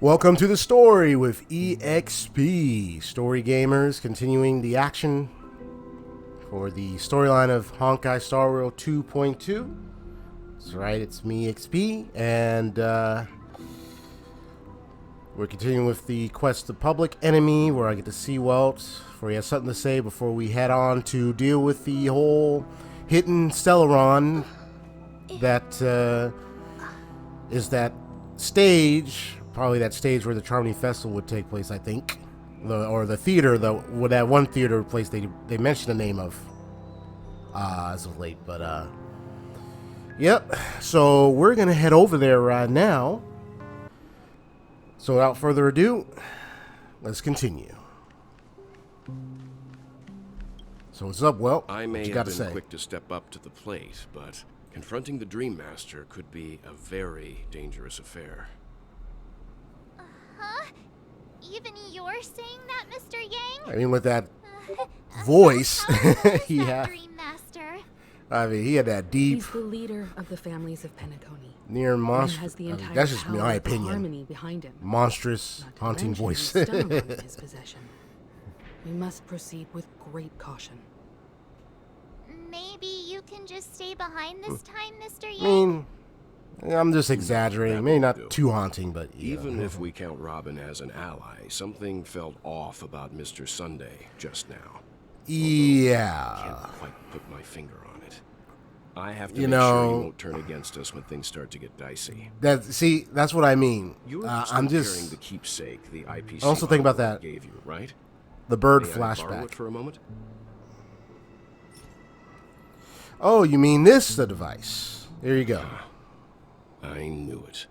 Welcome to the story with EXP. StoryGamerZ continuing the action for the storyline of Honkai Star Rail 2.2. That's right, it's me, XP, and we're continuing with the quest of Public Enemy, where I get to see Welt, for he has something to say before we head on to deal with the whole hidden Stellaron that is that stage. Probably that stage where the Charming Festival would take place, I think. Or the theater, that one theater place they mentioned the name of as of late. But, yep. So we're going to head over there right now. So without further ado, let's continue. So what's up, Well? I may have been quick to step up to the plate, but confronting the Dreammaster could be a very dangerous affair. Huh? Even you're saying that, Mr. Yang? I mean, with that voice, he had. Dreammaster. I mean, he had that deep. He's the leader of the families of Penacony. Near monster. Has the entire that's just my opinion. Harmony behind him. Monstrous, haunting voice. In his possession. We must proceed with great caution. Maybe you can just stay behind this time, Mr. Yang? I mean, I'm just exaggerating. Maybe not too haunting, but even if we count Robin as an ally, something felt off about Mr. Sunday just now. Yeah. I can't quite put my finger on it. I have to make sure he won't turn against us when things start to get dicey. That's what I mean. I'm just carrying the keepsake the IPC I also think about that. Gave you, right? The bird May I flashback. borrow it for a moment? Oh, you mean this, the device? There you go. I knew it.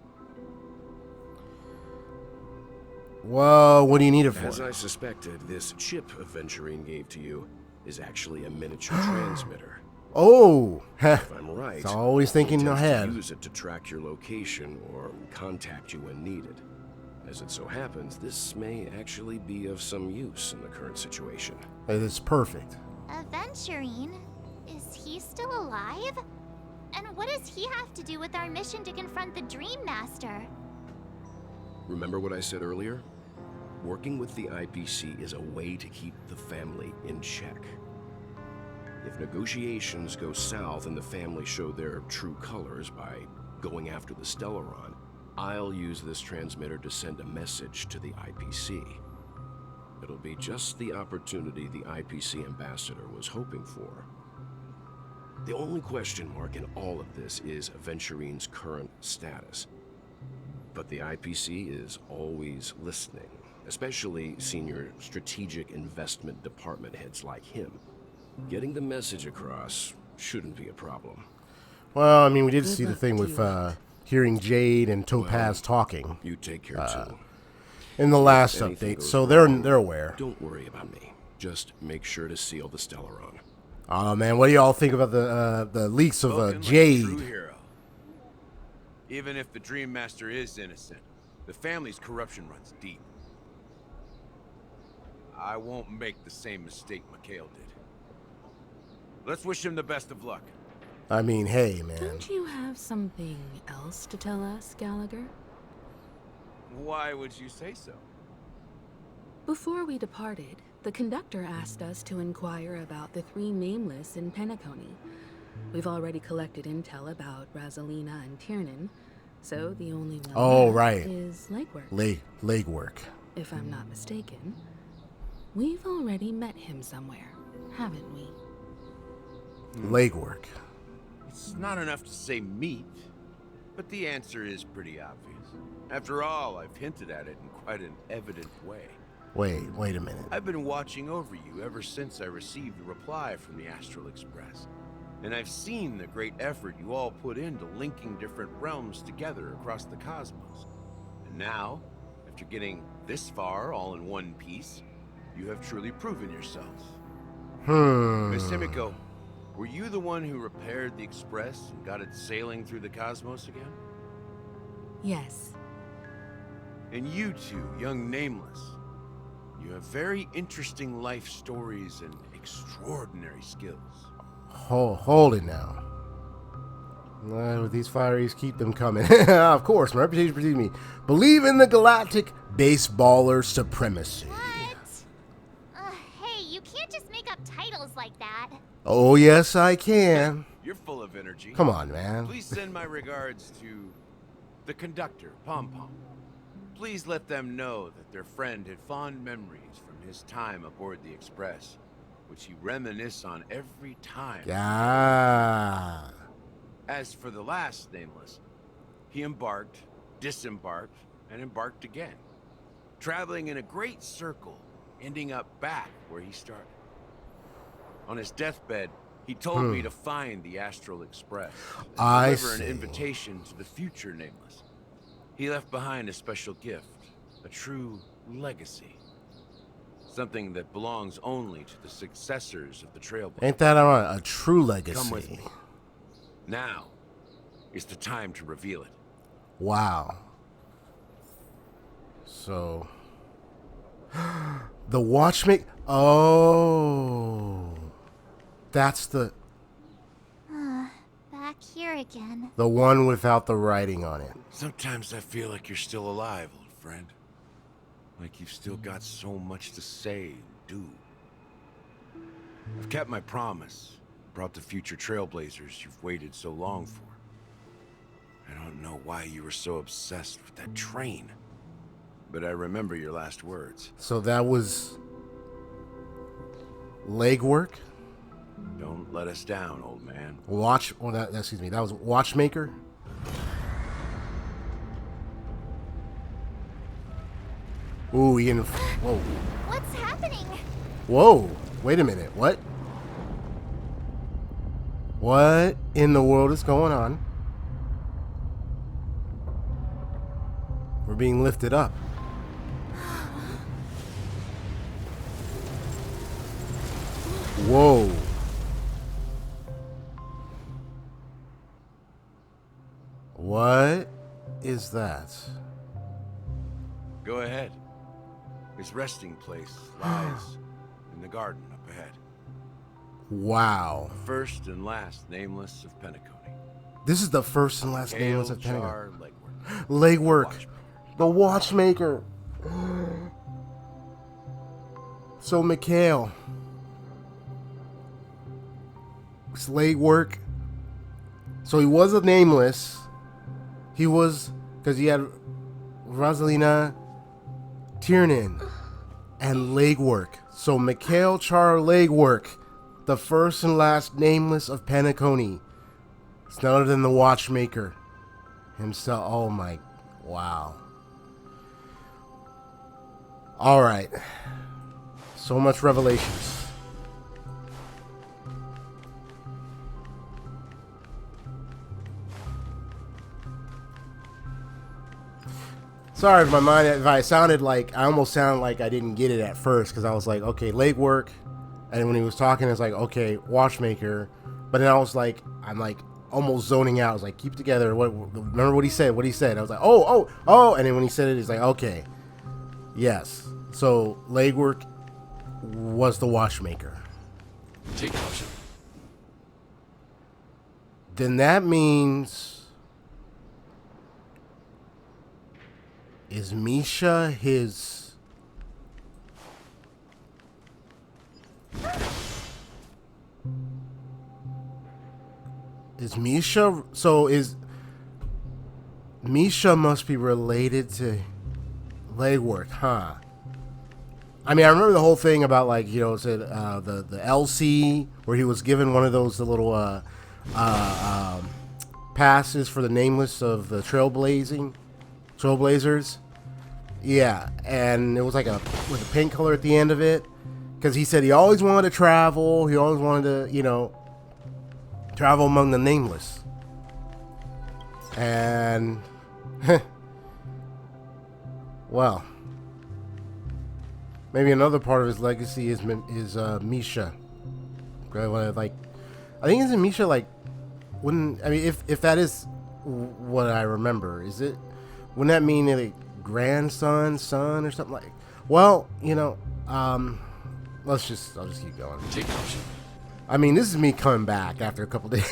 Well, what do you need it for? As I suspected, this chip Aventurine gave to you is actually a miniature transmitter. Oh, if I'm right, it's always thinking ahead. Use it to track your location or contact you when needed. As it so happens, this may actually be of some use in the current situation. It's perfect. Aventurine? Is he still alive? And what does he have to do with our mission to confront the Dreammaster? Remember what I said earlier? Working with the IPC is a way to keep the family in check. If negotiations go south and the family show their true colors by going after the Stellaron, I'll use this transmitter to send a message to the IPC. It'll be just the opportunity the IPC ambassador was hoping for. The only question mark in all of this is Aventurine's current status. But the IPC is always listening, especially senior strategic investment department heads like him. Getting the message across shouldn't be a problem. Well, I mean, we did see the thing with hearing Jade and Topaz talking. You take care too. In the last update, so they're aware. Don't worry about me. Just make sure to seal the Stellaron. Oh man, what do y'all think about the leaks of Jade? Like a true hero. Even if the Dreammaster is innocent, the family's corruption runs deep. I won't make the same mistake Mikhail did. Let's wish him the best of luck. I mean, hey man. Don't you have something else to tell us, Gallagher? Why would you say so? Before we departed, the conductor asked us to inquire about the three nameless in Penacony. We've already collected intel about Rosalina and Teirnen, so the only one left is legwork. Legwork. If I'm not mistaken, we've already met him somewhere, haven't we? Legwork. It's not enough to say meet, but the answer is pretty obvious. After all, I've hinted at it in quite an evident way. Wait a minute. I've been watching over you ever since I received the reply from the Astral Express. And I've seen the great effort you all put into linking different realms together across the cosmos. And now, after getting this far all in one piece, you have truly proven yourselves. Miss Himiko, were you the one who repaired the Express and got it sailing through the cosmos again? Yes. And you two, young Nameless, you have very interesting life stories and extraordinary skills. Hold it now. With these fireys, keep them coming. Of course, my reputation precedes me. Believe in the galactic baseballer supremacy. What? Hey, you can't just make up titles like that. Oh, yes, I can. You're full of energy. Come on, man. Please send my regards to the conductor, Pom Pom. Please let them know that their friend had fond memories from his time aboard the Express, which he reminisces on every time. Yeah. As for the last nameless, he embarked, disembarked, and embarked again, traveling in a great circle, ending up back where he started. On his deathbed, he told me to find the Astral Express and deliver an invitation to the future nameless. He left behind a special gift, a true legacy. Something that belongs only to the successors of the Trailblazers. Ain't that a true legacy? Come with me. Now is the time to reveal it. Wow. So, the Watchmaker. Oh, that's the Back here again. one without the writing on it. Sometimes I feel like you're still alive, old friend. Like you've still got so much to say and do. I've kept my promise. Brought the future Trailblazers you've waited so long for. I don't know why you were so obsessed with that train. But I remember your last words. So that was legwork? Don't let us down, old man. Excuse me, that was Watchmaker? Ooh, Ian. Whoa. What's happening? Whoa. Wait a minute. What? What in the world is going on? We're being lifted up. Whoa. What is that? Go ahead. His resting place lies in the garden up ahead. Wow. First and last nameless of Penacony. This is the first and last nameless of Mikhail Pentagon. Char Legwork. Watchmaker. The Watchmaker. So Mikhail. It's legwork. So he was a nameless. He was, because he had Rosalina, Teirnen, and legwork. So Mikhail Char Legwork, the first and last nameless of Penacony. It's none other than the Watchmaker himself. Oh my, wow. All right. So much revelations. Sorry if if I sounded like, I almost sounded like I didn't get it at first, because I was like, okay, legwork, and when he was talking, it's like, okay, Watchmaker, but then I was like, I'm like almost zoning out. I was like, keep together. Remember what he said? I was like, oh, and then when he said it, he's like, okay, yes. So legwork was the Watchmaker. Take caution. Then that means, is Misha his... Is Misha... So is... Misha must be related to legwork, huh? I mean, I remember the whole thing about, like, you know, said the LC, where he was given one of those little passes for the nameless of the Trailblazers. Yeah, and it was like with a pink color at the end of it, because he said he always wanted to travel. He always wanted to, you know, travel among the nameless. And well, maybe another part of his legacy is Misha. Like, I think isn't Misha like, wouldn't, I mean, if that is what I remember, wouldn't that mean like grandson, son, or something like? Well, you know, I'll just keep going. Take caution. I mean, this is me coming back after a couple days.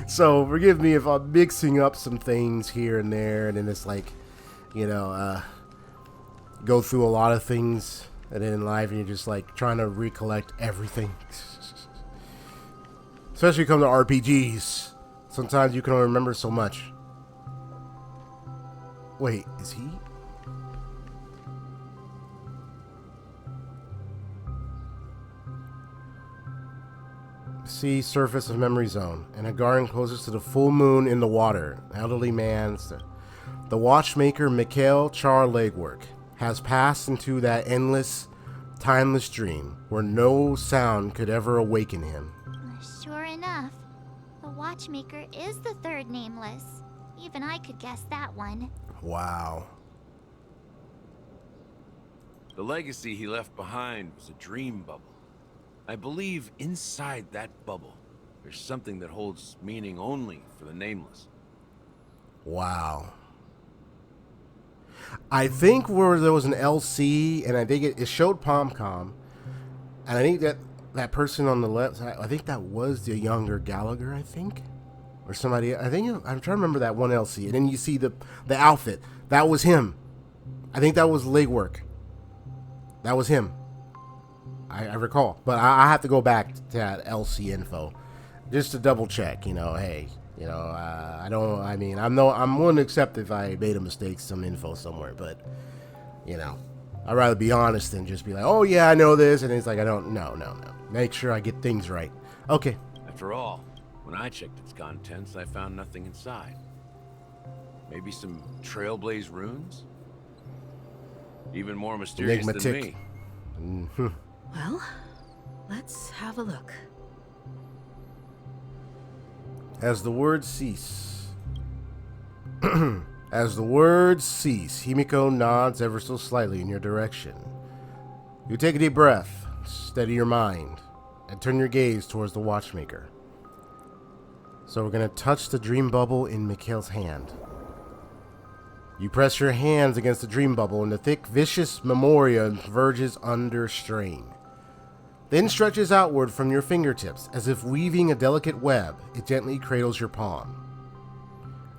So forgive me if I'm mixing up some things here and there, and then it's like, you know, go through a lot of things and then in life, and you're just like trying to recollect everything. Especially when it comes to RPGs. Sometimes you can only remember so much. Wait, is he? Sea surface of memory zone, and a garden closest to the full moon in the water. Elderly man, the watchmaker Mikhail Char Legwork has passed into that endless, timeless dream where no sound could ever awaken him. Sure enough, the Watchmaker is the third nameless. Even I could guess that one. Wow. The legacy he left behind was a dream bubble. I believe inside that bubble, there's something that holds meaning only for the nameless. Wow. I think where there was an LC, and I think it showed PomCom, and I think that person on the left, I think that was the younger Gallagher, I think, or somebody. I'm trying to remember that one LC, and then you see the outfit. That was him. I think that was legwork. That was him. I recall, but I have to go back to that LC info just to double check. You know, hey, you know, I'm willing to accept if I made a mistake, some info somewhere, but you know, I'd rather be honest than just be like, oh yeah, I know this, and it's like I don't. No. Make sure I get things right. Okay. After all, when I checked its contents, I found nothing inside. Maybe some trailblaze runes? Even more mysterious than me. Mm-hmm. Well, let's have a look. As the words cease, Himiko nods ever so slightly in your direction. You take a deep breath, steady your mind, and turn your gaze towards the Watchmaker. So we're going to touch the dream bubble in Mikhail's hand. You press your hands against the dream bubble, and the thick, vicious memoria verges under strain. Then stretches outward from your fingertips, as if weaving a delicate web. It gently cradles your palm.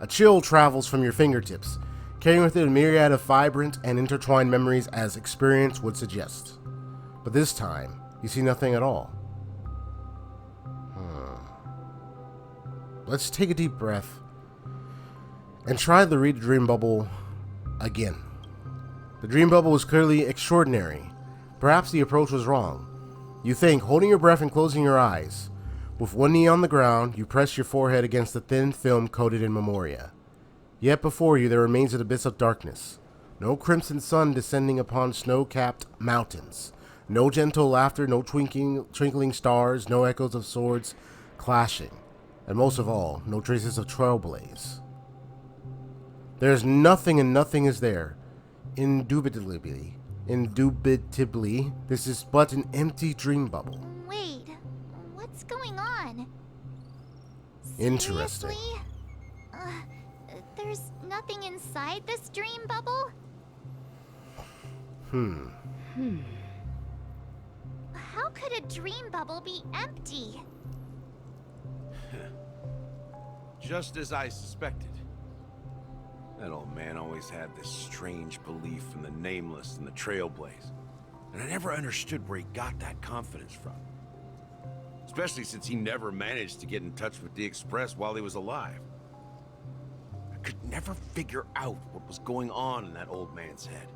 A chill travels from your fingertips, carrying with it a myriad of vibrant and intertwined memories as experience would suggest. But this time, you see nothing at all. Let's take a deep breath and try to read the dream bubble again. The dream bubble was clearly extraordinary. Perhaps the approach was wrong. You think, holding your breath and closing your eyes. With one knee on the ground, you press your forehead against the thin film coated in memoria. Yet before you there remains an abyss of darkness. No crimson sun descending upon snow-capped mountains. No gentle laughter, no twinkling stars, no echoes of swords clashing. And most of all, no traces of trailblaze. There is nothing, and nothing is there. Indubitably, this is but an empty dream bubble. Wait, what's going on? Interesting. Seriously? There's nothing inside this dream bubble? How could a dream bubble be empty? Just as I suspected. That old man always had this strange belief in the nameless and the trailblaze. And I never understood where he got that confidence from. Especially since he never managed to get in touch with the Express while he was alive. I could never figure out what was going on in that old man's head.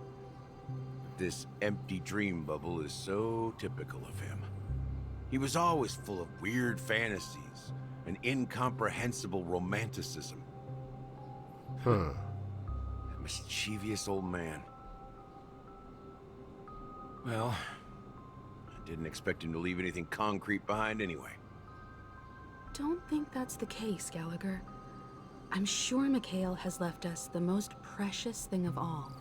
This empty dream bubble is so typical of him. He was always full of weird fantasies and incomprehensible romanticism. That mischievous old man. Well, I didn't expect him to leave anything concrete behind anyway. Don't think that's the case, Gallagher. I'm sure Mikhail has left us the most precious thing of all.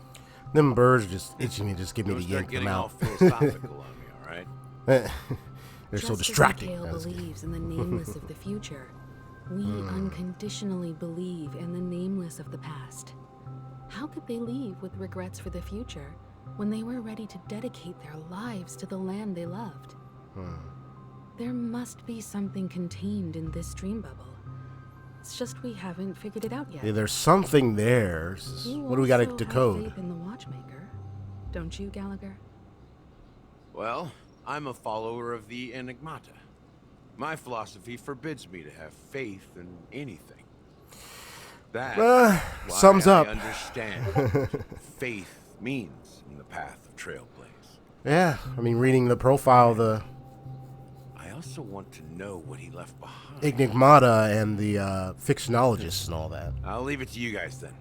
Them birds just itching me, just give me to yank them All out. philosophical on me, all right? They're so distracting. Just as Mikhail believes in the nameless of the future, we unconditionally believe in the nameless of the past. How could they leave with regrets for the future when they were ready to dedicate their lives to the land they loved? There must be something contained in this dream bubble. It's just we haven't figured it out yet. Yeah, there's something there. What do we got to You also decode? have faith in the Watchmaker, don't you, Gallagher? Well, I'm a follower of the Enigmata. My philosophy forbids me to have faith in anything. That sums up. I understand faith means in the path of Trailblaze. Yeah, I mean, reading the profile of the I also want to know what he left behind. Enigmata and the fictionologists and all that. I'll leave it to you guys then.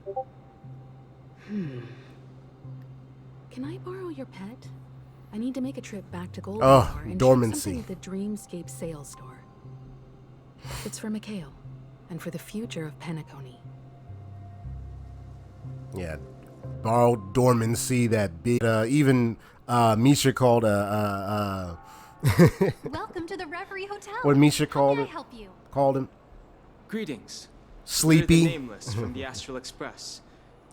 Can I borrow your pet? I need to make a trip back to Golden Oh, Star and dormancy. check something at the Dreamscape sales store. It's for Mikhail, and for the future of Penacony. Yeah, borrowed dormancy, that big, even Misha called Welcome to the Reverie Hotel. what Misha How called may I it, help you? called him Greetings. We're the sleepy. Nameless from the Astral Express.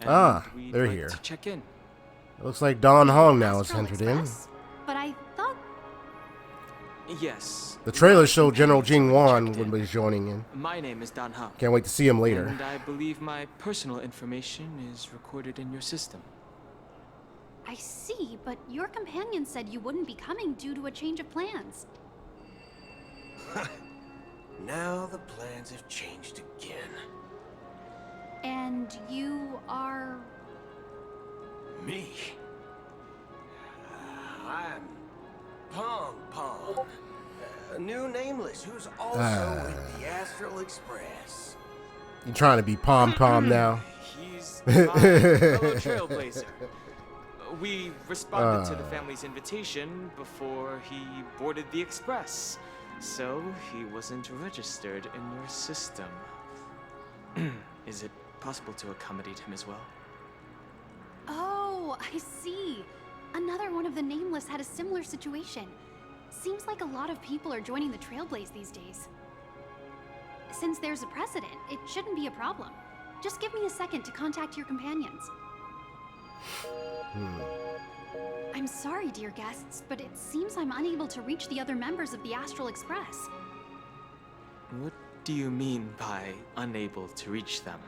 And we'd they're like here. to check in. Looks like Don Hong now is Astral entered in. Express? But I thought Yes. The trailer showed my General companions Jing already Wan checked would in. be joining in. My name is Dan Heng. Can't wait to see him later. And I believe my personal information is recorded in your system. I see, but your companion said you wouldn't be coming due to a change of plans. Now the plans have changed again. And you are... Me? I'm Pong Pong, a new nameless who's also with the Astral Express. You trying to be pom pom now? He's my fellow trailblazer. We responded to the family's invitation before he boarded the express, so he wasn't registered in your system. Is it possible to accommodate him as well? Oh, I see. Another one of the Nameless had a similar situation. Seems like a lot of people are joining the Trailblaze these days. Since there's a precedent, it shouldn't be a problem. Just give me a second to contact your companions. I'm sorry, dear guests, but it seems I'm unable to reach the other members of the Astral Express. What do you mean by unable to reach them?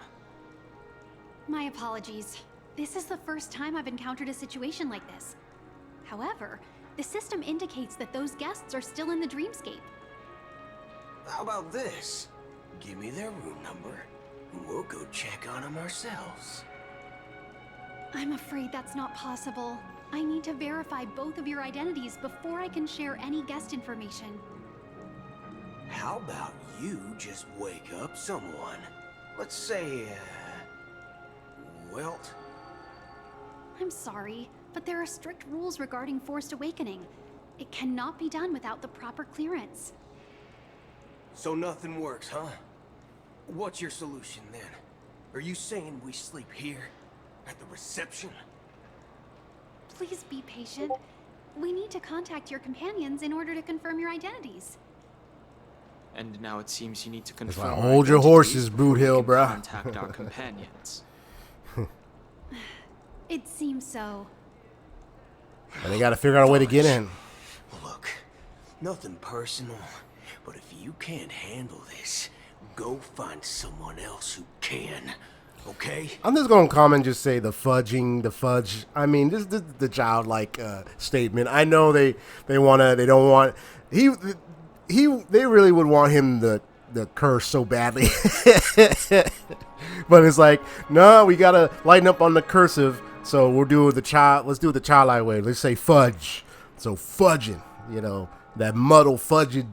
My apologies. This is the first time I've encountered a situation like this. However, the system indicates that those guests are still in the dreamscape. How about this? Give me their room number, and we'll go check on them ourselves. I'm afraid that's not possible. I need to verify both of your identities before I can share any guest information. How about you just wake up someone? Let's say, Welt? I'm sorry, but there are strict rules regarding forced awakening. It cannot be done without the proper clearance. So nothing works, huh? What's your solution then? Are you saying we sleep here? At the reception? Please be patient. We need to contact your companions in order to confirm your identities. And now it seems you need to why confirm our hold your identities horses, before we Boothill, can bruh. Contact our companions. It seems so. And they got to figure out a way to get in. Look, nothing personal, but if you can't handle this, go find someone else who can, okay? I'm just gonna comment, just say the fudging, the fudge. I mean, this is the childlike statement. I know they don't want they really would want him the curse so badly, but it's like, no, we gotta lighten up on the cursive. So we'll do the child. Let's do it the childlike way. Let's say fudge. So fudging, that muddle fudging.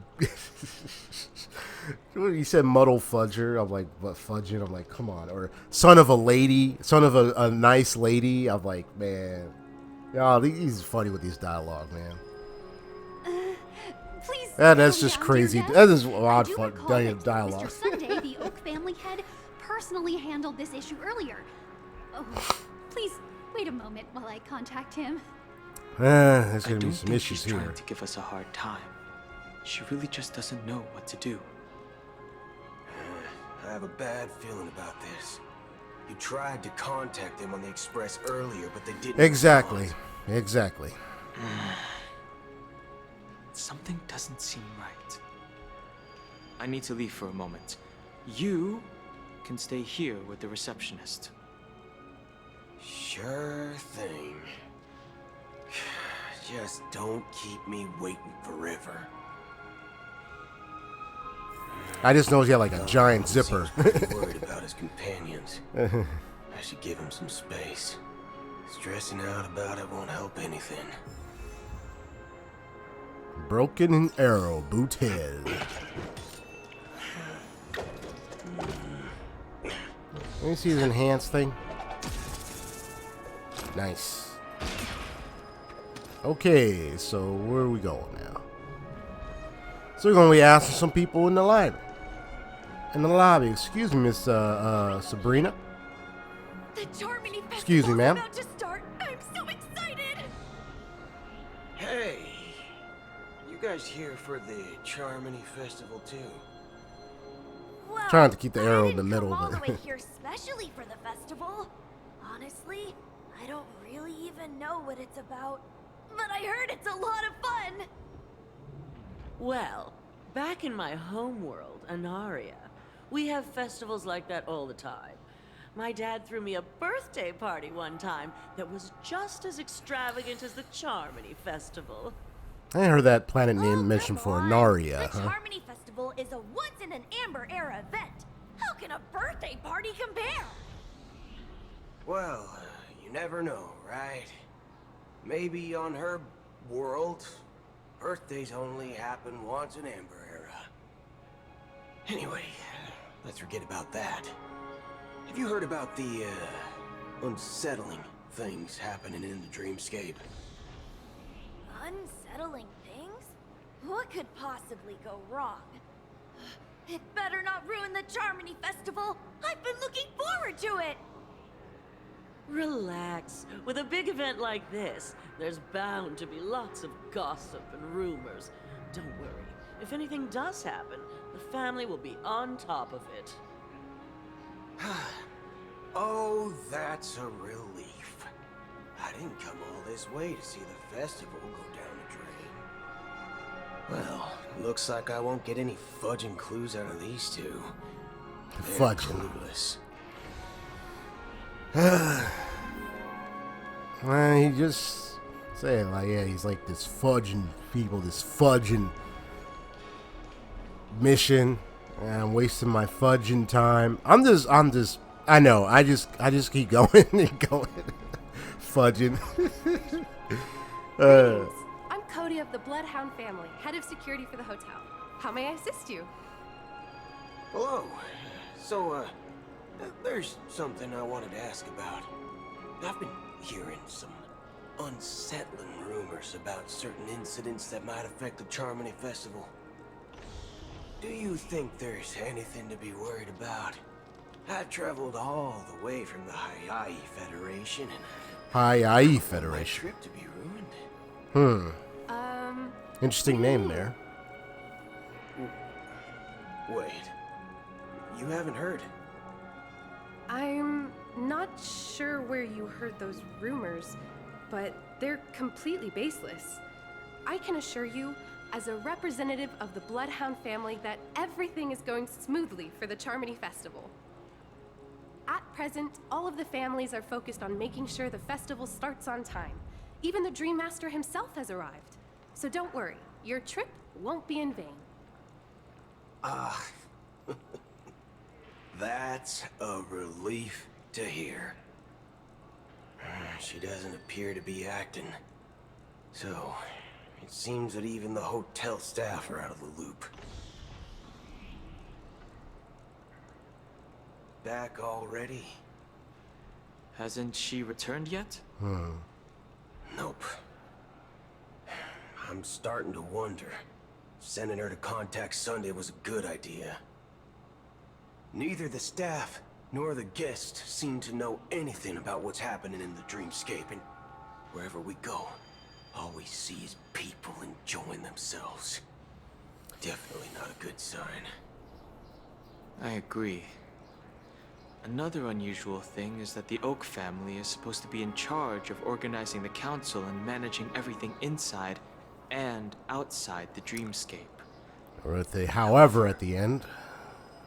He said muddle fudger. I'm like, what fudging? I'm like, come on. Or son of a lady, son of a nice lady. I'm like, man, y'all, he's funny with these dialogue, man. Please. That's calm just down, crazy. dear That is guest. odd I do fun recall that dialogue. Mr. Sunday, the Oak family head, personally handled this issue earlier. Oh, please wait a moment while I contact him. There's I gonna be don't some think issues she's trying here. to give us a hard time. She really just doesn't know what to do. I have a bad feeling about this. You tried to contact them on the express earlier, but they didn't Exactly. respond. Exactly. Something doesn't seem right. I need to leave for a moment. You can stay here with the receptionist. Sure thing. Just don't keep me waiting forever. I just know he had like a giant zipper. Seems pretty worried about his companions. I should give him some space. Stressing out about it won't help anything. Broken arrow, Boothill. Let me see his enhanced thing. Nice. Okay, so where are we going now? So we're going to be asking some people in the library. In the lobby. Excuse me, Miss Sabrina. The Charmony Excuse me, ma'am. about to start. I'm so excited. Hey, you guys here for the Charmony Festival too? Well, Trying to keep the arrow I in the didn't middle, come all but- the way here specially for the festival. Honestly, I don't really even know what it's about, but I heard it's a lot of fun. Well, back in my homeworld, Anaria, we have festivals like that all the time. My dad threw me a birthday party one time that was just as extravagant as the Charmony Festival. I heard that planet name mentioned come for on. Naria, The huh? Charmony Festival is a once-in-an-amber era event. How can a birthday party compare? Well, you never know, right? Maybe on her world, birthdays only happen once in Amber Era. Anyway, let's forget about that. Have you heard about the, unsettling things happening in the dreamscape? Unsettling things? What could possibly go wrong? It better not ruin the Charmony Festival! I've been looking forward to it! Relax. With a big event like this, there's bound to be lots of gossip and rumors. Don't worry. If anything does happen, the family will be on top of it. Oh, that's a relief. I didn't come all this way to see the festival go down the drain. Well, looks like I won't get any fudging clues out of these two. They're Fudging. clueless. He just saying like, yeah, he's like this fudging people, this fudging mission, and I'm wasting my fudging time. I know, I just keep going and going, fudging. I'm Cody of the Bloodhound family, head of security for the hotel. How may I assist you? Hello. So, there's something I wanted to ask about. I've been hearing some unsettling rumors about certain incidents that might affect the Charmony Festival. Do you think there's anything to be worried about? I traveled all the way from the Hawaii Federation and Hawaii my Federation. trip to be ruined. Interesting name there. Wait. You haven't heard? I'm not sure where you heard those rumors, but they're completely baseless. I can assure you, as a representative of the Bloodhound family, that everything is going smoothly for the Charmony Festival. At present, all of the families are focused on making sure the festival starts on time. Even the Dreammaster himself has arrived. So don't worry, your trip won't be in vain. That's a relief to hear. She doesn't appear to be acting. So, it seems that even the hotel staff are out of the loop. Back already? Hasn't she returned yet? Nope. I'm starting to wonder. Sending her to contact Sunday was a good idea. Neither the staff nor the guests seem to know anything about what's happening in the dreamscape, and wherever we go, all we see is people enjoying themselves. Definitely not a good sign. I agree. Another unusual thing is that the Oak family is supposed to be in charge of organizing the council and managing everything inside and outside the dreamscape. Or at the however at the end.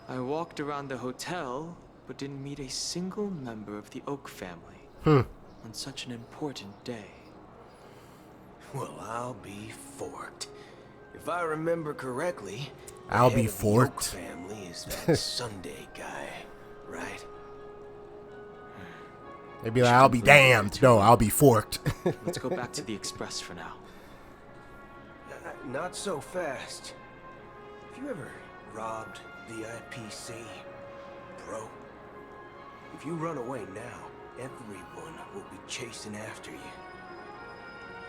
I walked around the hotel, but didn't meet a single member of the Oak family on such an important day. Well, I'll be forked. If I remember correctly, I'll the be head of the forked. Oak family is that Sunday guy, right? They'd be like, I'll be damned. No, I'll be forked. Let's go back to the Express for now. Not so fast. Have you ever robbed the IPC, bro? If you run away now, everyone will be chasing after you.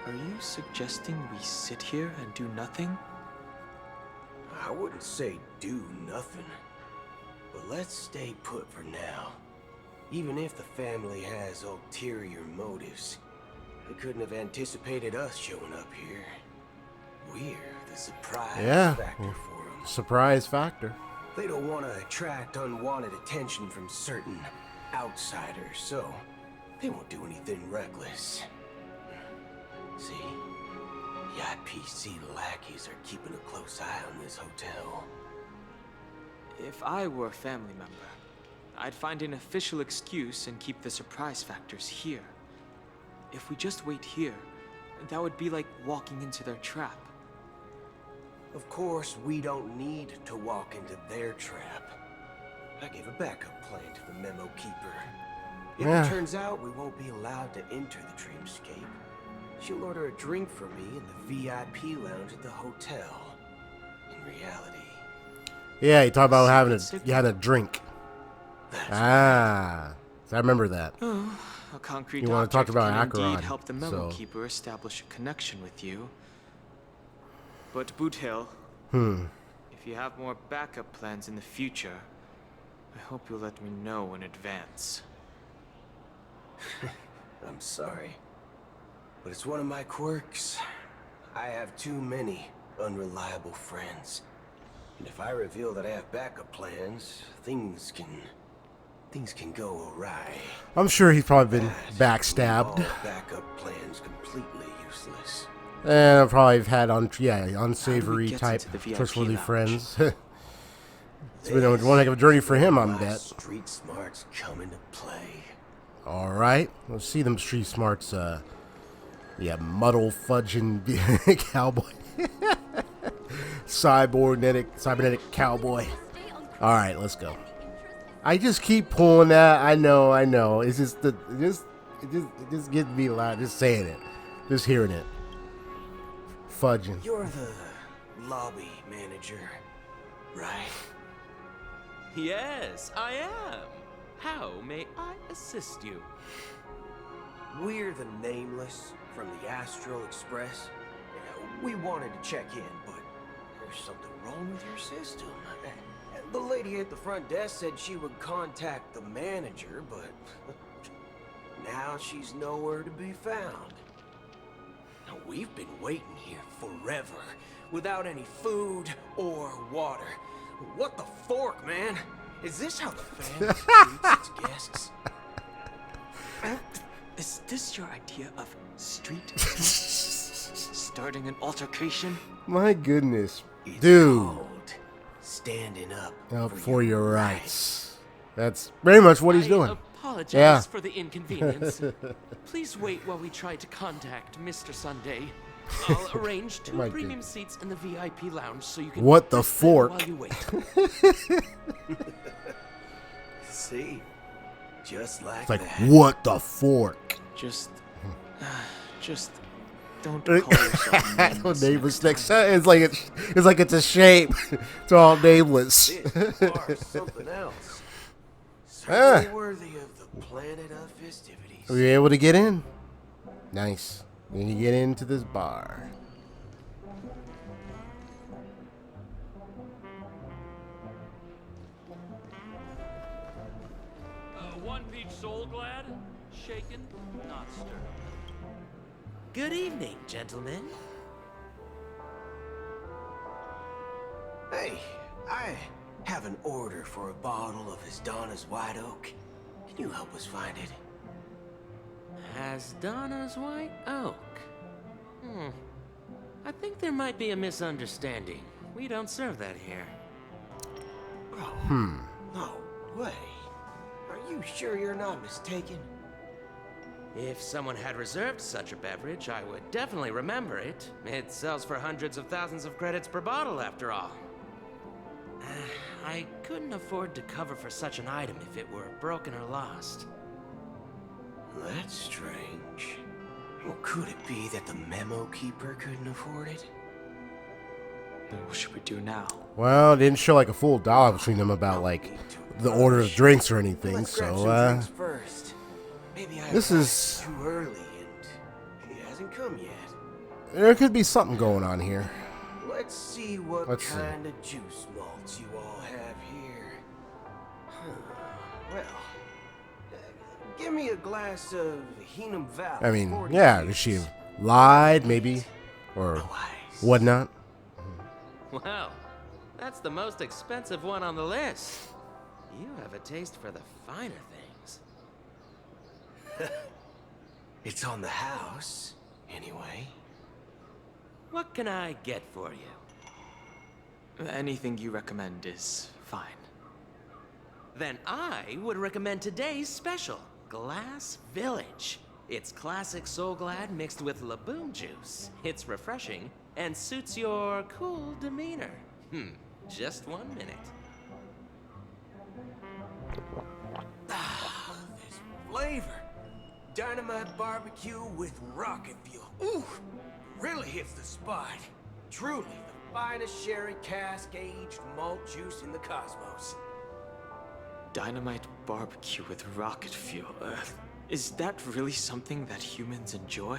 Are you suggesting we sit here and do nothing? I wouldn't say do nothing, but let's stay put for now. Even if the family has ulterior motives, they couldn't have anticipated us showing up here. We're the surprise factor for them. Surprise factor. They don't want to attract unwanted attention from certain outsiders, so they won't do anything reckless. See, the IPC lackeys are keeping a close eye on this hotel. If I were a family member, I'd find an official excuse and keep the surprise factors here. If we just wait here, that would be like walking into their trap. Of course, we don't need to walk into their trap. I gave a backup plan to the memo keeper. If it turns out we won't be allowed to enter the dreamscape, she'll order a drink for me in the VIP lounge at the hotel. In reality. Yeah, you talk about having a drink. So I remember that. A concrete You want to talk object about can Acheron, indeed help the memo so. keeper establish a connection with you. But Boothill, if you have more backup plans in the future, I hope you'll let me know in advance. I'm sorry, but it's one of my quirks. I have too many unreliable friends. And if I reveal that I have backup plans, things can go awry. I'm sure he's probably been All backstabbed. backup plans completely useless. And I've probably had unsavory How do we get type into the VIP trustworthy lounge? friends. It's been one heck of a journey for him, I bet. Street smarts come into play. All right, let's see them street smarts. Muddle fudging cowboy, cybernetic cowboy. All right, let's go. I just keep pulling that. I know. It's just it just gets me loud. Just saying it, just hearing it. Fudging. You're the lobby manager, right? Yes, I am. How may I assist you? We're the Nameless from the Astral Express. We wanted to check in, but there's something wrong with your system. The lady at the front desk said she would contact the manager, but now she's nowhere to be found. Now, we've been waiting here forever, without any food or water. What the fork, man? Is this how the family treats its guests? Is this your idea of street? Starting an altercation? My goodness, It's dude. called standing up For your rights. That's very much what he's doing. I apologize Yeah. for the inconvenience. Please wait while we try to contact Mr. Sunday. I'll arrange 2 My premium goodness. seats in the VIP lounge so you can What the sit there fork? while you wait. See? Just like It's like, that. what the fork? Just don't call yourself nameless Nameless next next time. it's like it's a shape. It's all nameless. This or something else. Certainly worthy of the planet of festivities. Were you able to get in? Nice. Then you get into this bar. One peach soul glad, shaken, not stirred. Good evening, gentlemen. Hey, I have an order for a bottle of Donna's White Oak. Can you help us find it? Donna's White Oak. I think there might be a misunderstanding. We don't serve that here. Oh, no way. Are you sure you're not mistaken? If someone had reserved such a beverage, I would definitely remember it. It sells for hundreds of thousands of credits per bottle, after all. I couldn't afford to cover for such an item if it were broken or lost. That's strange. Well, could it be that the memo keeper couldn't afford it? Then what should we do now? Well, it didn't show like a full dialogue between them about like the order of drinks or anything. Let's grab some So drinks first. Maybe this is too early and he hasn't come yet. there could be something going on here. Let's see what Let's see. kind of juice malts you all have here. Well, give me a glass of Heenum Valley. I mean, 40 yeah, juice. she lied maybe or whatnot. Wow, that's the most expensive one on the list. You have a taste for the finer things. It's on the house, anyway. What can I get for you? Anything you recommend is fine. Then I would recommend today's special, Glass Village. It's classic Soul Glad mixed with Laboon juice. It's refreshing and suits your cool demeanor. Just 1 minute. This flavor. Dynamite barbecue with rocket fuel. Ooh, really hits the spot. Truly the finest sherry cask-aged malt juice in the cosmos. Dynamite barbecue with rocket fuel. Is that really something that humans enjoy?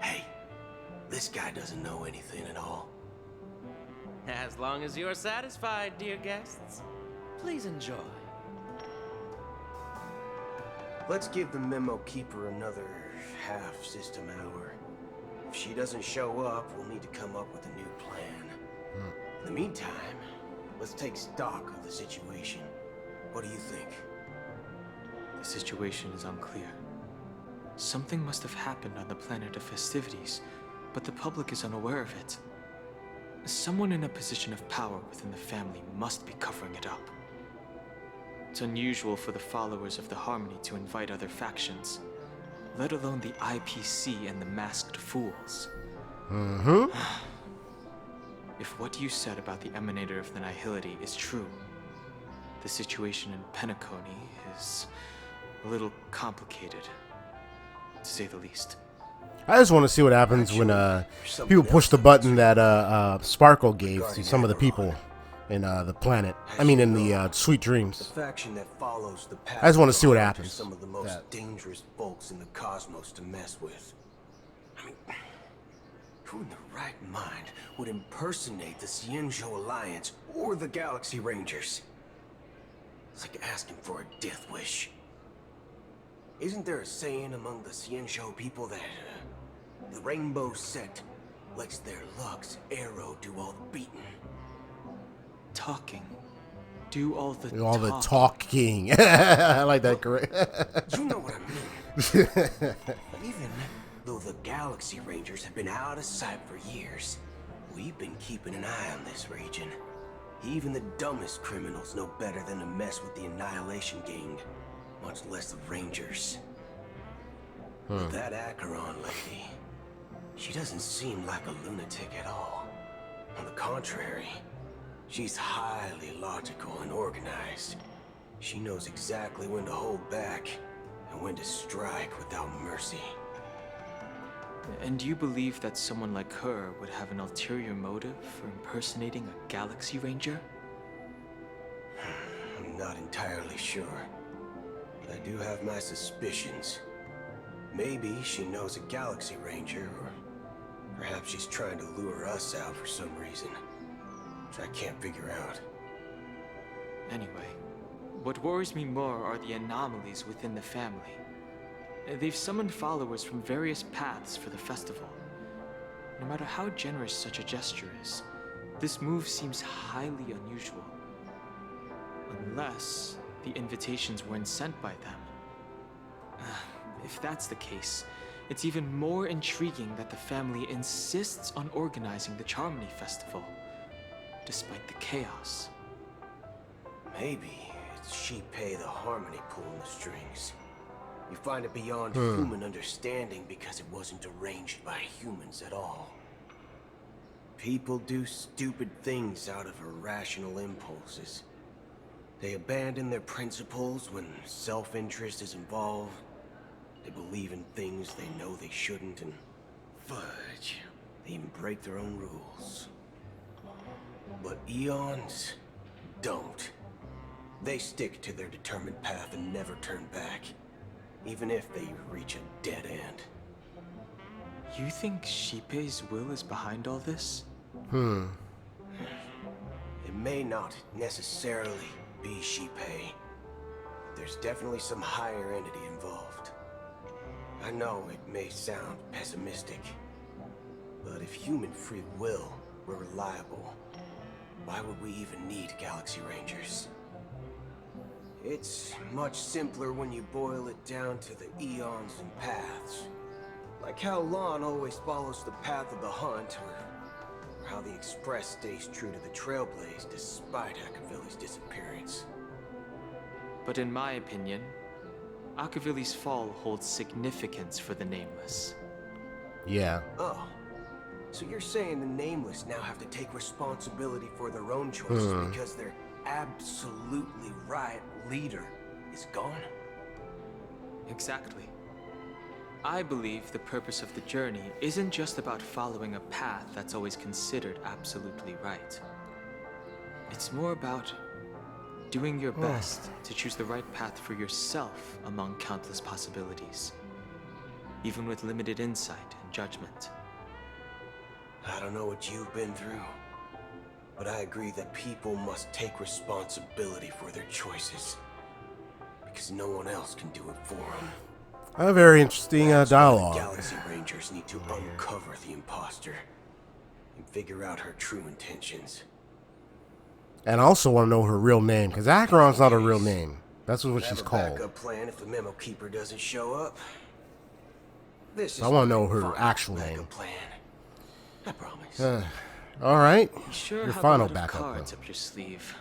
Hey, this guy doesn't know anything at all. As long as you're satisfied, dear guests, please enjoy. Let's give the memo keeper another half system hour. If she doesn't show up, we'll need to come up with a new plan. In the meantime, let's take stock of the situation. What do you think? The situation is unclear. Something must have happened on the planet of festivities, but the public is unaware of it. Someone in a position of power within the family must be covering it up. It's unusual for the followers of the Harmony to invite other factions, let alone the IPC and the Masked Fools. If what you said about the Emanator of the Nihility is true, the situation in Penacony is a little complicated, to say the least. I just want to see what happens when people push the button that Sparkle gave to some of the people in the planet. I mean, in the Sweet Dreams. The faction that follows the path I just want to see what are happens. Some of the most dangerous folks in the cosmos to mess with. I mean, who in the right mind would impersonate the Xianzhou Alliance or the Galaxy Rangers? It's like asking for a death wish. Isn't there a saying among the Xianzhou people that the Rainbow Sect lets their Lux arrow do all the beating? Talking. Do all the Do all the talking. I like that. Correct. You know what I mean. Even though the Galaxy Rangers have been out of sight for years, we've been keeping an eye on this region. Even the dumbest criminals know better than to mess with the Annihilation Gang, much less the Rangers. But that Acheron lady, she doesn't seem like a lunatic at all. On the contrary, she's highly logical and organized. She knows exactly when to hold back and when to strike without mercy. And you believe that someone like her would have an ulterior motive for impersonating a Galaxy Ranger? I'm not entirely sure, but I do have my suspicions. Maybe she knows a Galaxy Ranger, or perhaps she's trying to lure us out for some reason, which I can't figure out. Anyway, what worries me more are the anomalies within the family. They've summoned followers from various paths for the festival. No matter how generous such a gesture is, this move seems highly unusual. Unless the invitations weren't sent by them. If that's the case, it's even more intriguing that the family insists on organizing the Charmony Festival, despite the chaos. Maybe it's Shipei the Harmony pulling the strings. You find it beyond human understanding because it wasn't arranged by humans at all. People do stupid things out of irrational impulses. They abandon their principles when self-interest is involved. They believe in things they know they shouldn't, and fudge, they even break their own rules. But Eons don't. They stick to their determined path and never turn back, even if they reach a dead end. You think Shipei's will is behind all this? It may not necessarily be Shipei. There's definitely some higher entity involved. I know it may sound pessimistic, but if human free will were reliable, why would we even need Galaxy Rangers? It's much simpler when you boil it down to the eons and paths. Like how Lon always follows the path of the hunt, or how the Express stays true to the Trailblaze despite Akavili's disappearance. But in my opinion, Akavili's fall holds significance for the Nameless. Yeah. Oh, so you're saying the Nameless now have to take responsibility for their own choices because their absolutely right leader is gone? Exactly. I believe the purpose of the journey isn't just about following a path that's always considered absolutely right. It's more about doing your best to choose the right path for yourself among countless possibilities, even with limited insight and judgment. I don't know what you've been through, but I agree that people must take responsibility for their choices, because no one else can do it for them. A very interesting dialogue. The Galaxy Rangers need to uncover the imposter and figure out her true intentions. And I also want to know her real name, because Acheron's not a real name. That's what she's called. Backup plan if the memo keeper doesn't show up. This is I want to know her actual name. Plan. I promise. All right. You sure your have final a lot of backup cards plan. up your sleeve.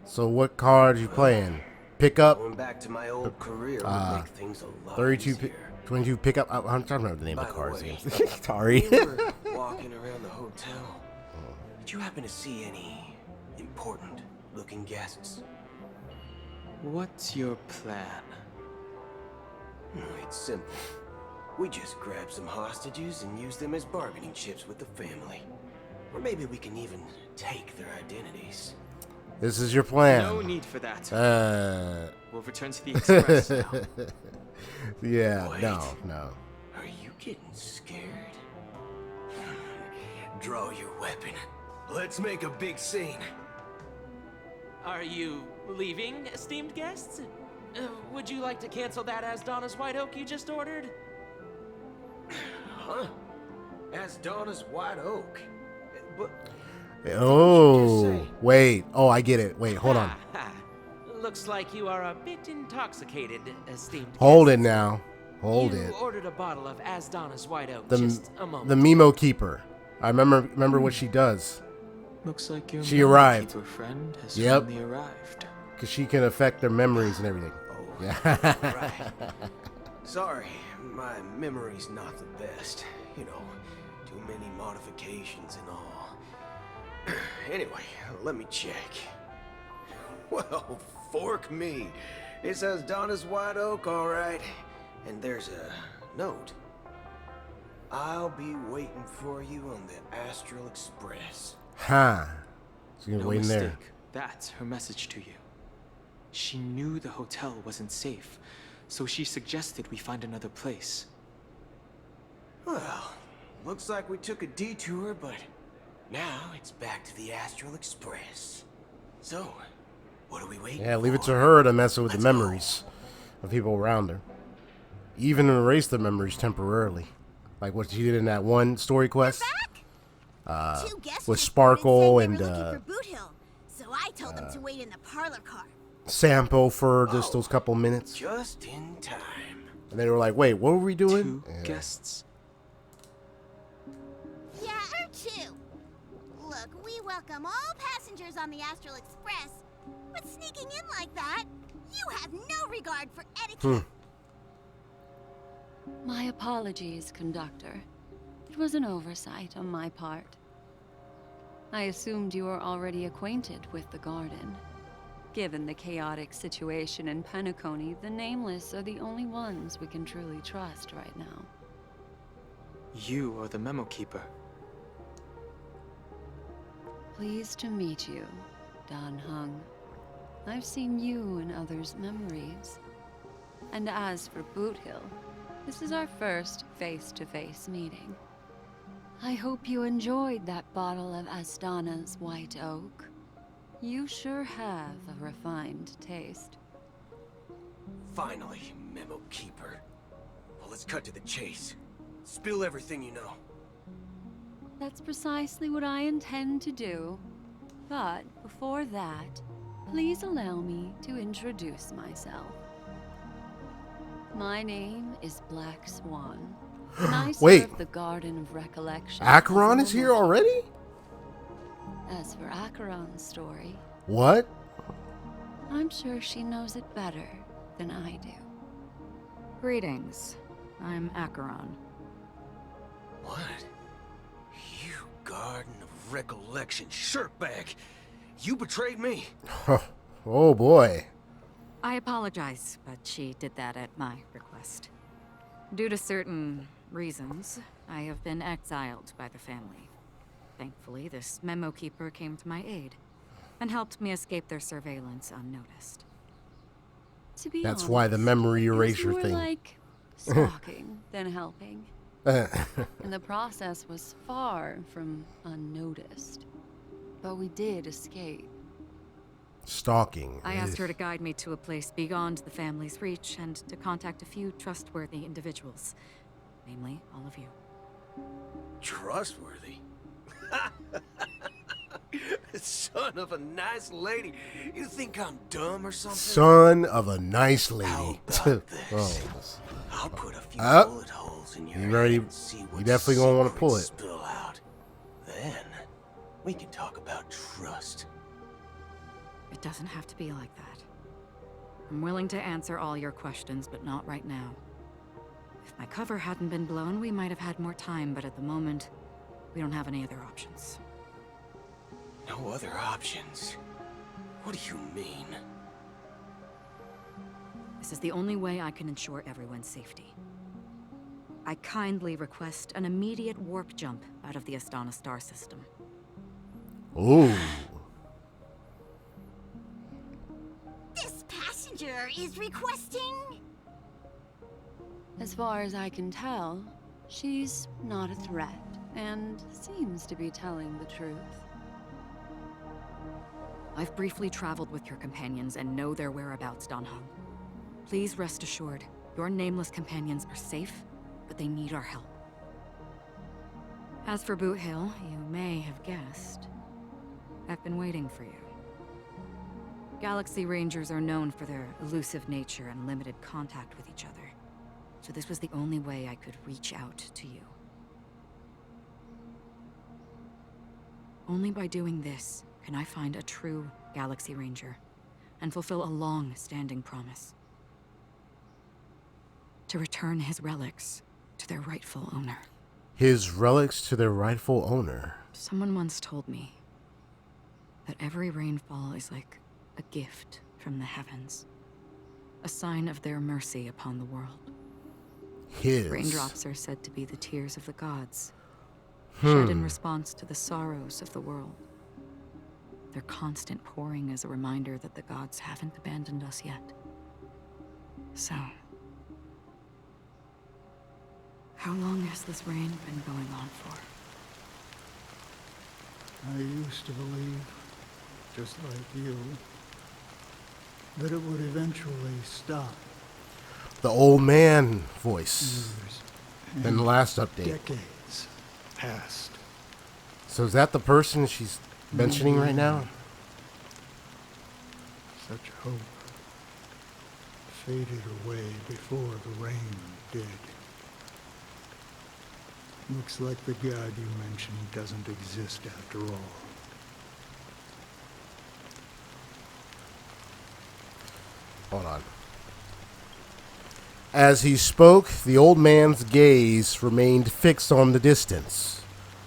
So what card you playing? Pick up. Going back to my old career would make things a lot 32, easier. 22 pick up. I'm trying to remember the name of the cards way, again. Sorry. When you were walking around the hotel, did you happen to see any important looking guests? What's your plan? It's simple. We just grab some hostages and use them as bargaining chips with the family. Or maybe we can even take their identities. This is your plan. No need for that. We'll return to the Express now. Yeah, Wait. no. Are you getting scared? Draw your weapon. Let's make a big scene. Are you leaving, esteemed guests? Would you like to cancel that Asdana's White Oak you just ordered? Huh? Asdana's White Oak? But Oh, wait. Oh, I get it. Wait, hold on. Looks like you are a bit intoxicated, esteemed Hold guests. it now. Hold you it. ordered a bottle of Asdana's White Oak The just a moment. the Memo Keeper. I remember what she does. Looks like your She arrived. keeper friend has Yep. finally arrived. Because she can affect their memories and everything. Yeah. right. Sorry, my memory's not the best. You know, too many modifications and all. Anyway, let me check. Well, fork me. It says Donna's White Oak, all right. And there's a note. I'll be waiting for you on the Astral Express. Huh. So you're No waiting mistake. there. That's her message to you. She knew the hotel wasn't safe, so she suggested we find another place. Well, looks like we took a detour, but now it's back to the Astral Express. So, what are we waiting for? Yeah, leave it to her to mess with the memories of people around her. Even erase the memories temporarily. Like what she did in that one story quest. With Sparkle and Boothill, so I told them to wait in the parlor car. Sampo for just those couple minutes. Just in time. And they were like, wait, what were we doing? Two guests. Yeah, or two. Look, we welcome all passengers on the Astral Express, But sneaking in like that, you have no regard for etiquette. My apologies, Conductor. It was an oversight on my part. I assumed you were already acquainted with the garden. Given the chaotic situation in Penacony, the Nameless are the only ones we can truly trust right now. You are the Memo Keeper. Pleased to meet you, Dan Heng. I've seen you in others' memories. And as for Boothill, this is our first face-to-face meeting. I hope you enjoyed that bottle of Astana's White Oak. You sure have a refined taste. Finally, Memo Keeper. Well, let's cut to the chase. Spill everything you know. That's precisely what I intend to do. But before that, please allow me to introduce myself. My name is Black Swan, and I serve the Garden of Recollection. Acheron is here already? As for Acheron's story... What? I'm sure she knows it better than I do. Greetings. I'm Acheron. What? You Garden of Recollection shirtbag! You betrayed me! Oh boy. I apologize, but she did that at my request. Due to certain reasons, I have been exiled by the family. Thankfully, this Memo Keeper came to my aid and helped me escape their surveillance unnoticed. To be That's honest, why the memory erasure more thing. Like stalking than helping. And the process was far from unnoticed. But we did escape. Stalking. I asked her to guide me to a place beyond the family's reach and to contact a few trustworthy individuals. Namely, all of you. Trustworthy? Son of a nice lady. You think I'm dumb or something? Son of a nice lady. I'll put a few bullet holes in your head and see what you definitely gonna want to pull it. Spill out. Then we can talk about trust. It doesn't have to be like that. I'm willing to answer all your questions, but not right now. If my cover hadn't been blown, we might have had more time, but at the moment, we don't have any other options. No other options? What do you mean? This is the only way I can ensure everyone's safety. I kindly request an immediate warp jump out of the Astana star system. Ooh. This passenger is requesting... As far as I can tell, she's not a threat and seems to be telling the truth. I've briefly traveled with your companions and know their whereabouts, Dan Heng. Please rest assured, your nameless companions are safe, but they need our help. As for Boothill, you may have guessed. I've been waiting for you. Galaxy Rangers are known for their elusive nature and limited contact with each other, so this was the only way I could reach out to you. Only by doing this can I find a true Galaxy Ranger and fulfill a long-standing promise. To return his relics to their rightful owner. His relics to their rightful owner. Someone once told me that every rainfall is like a gift from the heavens, a sign of their mercy upon the world. His. Raindrops are said to be the tears of the gods, shed in response to the sorrows of the world. Their constant pouring is a reminder that the gods haven't abandoned us yet. So, how long has this rain been going on for? I used to believe, just like you, that it would eventually stop. The old man voice in the last update. Decades passed. So is that the person she's mentioning right now? Such hope faded away before the rain did. Looks like the god you mentioned doesn't exist after all. Hold on. As he spoke, the old man's gaze remained fixed on the distance.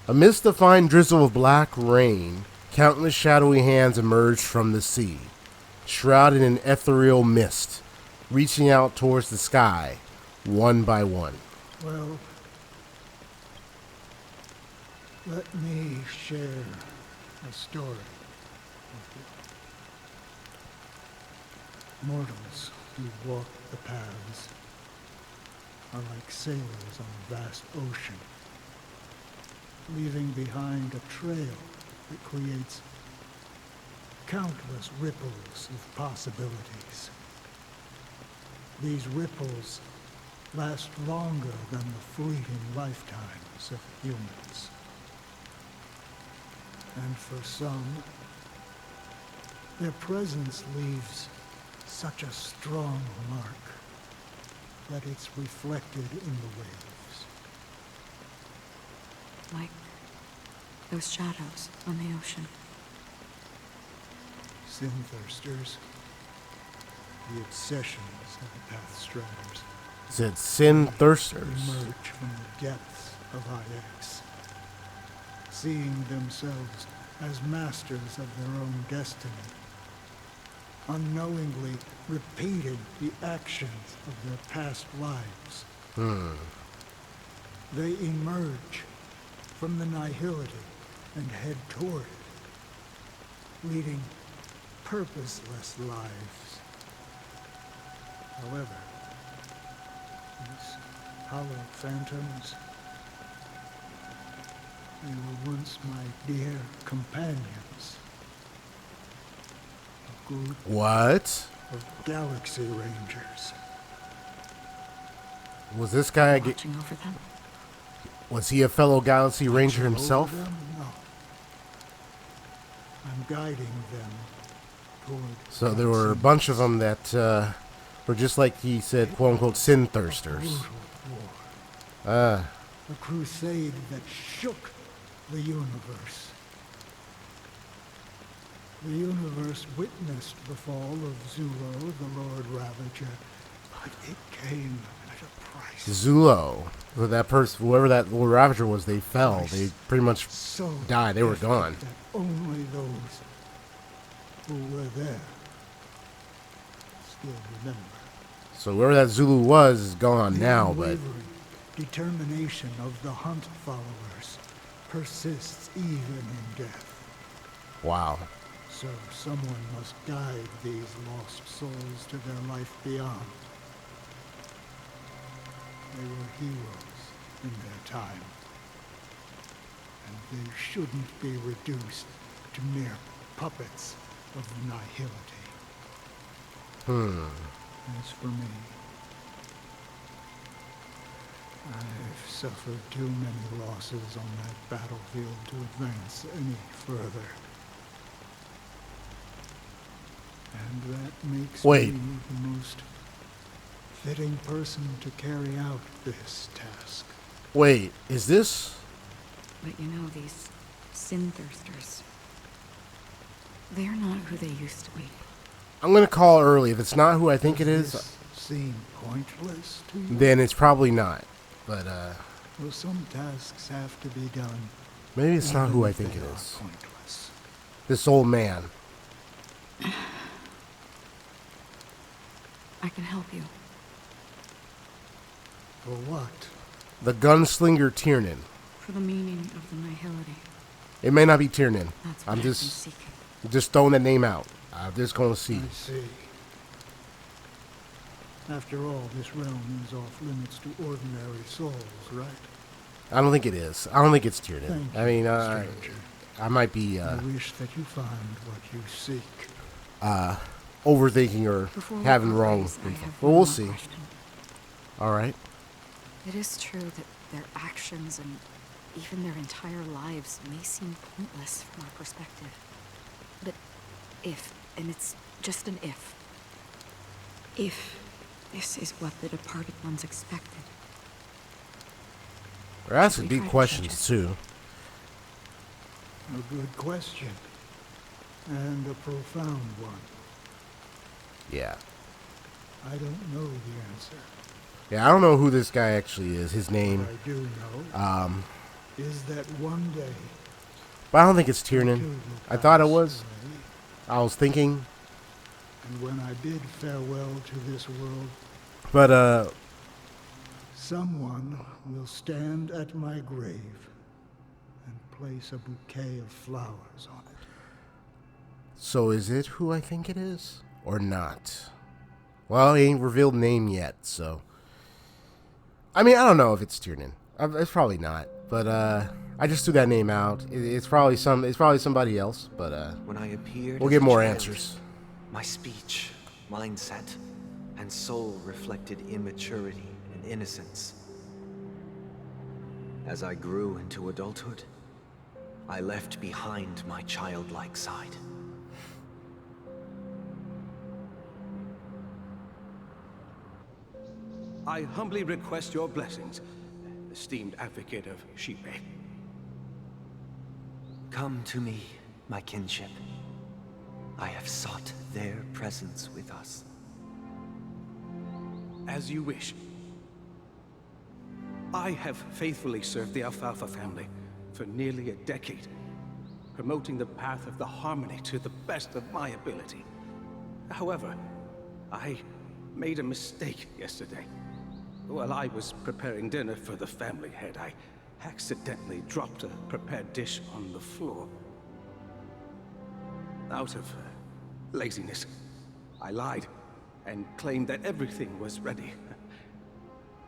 Amidst the fine drizzle of black rain, countless shadowy hands emerged from the sea, shrouded in ethereal mist, reaching out towards the sky, one by one. Well, let me share a story with you. Mortals who walk the paths are like sailors on a vast ocean, leaving behind a trail that creates countless ripples of possibilities. These ripples last longer than the fleeting lifetimes of humans. And for some, their presence leaves such a strong mark that it's reflected in the waves. Like those shadows on the ocean. Sin-thirsters, the obsessions of the Pathstriders. Said sin-thirsters. Emerge from the depths of IX, seeing themselves as masters of their own destiny, unknowingly repeating the actions of their past lives. They emerge from the nihility and head toward it, leading purposeless lives. However, these hollow phantoms, they were once my dear companions. A group What? of Galaxy Rangers. Was this guy Watching over them? Was he a fellow Galaxy Ranger Watching himself? over them? No. I'm guiding them toward So there were a bunch of them that were just like he said, quote unquote, sin-thirsters. a crusade that shook the universe. The universe witnessed the fall of Zulo, the Lord Ravager, but it came at a price. Zulo, that person, whoever that Lord Ravager was, they fell. They pretty much So died. They were gone. that only those who were there still remember. So whoever that Zulu was is gone The now, but unwavering determination of the Hunt followers persists even in death. wow. So someone must guide these lost souls to their life beyond. They were heroes in their time, and they shouldn't be reduced to mere puppets of nihility. As for me, I've suffered too many losses on that battlefield to advance any further. And that makes Wait. me the most fitting person to carry out this task. Wait, is this? But you know, these sin-thirsters, they're not who they used to be. I'm gonna call early. If it's not who I think it Does is, this seem pointless to you? then it's probably not. But Well, some tasks have to be done. maybe it's not even who I if think they it are is. Pointless. This old man. I can help you. For what? The gunslinger Teirnen. For the meaning of the nihility. It may not be Teirnen. That's what I'm I've been just seeking. throwing that name out. I'm just gonna see. I see. After all, this realm is off limits to ordinary souls, right? I don't think it is. I don't think it's Teirnen. Thank I mean, you, stranger. I might be I wish that you find what you seek. overthinking or Before we having part wrong ways, I info. have But one we'll more see. question. All right. It is true that their actions and even their entire lives may seem pointless from our perspective. But if, and it's just an if this is what the departed ones expected. They're asking we deep try to questions change too. A good question. And a profound one. Yeah. I don't know the answer. Yeah, I don't know who this guy actually is. His name. What I do know is that one day. But I don't think it's Teirnen. I thought it was. I was thinking. And when I bid farewell to this world, but someone will stand at my grave and place a bouquet of flowers on it. So is it who I think it is or not? Well, he ain't revealed name yet, so. I mean, I don't know if it's Teirnen. It's probably not, but I just threw that name out. It's probably somebody else, but when I appeared, we'll get more child, answers. My speech, mindset, and soul reflected immaturity and innocence. As I grew into adulthood, I left behind my childlike side. I humbly request your blessings, esteemed advocate of Shipe. Come to me, my kinship. I have sought their presence with us. As you wish. I have faithfully served the Alfalfa family for nearly a decade, promoting the path of the harmony to the best of my ability. However, I made a mistake yesterday. While I was preparing dinner for the family head, I accidentally dropped a prepared dish on the floor. Out of laziness, I lied and claimed that everything was ready.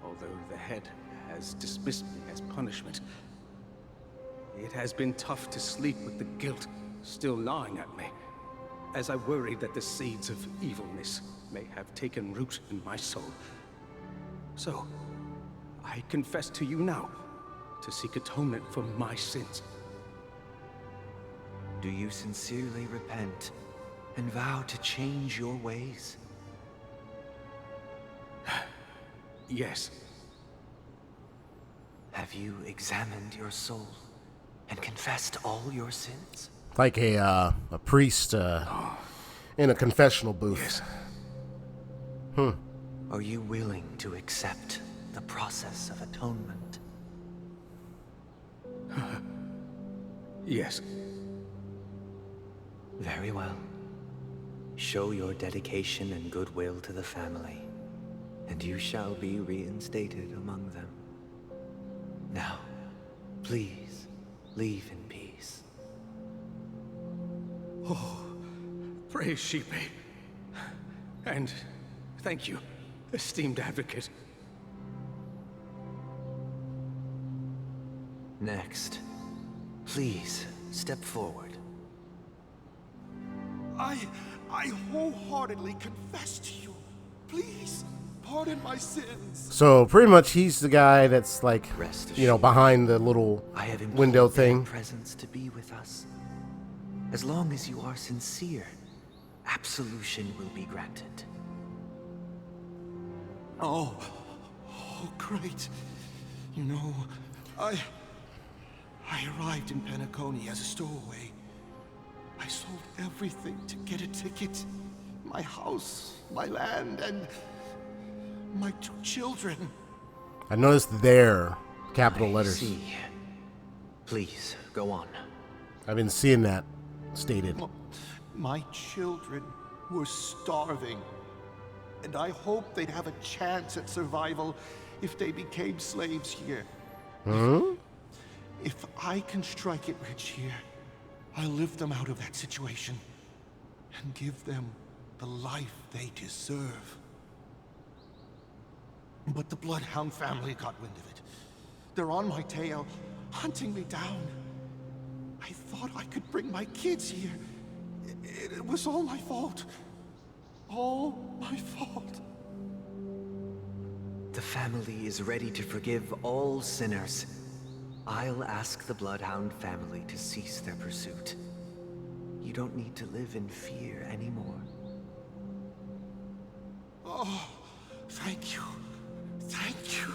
Although the head has dismissed me as punishment, it has been tough to sleep with the guilt still gnawing at me, as I worried that the seeds of evilness may have taken root in my soul. So, I confess to you now, to seek atonement for my sins. Do you sincerely repent and vow to change your ways? Yes. Have you examined your soul and confessed all your sins? Like a priest in a confessional booth. Yes. Are you willing to accept the process of atonement? Yes. Very well. Show your dedication and goodwill to the family, and you shall be reinstated among them. Now, please, leave in peace. Oh, praise Shipe. And thank you, esteemed advocate. Next, please step forward. I wholeheartedly confess to you. Please, pardon my sins. So pretty much he's the guy that's like, you know, behind the little window thing. Presence to be with us. As long as you are sincere, absolution will be granted. Oh, great. You know, I arrived in Penacony as a stowaway. I sold everything to get a ticket. My house, my land, and my 2 children. I noticed their capital letters. See. Please, go on. I've been seeing that stated. My children were starving, and I hoped they'd have a chance at survival if they became slaves here. Hmm? If I can strike it rich here, I'll lift them out of that situation and give them the life they deserve. But the Bloodhound family got wind of it. They're on my tail, hunting me down. I thought I could bring my kids here. It was all my fault. All my fault. The family is ready to forgive all sinners. I'll ask the Bloodhound family to cease their pursuit. You don't need to live in fear anymore. Oh, thank you. Thank you.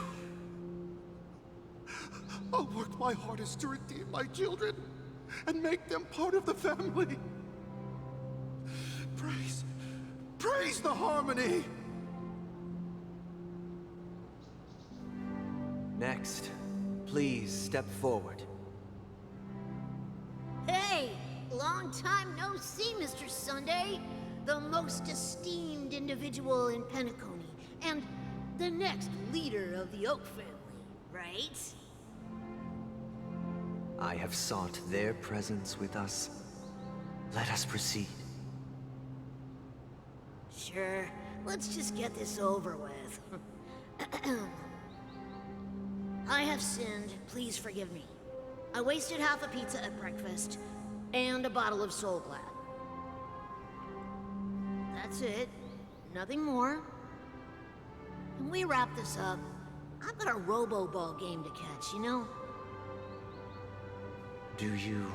I'll work my hardest to redeem my children and make them part of the family. Praise the harmony. Next, please step forward. Hey! Long time no see, Mr. Sunday. The most esteemed individual in Penacony, and the next leader of the Oak family, right? I have sought their presence with us. Let us proceed. Sure. Let's just get this over with. I have sinned. Please forgive me. I wasted half a pizza at breakfast, and a bottle of Soul Glad. That's it. Nothing more. When we wrap this up, I've got a robo-ball game to catch, you know? Do you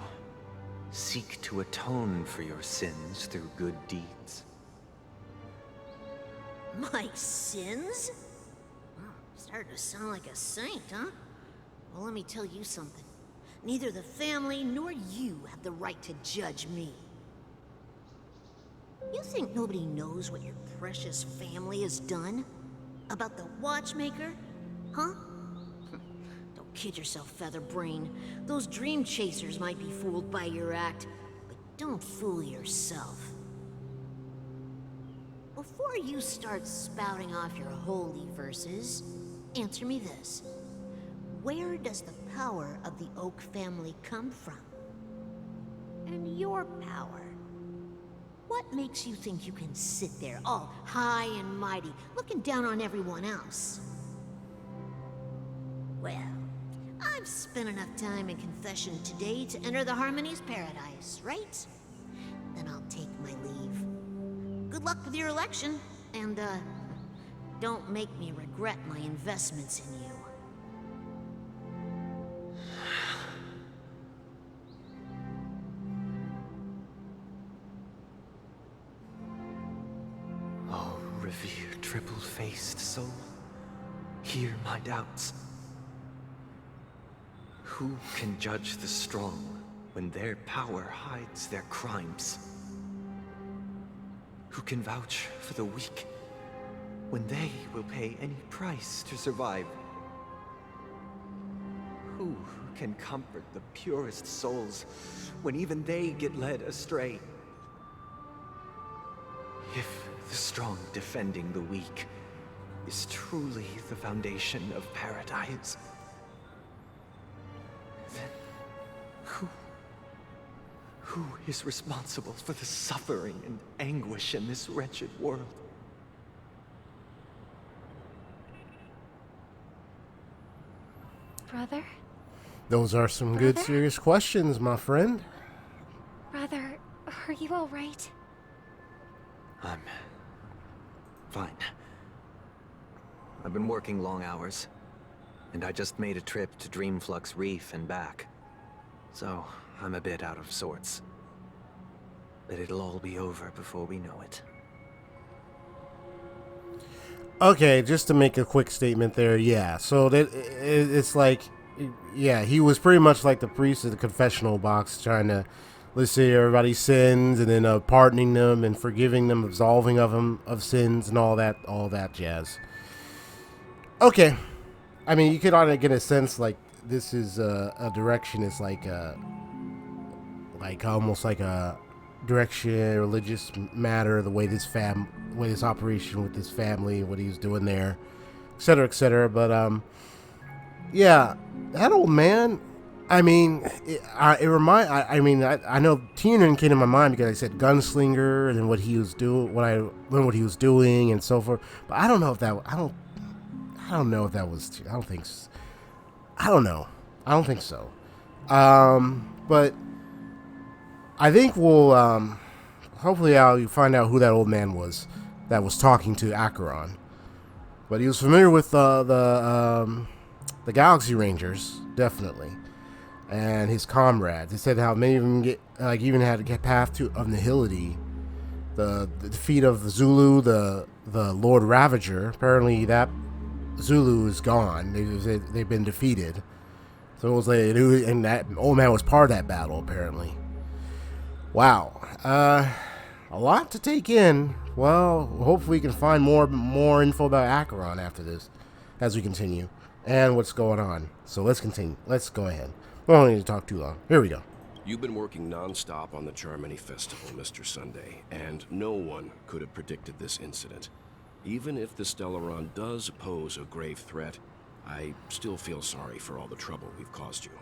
seek to atone for your sins through good deeds? My sins? Wow, starting to sound like a saint, huh? Well, let me tell you something. Neither the family nor you have the right to judge me. You think nobody knows what your precious family has done? About the Watchmaker? Huh? Don't kid yourself, Featherbrain. Those dream chasers might be fooled by your act, but don't fool yourself. Before you start spouting off your holy verses, answer me this. Where does the power of the Oak family come from? And your power? What makes you think you can sit there all high and mighty, looking down on everyone else? Well, I've spent enough time in confession today to enter the Harmony's paradise, right? Then I'll take my leave. Good luck with your election, and, don't make me regret my investments in you. Oh, revered triple-faced soul, hear my doubts. Who can judge the strong when their power hides their crimes? Who can vouch for the weak when they will pay any price to survive? Who can comfort the purest souls when even they get led astray? If the strong defending the weak is truly the foundation of paradise, then who is responsible for the suffering and anguish in this wretched world? Brother? Those are some good, serious questions, my friend. Brother, are you all right? I'm fine. I've been working long hours, and I just made a trip to Dreamflux Reef and back. So, I'm a bit out of sorts. But it'll all be over before we know it. Okay, just to make a quick statement there, yeah. So that it's like, yeah, he was pretty much like the priest of the confessional box, trying to listen to everybody's sins and then pardoning them and forgiving them, absolving of them of sins and all that jazz. Okay, I mean, you could already get a sense like this is a direction. It's like almost like a direction, religious matter, the way this operation with this family, what he was doing there, etc., etc. But yeah, that old man. I mean, I know Teirnen came to my mind because I said gunslinger and then what he was doing, when I learned what he was doing and so forth. But I don't know if that. I don't know if that was. I don't think so. But I think we'll hopefully I'll find out who that old man was that was talking to Acheron. But he was familiar with the Galaxy Rangers, definitely, and his comrades. He said how many of them even had to get path to of Nihility, the defeat of the Zulu, the Lord Ravager. Apparently that Zulu is gone. They've been defeated. So it was like, and that old man was part of that battle, apparently. Wow. A lot to take in. Well, hopefully we can find more info about Acheron after this, as we continue. and what's going on. So let's continue. Let's go ahead. We don't need to talk too long. Here we go. You've been working non-stop on the Charmony Festival, Mr. Sunday, and no one could have predicted this incident. Even if the Stellaron does pose a grave threat, I still feel sorry for all the trouble we've caused you.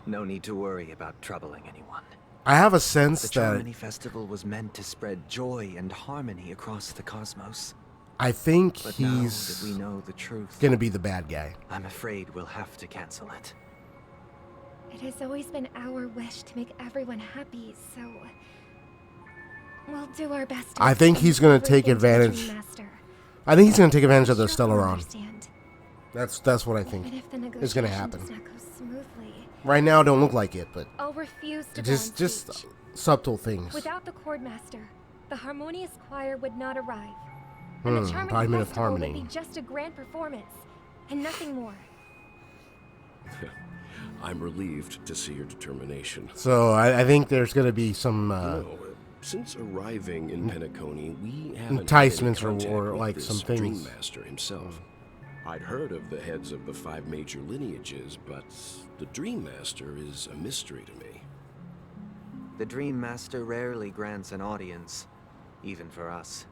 No need to worry about troubling anyone. I have a sense the that Charmony Festival was meant to spread joy and harmony across the cosmos. I think But he's now that we know the truth, gonna be the bad guy. I'm afraid we'll have to cancel it. It has always been our wish to make everyone happy, so we'll do our best. I think he's gonna take advantage. I think he's gonna take advantage of the Stellaron. That's what I think is gonna happen. Right now, don't look like it, but I'll refuse to just subtle things. Without the Chordmaster, the harmonious choir would not arrive, and the Charming Embodiment of Festival would harmony. be just a grand performance and nothing more. I'm relieved to see your determination. So I think there's gonna be some since arriving in Penacony, we haven't enticements had any contact or with like this some things. Dreammaster himself. I'd heard of the heads of the 5 major lineages, but the Dreammaster is a mystery to me. The Dreammaster rarely grants an audience, even for us.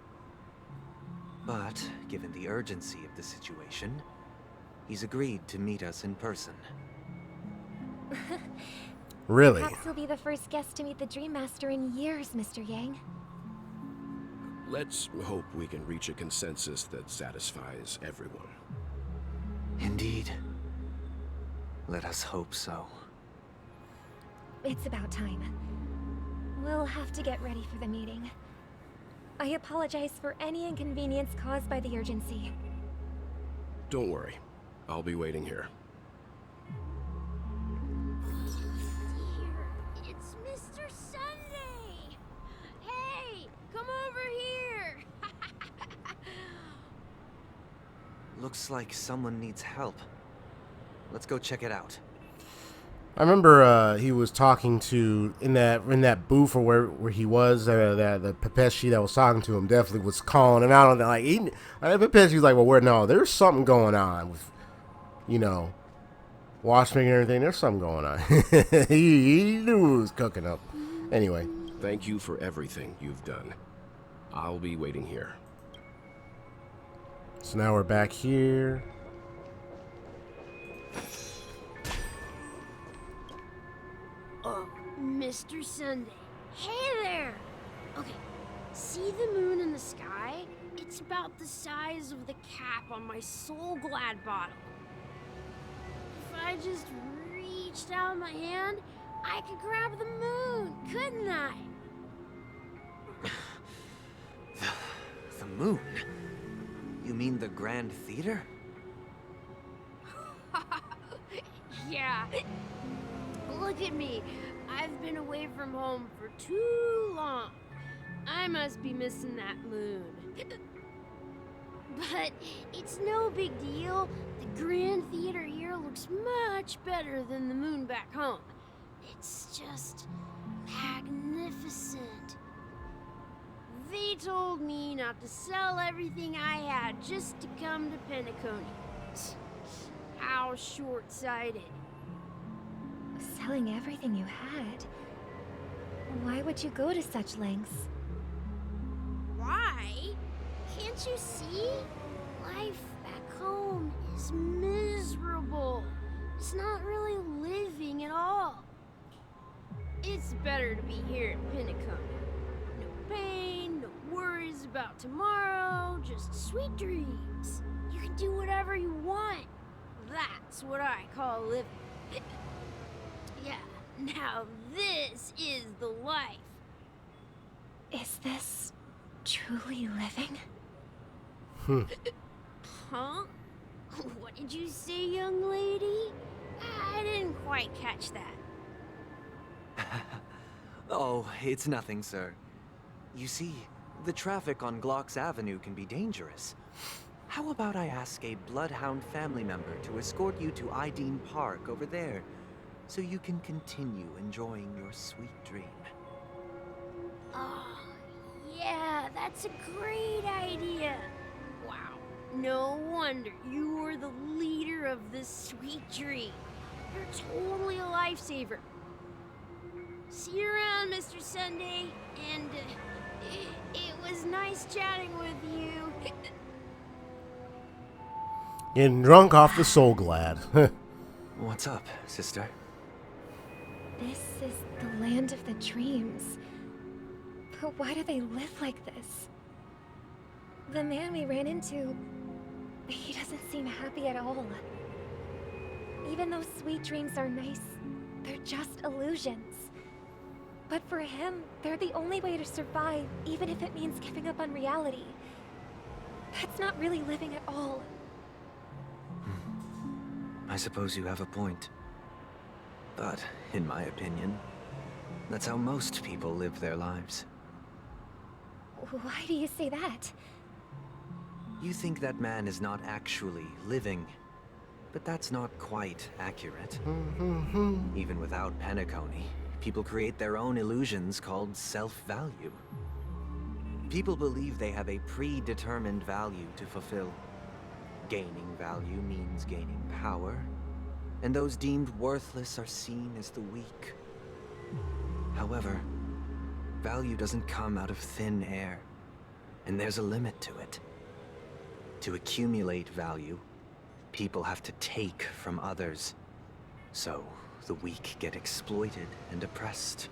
But, given the urgency of the situation, he's agreed to meet us in person. Really? Perhaps you'll be the first guest to meet the Dreammaster in years, Mr. Yang. Let's hope we can reach a consensus that satisfies everyone. Indeed. Let us hope so. It's about time. We'll have to get ready for the meeting. I apologize for any inconvenience caused by the urgency. Don't worry. I'll be waiting here. It's Mr. Sunday! Hey, come over here! Looks like someone needs help. Let's go check it out. I remember he was talking to in that booth or where he was. The Pepeshi that was talking to him definitely was calling him out on that. Like Pepeshi was like, "Well, no, there's something going on with, Watchmaker and everything. There's something going on." he knew it was cooking up. Anyway, thank you for everything you've done. I'll be waiting here. So now we're back here. Mr. Sunday. Hey there! Okay, see the moon in the sky? It's about the size of the cap on my Soul Glad bottle. If I just reached out my hand, I could grab the moon, couldn't I? The moon? You mean the Grand Theater? Yeah. Look at me. I've been away from home for too long. I must be missing that moon. But it's no big deal. The Grand Theater here looks much better than the moon back home. It's just magnificent. They told me not to sell everything I had just to come to Penacony. How short-sighted. Selling everything you had? Why would you go to such lengths? Why? Can't you see? Life back home is miserable. It's not really living at all. It's better to be here in Penacony. No pain, no worries about tomorrow, just sweet dreams. You can do whatever you want. That's what I call living. Yeah, now this is the life. Is this truly living? Huh? What did you say, young lady? I didn't quite catch that. Oh, it's nothing, sir. You see, the traffic on Glock's Avenue can be dangerous. How about I ask a Bloodhound family member to escort you to Ideen Park over there, so you can continue enjoying your sweet dream? Oh, yeah, that's a great idea. Wow, No wonder you were the leader of the sweet dream. You're totally a lifesaver. See you around, Mr. Sunday, and it was nice chatting with you. Getting drunk off the Soul Glad. What's up, sister? This is the land of the dreams. But why do they live like this? The man we ran into, he doesn't seem happy at all. Even though sweet dreams are nice, they're just illusions. But for him, they're the only way to survive, even if it means giving up on reality. That's not really living at all. I suppose you have a point. But, in my opinion, that's how most people live their lives. Why do you say that? You think that man is not actually living, but that's not quite accurate. Even without Penacony, people create their own illusions called self-value. People believe they have a predetermined value to fulfill. Gaining value means gaining power, and those deemed worthless are seen as the weak. However, value doesn't come out of thin air, and there's a limit to it. To accumulate value, people have to take from others. So, the weak get exploited and oppressed.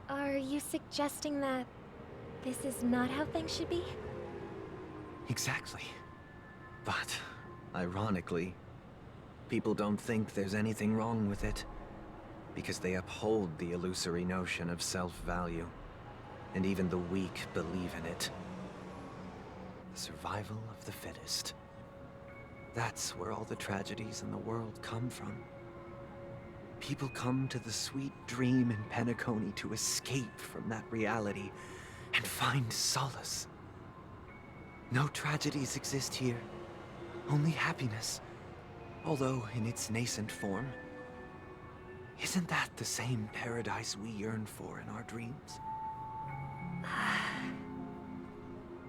Are you suggesting that this is not how things should be? Exactly. But, ironically, people don't think there's anything wrong with it, because they uphold the illusory notion of self-value, and even the weak believe in it. The survival of the fittest. That's where all the tragedies in the world come from. People come to the sweet dream in Penacony to escape from that reality and find solace. No tragedies exist here, only happiness, although in its nascent form. Isn't that the same paradise we yearn for in our dreams?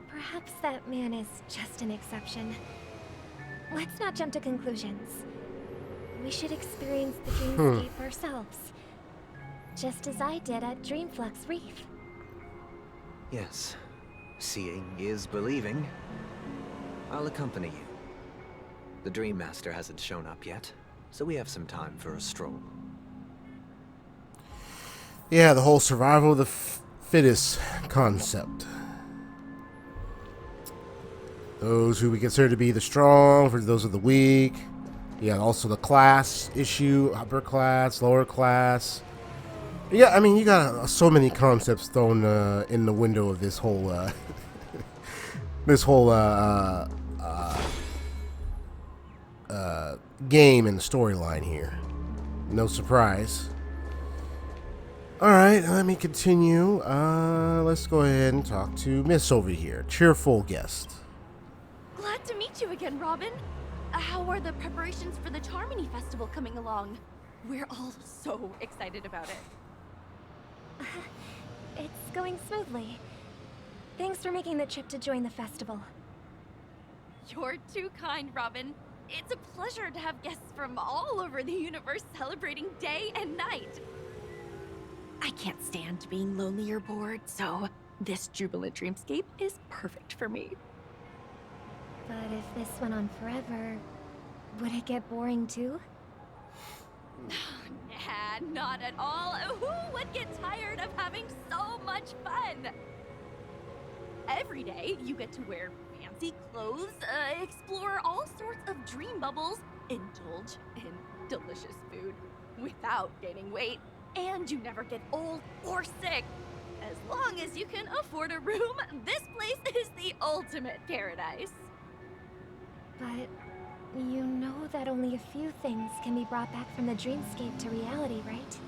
Perhaps that man is just an exception. Let's not jump to conclusions. We should experience the dreamscape ourselves. Just as I did at Dreamflux Reef. Yes. Seeing is believing. I'll accompany you. The Dreammaster hasn't shown up yet, so we have some time for a stroll. Yeah, the whole survival of the fittest concept. Those who we consider to be the strong, for those of the weak. Yeah, also the class issue, upper class, lower class. Yeah, I mean, you got so many concepts thrown in the window of this whole game and storyline here. No surprise. All right, let me continue. Let's go ahead and talk to Miss over here, cheerful guest. Glad to meet you again, Robin. How are the preparations for the Charmony Festival coming along? We're all so excited about it. It's going smoothly. Thanks for making the trip to join the festival. You're too kind, Robin. It's a pleasure to have guests from all over the universe celebrating day and night. I can't stand being lonely or bored, so this jubilant dreamscape is perfect for me. But if this went on forever, would it get boring too? Nah, not at all. Who would get tired of having so much fun? Every day, you get to wear fancy clothes, explore all sorts of dream bubbles, indulge in delicious food without gaining weight, and you never get old or sick. As long as you can afford a room, this place is the ultimate paradise. But you know that only a few things can be brought back from the dreamscape to reality, right?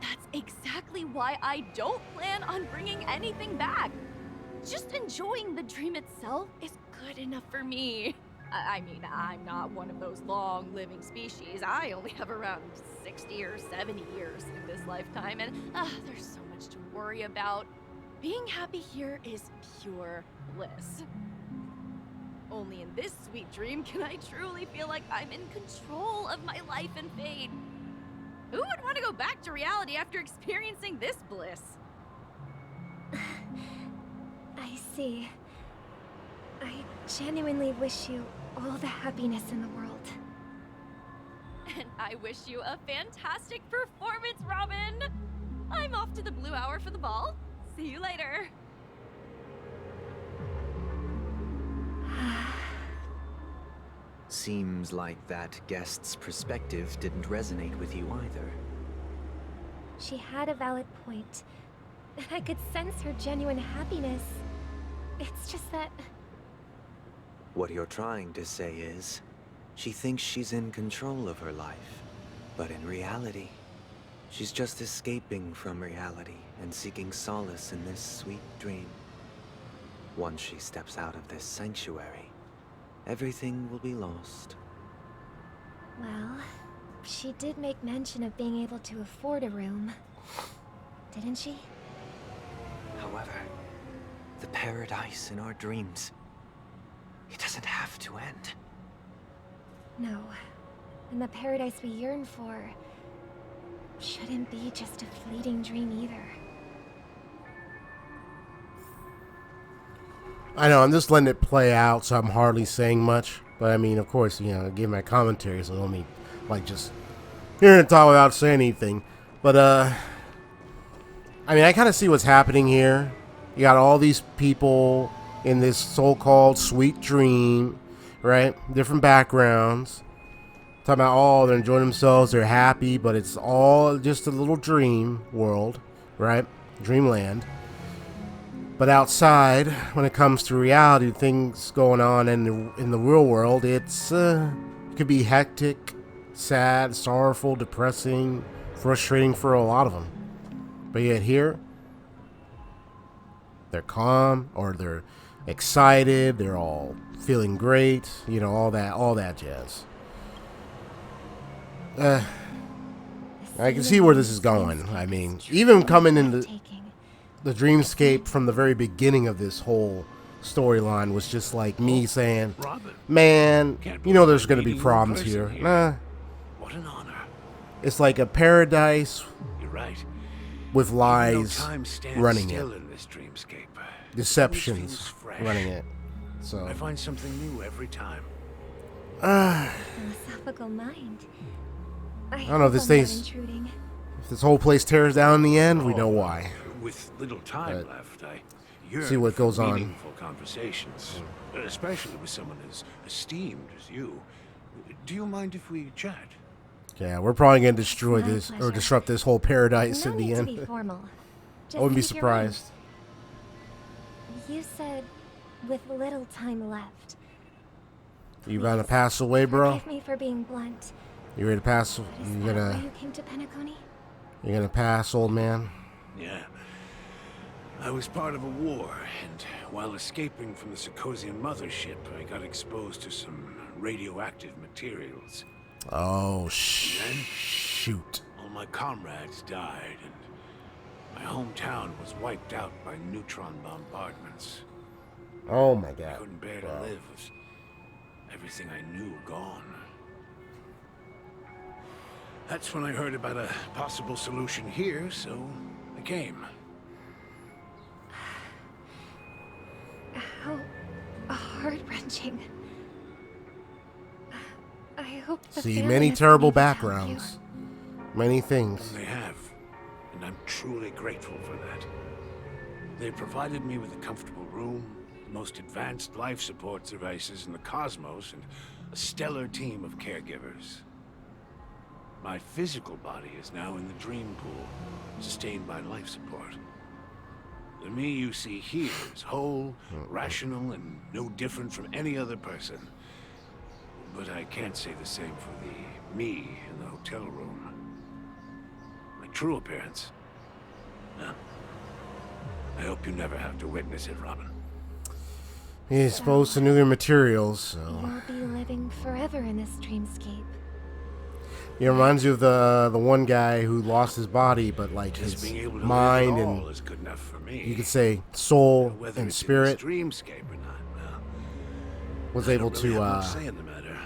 That's exactly why I don't plan on bringing anything back. Just enjoying the dream itself is good enough for me. I mean, I'm not one of those long-living species. I only have around 60 or 70 years in this lifetime, and there's so much to worry about. Being happy here is pure bliss. Only in this sweet dream can I truly feel like I'm in control of my life and fate. Who would want to go back to reality after experiencing this bliss? I see. I genuinely wish you all the happiness in the world. And I wish you a fantastic performance, Robin! I'm off to the Blue Hour for the ball. See you later. Seems like that guest's perspective didn't resonate with you either. She had a valid point, and I could sense her genuine happiness. It's just that... What you're trying to say is, she thinks she's in control of her life, but in reality, she's just escaping from reality and seeking solace in this sweet dream. Once she steps out of this sanctuary, everything will be lost. Well, she did make mention of being able to afford a room, didn't she? However, the paradise in our dreams, it doesn't have to end. No, and the paradise we yearn for shouldn't be just a fleeting dream either. I know, I'm just letting it play out, so I'm hardly saying much. But I mean, of course, you know, I give my commentary, so I don't mean, like, just hearing it talk without saying anything. But, I mean, I kind of see what's happening here. You got all these people in this so-called sweet dream, right? Different backgrounds. Talking about, oh, they're enjoying themselves, they're happy, but it's all just a little dream world, right? Dreamland. But outside, when it comes to reality, things going on in the real world, it could be hectic, sad, sorrowful, depressing, frustrating for a lot of them. But yet here, they're calm, or they're excited, they're all feeling great, you know, all that jazz. I can see where this is going. I mean, even coming into the dreamscape from the very beginning of this whole storyline was just like me saying, man, you know there's going to be problems here. Nah. What an honor. It's like a paradise. You're right. With lies running it. In this dreamscape. Deceptions running it. So I find something new every time. Philosophical mind. I don't know if this thing's... If this whole place tears down in the end, we know why. With little time left, I yearn see what goes for on. meaningful conversations, especially with someone as esteemed as you. Do you mind if we chat? Yeah, we're probably going to destroy this or disrupt this whole paradise in the end. To be formal. I wouldn't be surprised. You said with little time left. You about to pass away, bro? Forgive me for being blunt. You ready to pass? Why you came to Penacony? You gonna pass, old man? Yeah. I was part of a war, and while escaping from the Scorchsand mothership, I got exposed to some radioactive materials. Oh, shoot. All my comrades died, and my hometown was wiped out by neutron bombardments. Oh my god. I couldn't bear to live with everything I knew gone. That's when I heard about a possible solution here, so I came. How heart-wrenching. I hope the See, family many has terrible been able to help backgrounds. Many things. They have, and I'm truly grateful for that. They provided me with a comfortable room, the most advanced life support devices in the cosmos, and a stellar team of caregivers. My physical body is now in the dream pool, sustained by life support. The me you see here is whole, rational, and no different from any other person. But I can't say the same for the me in the hotel room. My true appearance. I hope you never have to witness it, Robin. He's exposed to nuclear materials, so... You'll be living forever in this dreamscape. It reminds you of the one guy who lost his body, but like Just his being able to mind live at and all is good enough for me. you could say soul Whether and it's spirit. in this dreamscape or not, well, was able I don't really to have much say in the matter.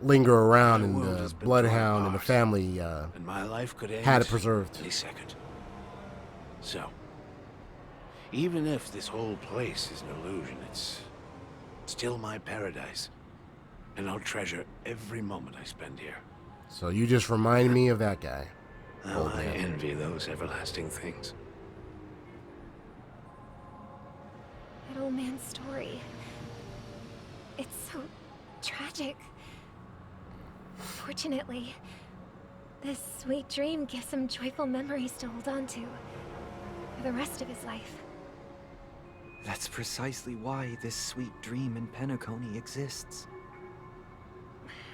linger around, My and world the has been Bloodhound torn and the apart, family and my life could end had it preserved. any second. So, even if this whole place is an illusion, it's still my paradise, and I'll treasure every moment I spend here. So you just remind me of that guy. Now Old I man. envy those everlasting things. That old man's story. It's so tragic. Fortunately, this sweet dream gives him joyful memories to hold on to for the rest of his life. That's precisely why this sweet dream in Penacony exists.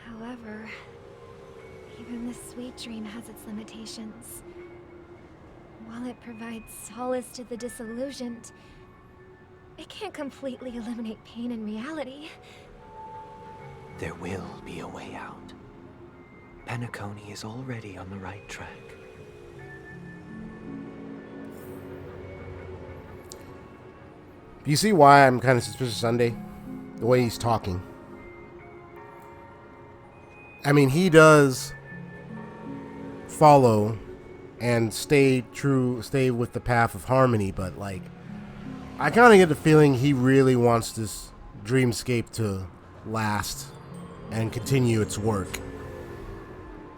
However, even this sweet dream has its limitations. While it provides solace to the disillusioned, it can't completely eliminate pain in reality. There will be a way out. Penacony is already on the right track. Do you see why I'm kind of suspicious of Sunday? The way he's talking. I mean, he does follow and stay with the path of harmony, but like, I kind of get the feeling he really wants this dreamscape to last and continue its work.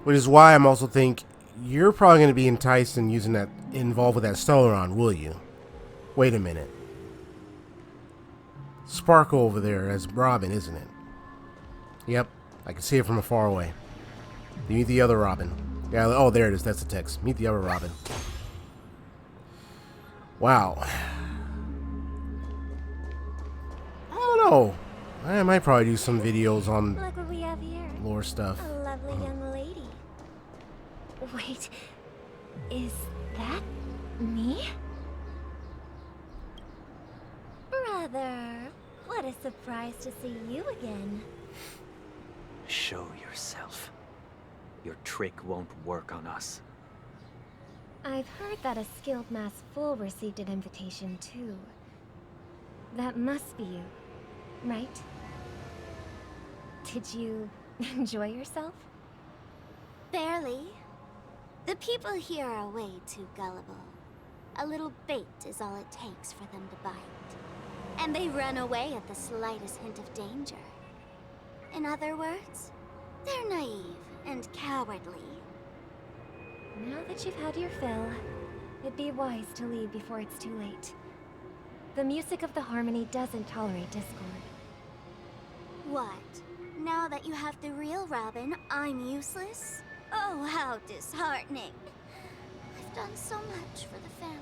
Which is why I'm also think you're probably going to be enticed in using that, involved with that Stellaron, will you? Wait a minute. Sparkle over there as Robin, isn't it? Yep, I can see it from afar away. You meet the other Robin. Yeah, oh, there it is. That's the text. Meet the other Robin. Wow. I don't know. I might probably do some videos on Look what we have here. lore stuff. A lovely young lady. Wait, is that me? Brother, what a surprise to see you again. Show yourself. Your trick won't work on us. I've heard that a skilled mass fool received an invitation too. That must be you, right? Did you enjoy yourself? Barely. The people here are way too gullible. A little bait is all it takes for them to bite. And they run away at the slightest hint of danger. In other words, they're naive and cowardly. Now that you've had your fill, it'd be wise to leave before it's too late. The music of the harmony doesn't tolerate discord. What? Now that you have the real Robin, I'm useless? Oh, how disheartening. I've done so much for the family.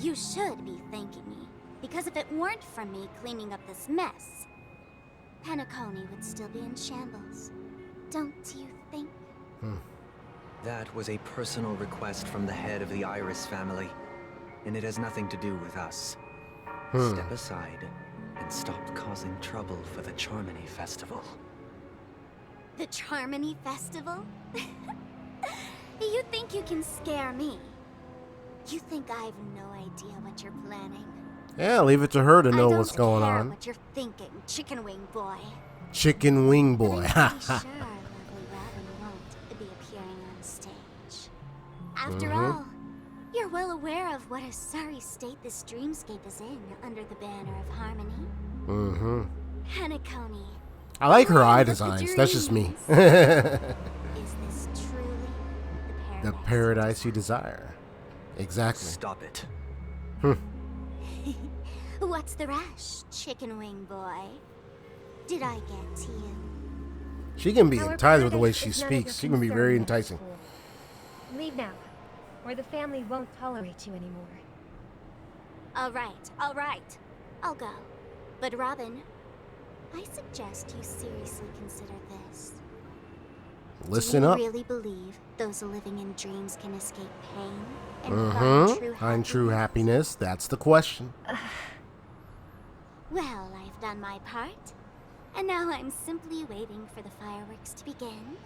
You should be thanking me, because if it weren't for me cleaning up this mess, Penacony would still be in shambles. Don't you think? That was a personal request from the head of the Iris family, and it has nothing to do with us. Step aside and stop causing trouble for the Charmony Festival. The Charmony Festival? You think you can scare me? You think I have no idea what you're planning? Yeah, leave it to her to know what's going I don't care on. what you're thinking, Chicken Wing Boy. Chicken Wing Boy. Sure, lovely Robin won't be appearing on stage. After all, you're well aware of what a sorry state this dreamscape is in under the banner of harmony. Penacony. I like her eye Land of designs. That's just me. Is this truly The paradise you desire. Exactly. Stop it. What's the rush, Chicken Wing Boy? Did I get to you? She can be Our enticed with the way paradise she is none of your speaks. She can be very concern, enticing. fool. Leave now, or the family won't tolerate you anymore. All right. I'll go. But Robin, I suggest you seriously consider this. Listen Do you up. really believe those living in dreams can escape pain and find true Find true happiness. That's the question. Well, I've done my part, and now I'm simply waiting for the fireworks to begin.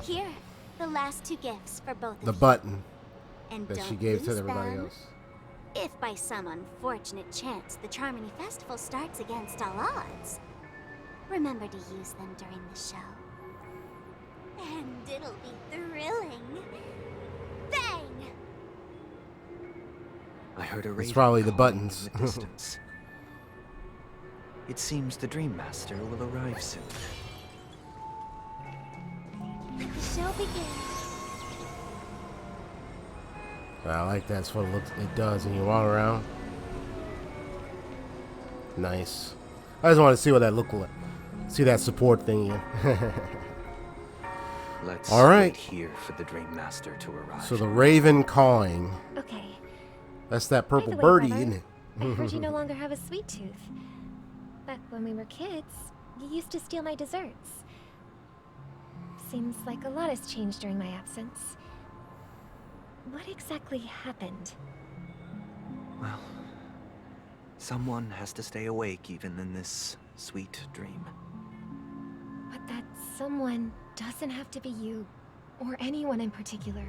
Here, the last two gifts for both The of you. button And that don't she gave to lose everybody them. else. If by some unfortunate chance the Charmony Festival starts against all odds, remember to use them during the show. And it'll be thrilling. Bang! I heard a It's probably the calling buttons. in the distance. It seems the Dreammaster will arrive soon. The show begins. I like that's what it does when you walk around. Nice. I just want to see what that looked like. See that support thing again. Let's All right. wait here for the Dreammaster to arrive. So the raven cawing. Okay. That's that purple By the way, birdie, Lover, isn't it? I heard you no longer have a sweet tooth. Back when we were kids, you used to steal my desserts. Seems like a lot has changed during my absence. What exactly happened? Well, someone has to stay awake even in this sweet dream. But that someone doesn't have to be you, or anyone in particular.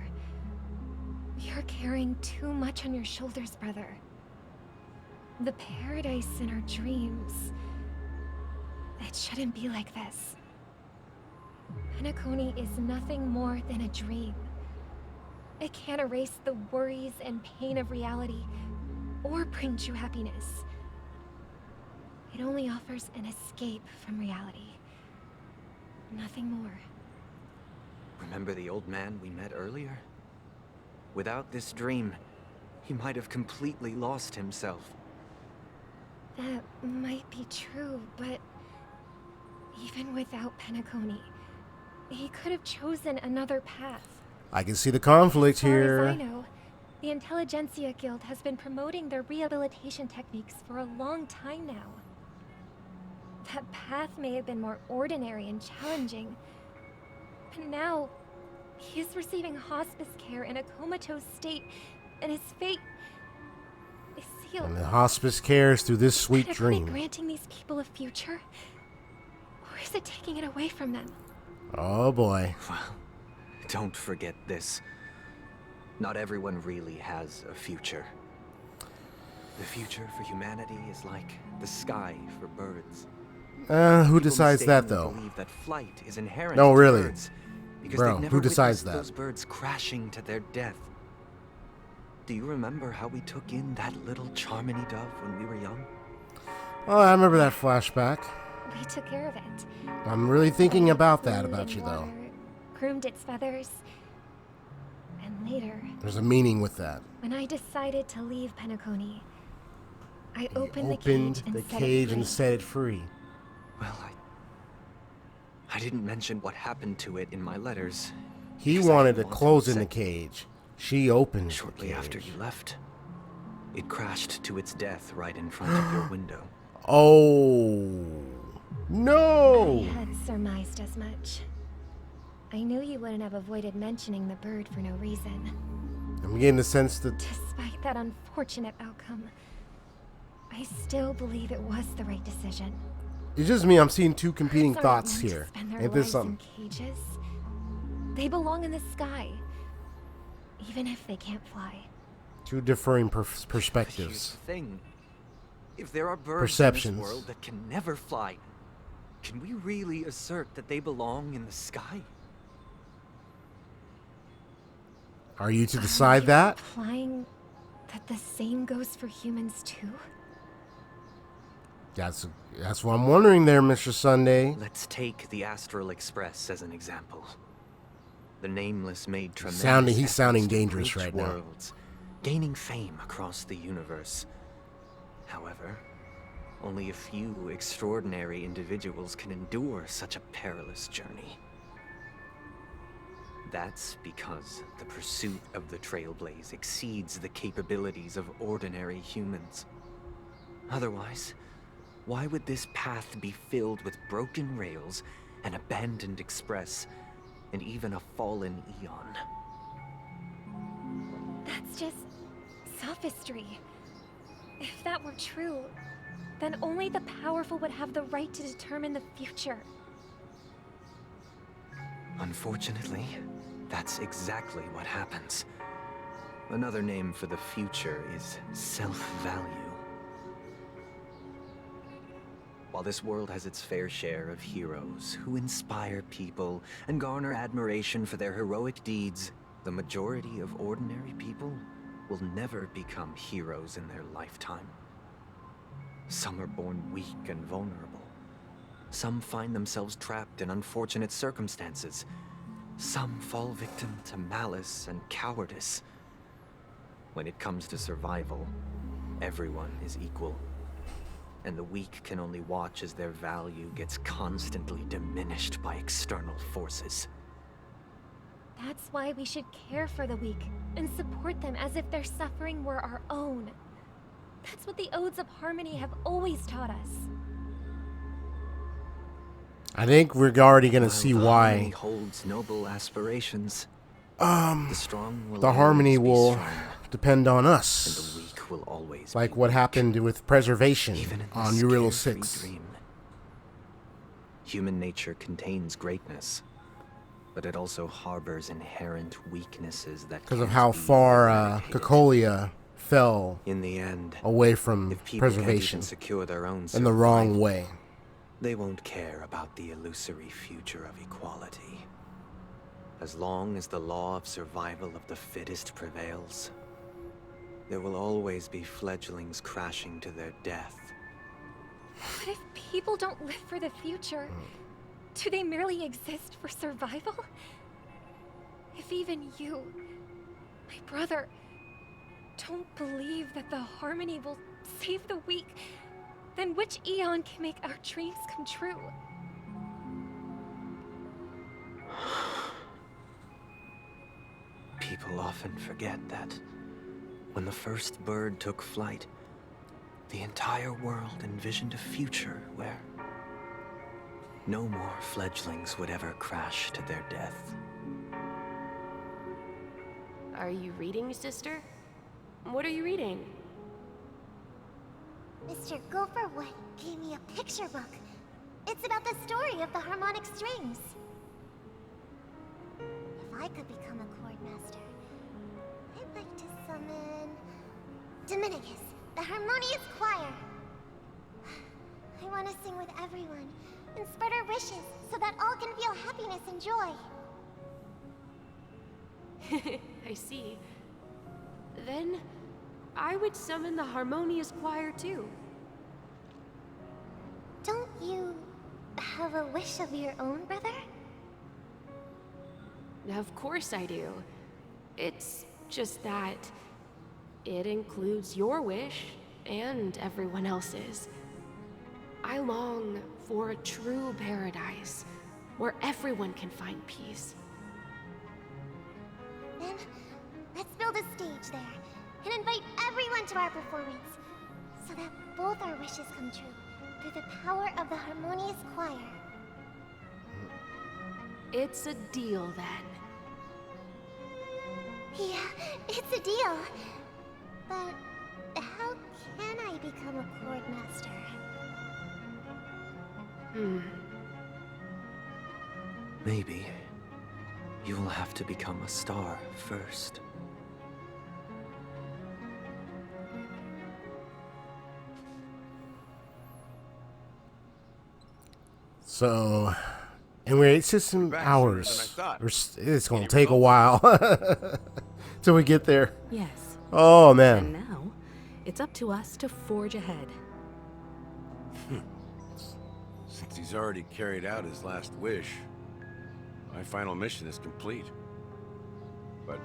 You're carrying too much on your shoulders, brother. The paradise in our dreams. It shouldn't be like this. Penacony is nothing more than a dream. It can't erase the worries and pain of reality, or bring true happiness. It only offers an escape from reality. Nothing more. Remember the old man we met earlier? Without this dream, he might have completely lost himself. That might be true, but even without Penacony, he could have chosen another path. I can see the conflict As far here. as I know, the Intelligentsia Guild has been promoting their rehabilitation techniques for a long time now. That path may have been more ordinary and challenging, but now he is receiving hospice care in a comatose state, and his fate is sealed. And the hospice cares through this sweet Penacony dream. granting these people a future, or is it taking it away from them? Oh boy. Well, don't forget this. Not everyone really has a future. The future for humanity is like the sky for birds. Who People decides that mistakenly though? believe that flight is inherent No, to really. birds because Bro, they've never who decides witnessed that? those birds crashing to their death. Do you remember how we took in that little Charmony dove when we were young? Oh, I remember that flashback. We took care of it. I'm really thinking about that Food about and you though. water, groomed its feathers. And later, There's a meaning with that. when I decided to leave Penacony, I opened Opened the the cage cage and set it free. Well, I didn't mention what happened to it in my letters. He because I wanted to didn't want close in the upset you. cage. She opened Shortly the cage. after you left, it crashed to its death right in front of your window. Oh no! I had surmised as much. I knew you wouldn't have avoided mentioning the bird for no reason. I'm getting the sense that Despite that unfortunate outcome, I still believe it was the right decision. it's just me. I'm seeing two competing Birds thoughts aren't meant here. to spend their Ain't this lives something? in cages. They belong in the sky, even if they can't fly. Two differing Here's perspectives. the thing. If there are birds Perceptions. in this world that can never fly, can we really assert that they belong in the sky? Are you to decide that? Implying that the same goes for humans too? That's what I'm wondering there, Mr. Sunday. Let's take the Astral Express as an example. The Nameless made tremendous He's sounding efforts to dangerous reach right now. worlds, gaining fame across the universe. However, only a few extraordinary individuals can endure such a perilous journey. That's because the pursuit of the Trailblaze exceeds the capabilities of ordinary humans. Otherwise, why would this path be filled with broken rails, an abandoned express, and even a fallen eon? That's just sophistry. If that were true, then only the powerful would have the right to determine the future. Unfortunately, that's exactly what happens. Another name for the future is self-value. While this world has its fair share of heroes who inspire people and garner admiration for their heroic deeds, the majority of ordinary people will never become heroes in their lifetime. Some are born weak and vulnerable. Some find themselves trapped in unfortunate circumstances. Some fall victim to malice and cowardice. When it comes to survival, everyone is equal. And the weak can only watch as their value gets constantly diminished by external forces. That's why we should care for the weak and support them as if their suffering were our own. That's what the Odes of Harmony have always taught us. I think we're already going to see why. Holds noble aspirations. The harmony will depend on us. And the weak will always like what happened with preservation on Uriel 6. Dream. Human nature contains greatness, but it also harbors inherent weaknesses that because of how far Cacolia fell in the end away from preservation secure their own in the wrong way. They won't care about the illusory future of equality. As long as the law of survival of the fittest prevails, there will always be fledglings crashing to their death. What if people don't live for the future? Do they merely exist for survival? If even you, my brother, don't believe that the harmony will save the weak, then which eon can make our dreams come true? People often forget that when the first bird took flight, the entire world envisioned a future where no more fledglings would ever crash to their death. Are you reading, sister? What are you reading? Mr. Gopherwood gave me a picture book. It's about the story of the harmonic strings. If I could become a chord master, I'd like to summon Dominicus, the harmonious choir. I want to sing with everyone and spread our wishes so that all can feel happiness and joy. I see. Then I would summon the harmonious choir too. Don't you have a wish of your own, brother? Of course I do. It's just that it includes your wish and everyone else's. I long for a true paradise where everyone can find peace. Then let's build a stage there and invite everyone to our performance so that both our wishes come true through the power of the harmonious choir. It's a deal then. Yeah, it's a deal. But how can I become a chord master? Maybe you will have to become a star first. So, and it's just some hours. It's going to take a while till we get there. Yes. Oh, man. And now, it's up to us to forge ahead. Since he's already carried out his last wish, my final mission is complete. But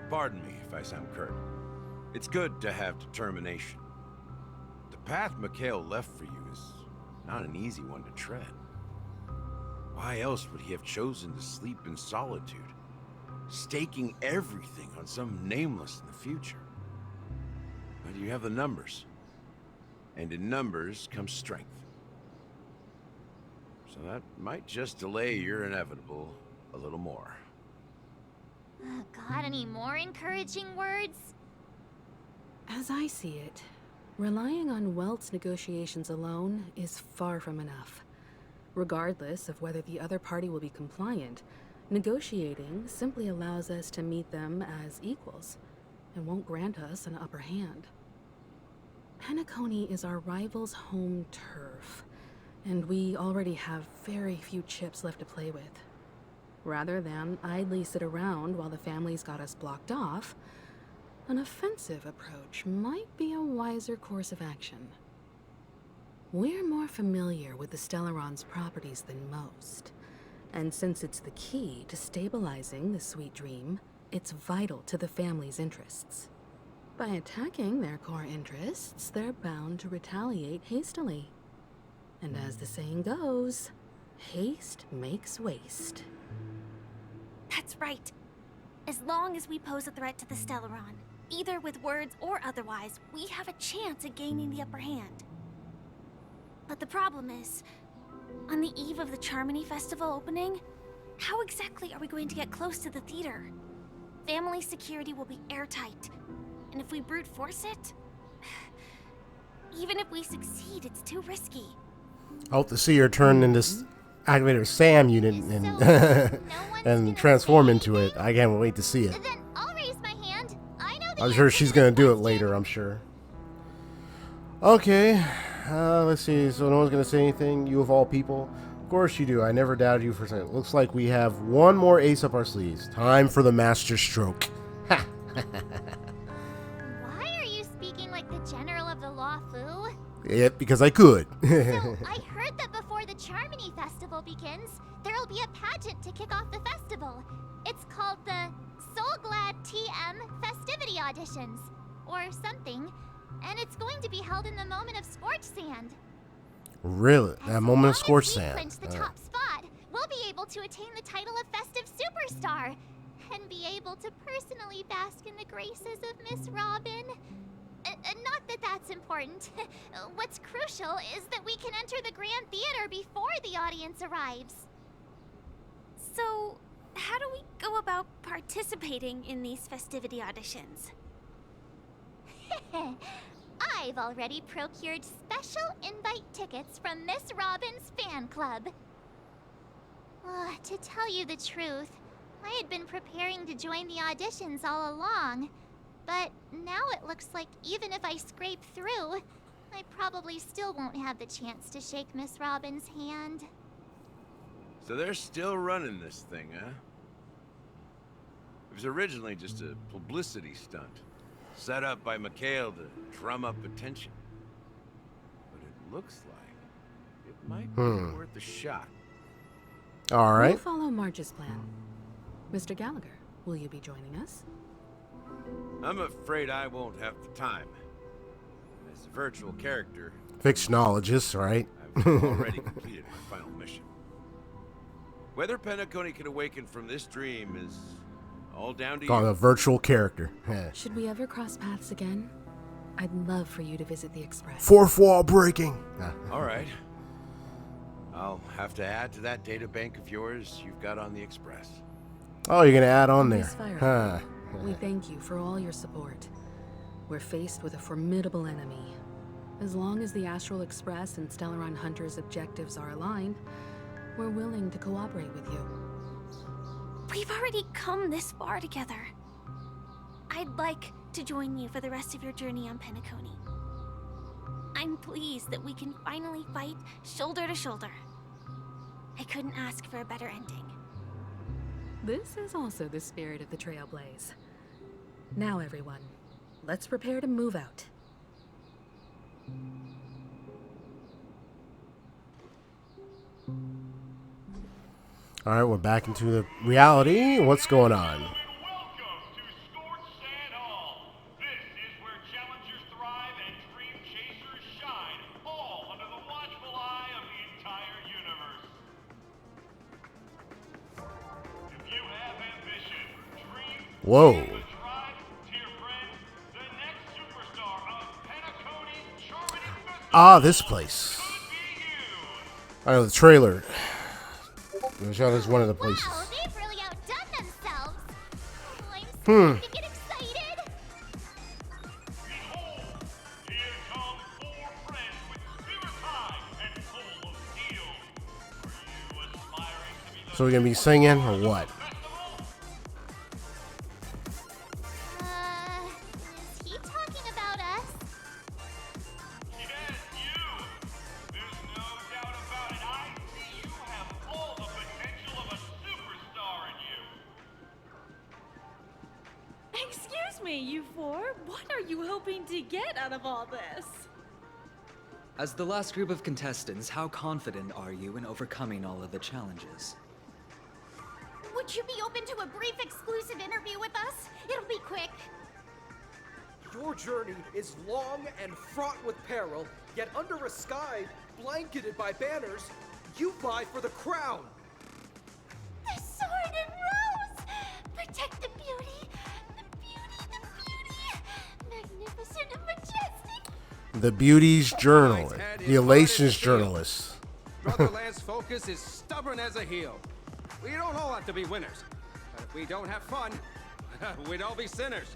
pardon me if I sound curt. It's good to have determination. The path Mikhail left for you is not an easy one to tread. Why else would he have chosen to sleep in solitude, staking everything on some nameless in the future? But you have the numbers, and in numbers comes strength. So that might just delay your inevitable a little more. Got any more encouraging words? As I see it, relying on Welt's negotiations alone is far from enough. Regardless of whether the other party will be compliant, negotiating simply allows us to meet them as equals. and won't grant us an upper hand. Penacony is our rival's home turf, and we already have very few chips left to play with. Rather than idly sit around while the family's got us blocked off, an offensive approach might be a wiser course of action. We're more familiar with the Stellaron's properties than most, and since it's the key to stabilizing the sweet dream, it's vital to the family's interests. By attacking their core interests, they're bound to retaliate hastily. And as the saying goes, haste makes waste. That's right. As long as we pose a threat to the Stellaron, either with words or otherwise, we have a chance at gaining the upper hand. But the problem is, on the eve of the Charmony Festival opening, how exactly are we going to get close to the theater? Family security will be airtight, and if we brute force it, even if we succeed, it's too risky. I hope to see her turn into Activator Sam unit and and transform into it. I can't wait to see it. Then I'll raise my hand. I know I'm sure she's gonna do it later, I'm sure. Okay, let's see. So no one's gonna say anything, you of all people? Of course you do. I never doubted you for a second. Looks like we have one more ace up our sleeves. Time for the master stroke. Why are you speaking like the general of the law, Fu? Yeah, because I could. So I heard that before the Charmony Festival begins, there'll be a pageant to kick off the festival. It's called the Soul Glad TM Festivity Auditions, or something, and it's going to be held in the moment of Scorchsand. Really? That moment of Scorchsand. If we clinch the top spot, we'll be able to attain the title of Festive Superstar, and be able to personally bask in the graces of Miss Robin. Not that that's important. What's crucial is that we can enter the Grand Theater before the audience arrives. So, how do we go about participating in these festivity auditions? I've already procured special invite tickets from Miss Robin's fan club. To tell you the truth, I had been preparing to join the auditions all along. But now it looks like even if I scrape through, I probably still won't have the chance to shake Miss Robin's hand. So they're still running this thing, huh? It was originally just a publicity stunt, set up by Mikhail to drum up attention. But it looks like it might be worth a shot. All right. We'll follow Marge's plan. Mr. Gallagher, will you be joining us? I'm afraid I won't have the time. As a virtual character, Fictionologist, right? I've already completed my final mission. Whether Penacony can awaken from this dream is all down to Call you. a virtual character. Should we ever cross paths again? I'd love for you to visit the Express. Fourth wall breaking. All right. I'll have to add to that data bank of yours you've got on the Express. Oh, you're gonna add on there. Miss Firefly, we thank you for all your support. We're faced with a formidable enemy. As long as the Astral Express and Stellaron Hunter's objectives are aligned, we're willing to cooperate with you. We've already come this far together. I'd like to join you for the rest of your journey on Penacony. I'm pleased that we can finally fight shoulder to shoulder. I couldn't ask for a better ending. This is also the spirit of the Trailblaze. Now, everyone, let's prepare to move out. All right, we're back into the reality. What's going on? Welcome to Scorchsand Hall. This is where challengers thrive and dream chasers shine, all under the watchful eye of the entire universe. If you have ambition, dream, Whoa. and drive to your friends, the next superstar of Penacony's Charmony Festival. Ah, this place. I know the trailer. It was shown as one of the places. Wow, they've really outdone themselves. Oh, I'm Hmm. starting to get excited. Behold, here come four friends with spirit high and full of steel. Are you aspiring to be the So we're gonna be singing or what? Excuse me, you four. What are you hoping to get out of all this? As the last group of contestants, how confident are you in overcoming all of the challenges? Would you be open to a brief exclusive interview with us? It'll be quick. Your journey is long and fraught with peril, yet under a sky blanketed by banners, you vie for the crown. The sword and rose! Protect the beauty! The beauty! The beauty! Magnificent and majestic! The Beauty's journalist. The Elation's journalist. Brotherland's focus is stubborn as a heel. We don't all have to be winners. But if we don't have fun, we'd all be sinners.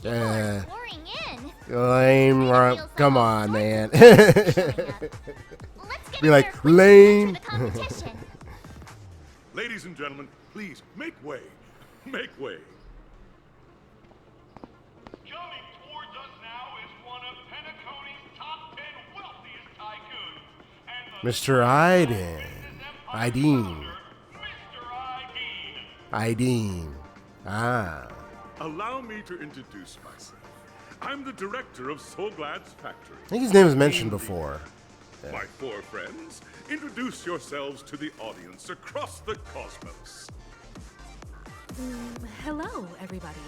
Yeah. Pouring in. Lame. Come on, man. Be like, lame. Ladies and gentlemen, please make way. Make way. Coming towards us now is one of Penacony's top 10 wealthiest tycoons. Mr. Ideen. Ah. Allow me to introduce myself. I'm the director of Solglad's factory. I think his name was mentioned before. My four friends, introduce yourselves to the audience across the cosmos. Hello, everybody.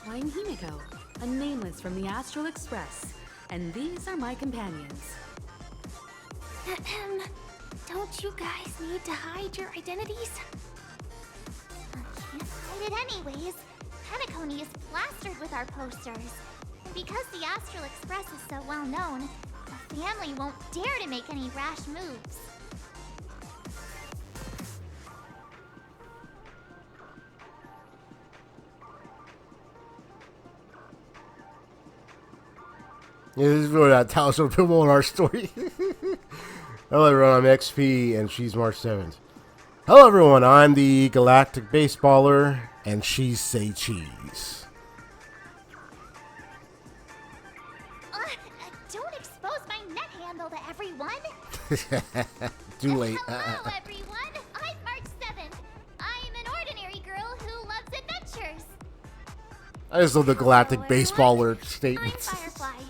I'm Himiko, a nameless from the Astral Express, and these are my companions. Don't you guys need to hide your identities? Can't hide it anyways. Penacony is plastered with our posters. Because the Astral Express is so well known, the family won't dare to make any rash moves. Yeah, this is really not telling us what people in our story. Hello everyone, I'm XP and she's March 7th. Hello everyone, I'm the Galactic Baseballer and she's Say Cheese. Don't expose my net handle to everyone. Too late. Hello everyone, I'm March 7th. I'm an ordinary girl who loves adventures. I just love the Galactic Baseballer statements. I'm Firefly.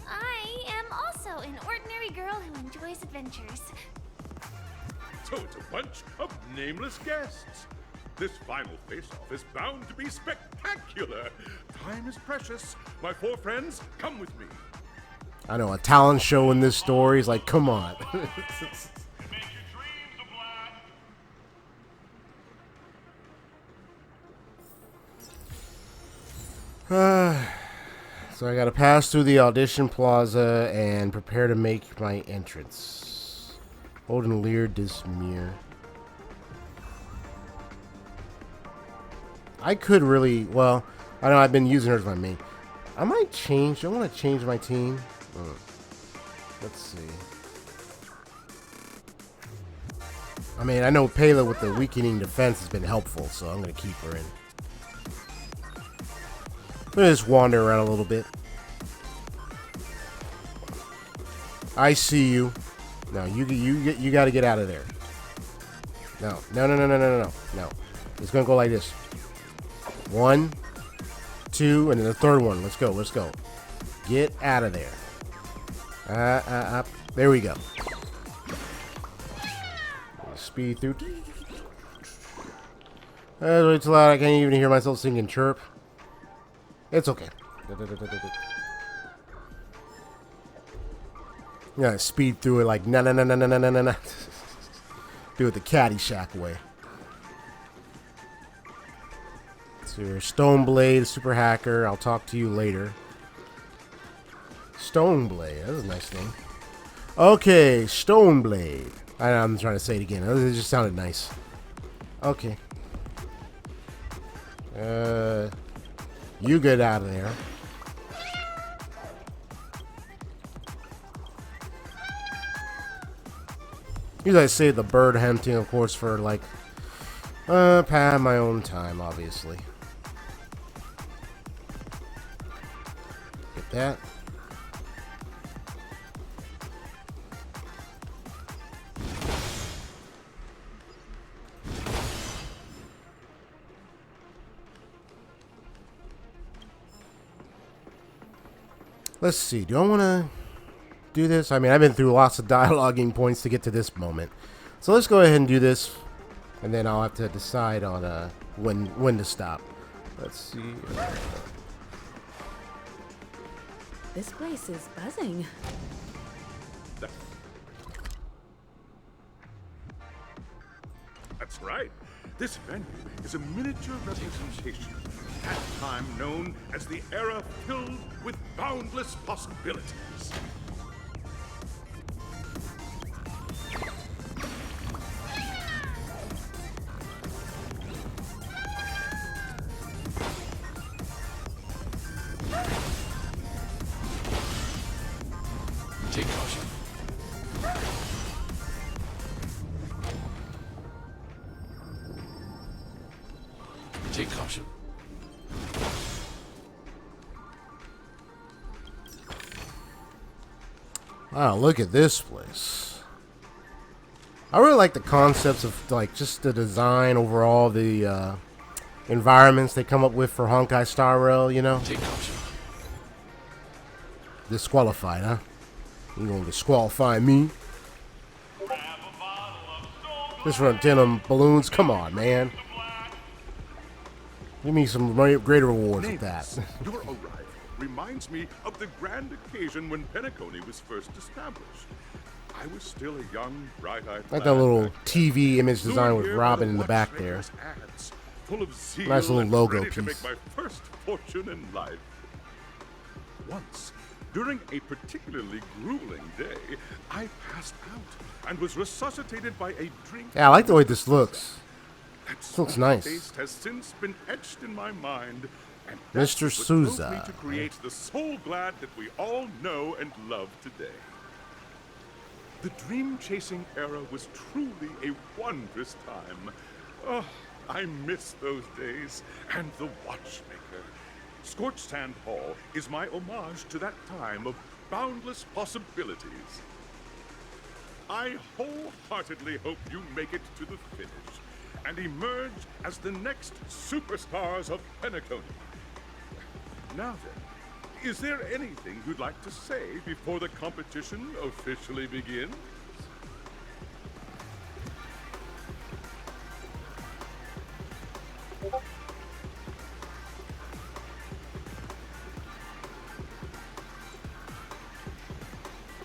I am also an ordinary girl who enjoys adventures. So it's a bunch of nameless guests. This final face-off is bound to be spectacular. Time is precious. My four friends, come with me. I know, a talent show in this story is like, come on. So I gotta pass through the audition plaza and prepare to make my entrance. Holden Lear Dismere. I could really, well, I know I've been using her as my main. I might change, I want to change my team. Let's see. I mean, I know Pela with the weakening defense has been helpful, so I'm going to keep her in. I'm going to just wander around a little bit. I see you. No, you got to get out of there. No. It's going to go like this. 1, 2, and then the third one. Let's go. Get out of there. There we go. Speed through. It's loud. I can't even hear myself sing and chirp. It's okay. Yeah, speed through it like no. Do it the Caddyshack way. So you're Stoneblade, Super Hacker. I'll talk to you later. Stoneblade, that's a nice name. Okay, Stoneblade. I'm trying to say it again. It just sounded nice. Okay. You get out of there. Usually I save the bird hunting, of course, for like my own time, obviously. Get that. Let's see. Do I want to do this? I mean, I've been through lots of dialoguing points to get to this moment. So let's go ahead and do this, and then I'll have to decide on when to stop. Let's see. This place is buzzing. That's right. This venue is a miniature representation of that time known as the era filled with boundless possibilities. Take caution. Take caution. Wow, look at this place. I really like the concepts of like just the design overall, the environments they come up with for Honkai Star Rail, you know? Take caution. Disqualified, huh? You gonna disqualify me? Just for 10 balloons? Come on, man. Give me some greater rewards with that. Your arrival reminds me of the grand occasion when Penacony was first established. I was still a young, bright-eyed Like that little TV image design with Robin in the back there. Full of zeal Nice little and logo ready to piece. make my first fortune in life. Once, during a particularly grueling day, I passed out and was resuscitated by a drink. Yeah, I like the way this looks. This looks nice. Taste has since been etched in my mind, and Mr. that's what drove me Souza. to create the soul glad that we all know and love today. The dream-chasing era was truly a wondrous time. Oh, I miss those days, and the Watchmaker. Scorchsand Hall is my homage to that time of boundless possibilities. I wholeheartedly hope you make it to the finish and emerge as the next superstars of Penacony. Now then, is there anything you'd like to say before the competition officially begins?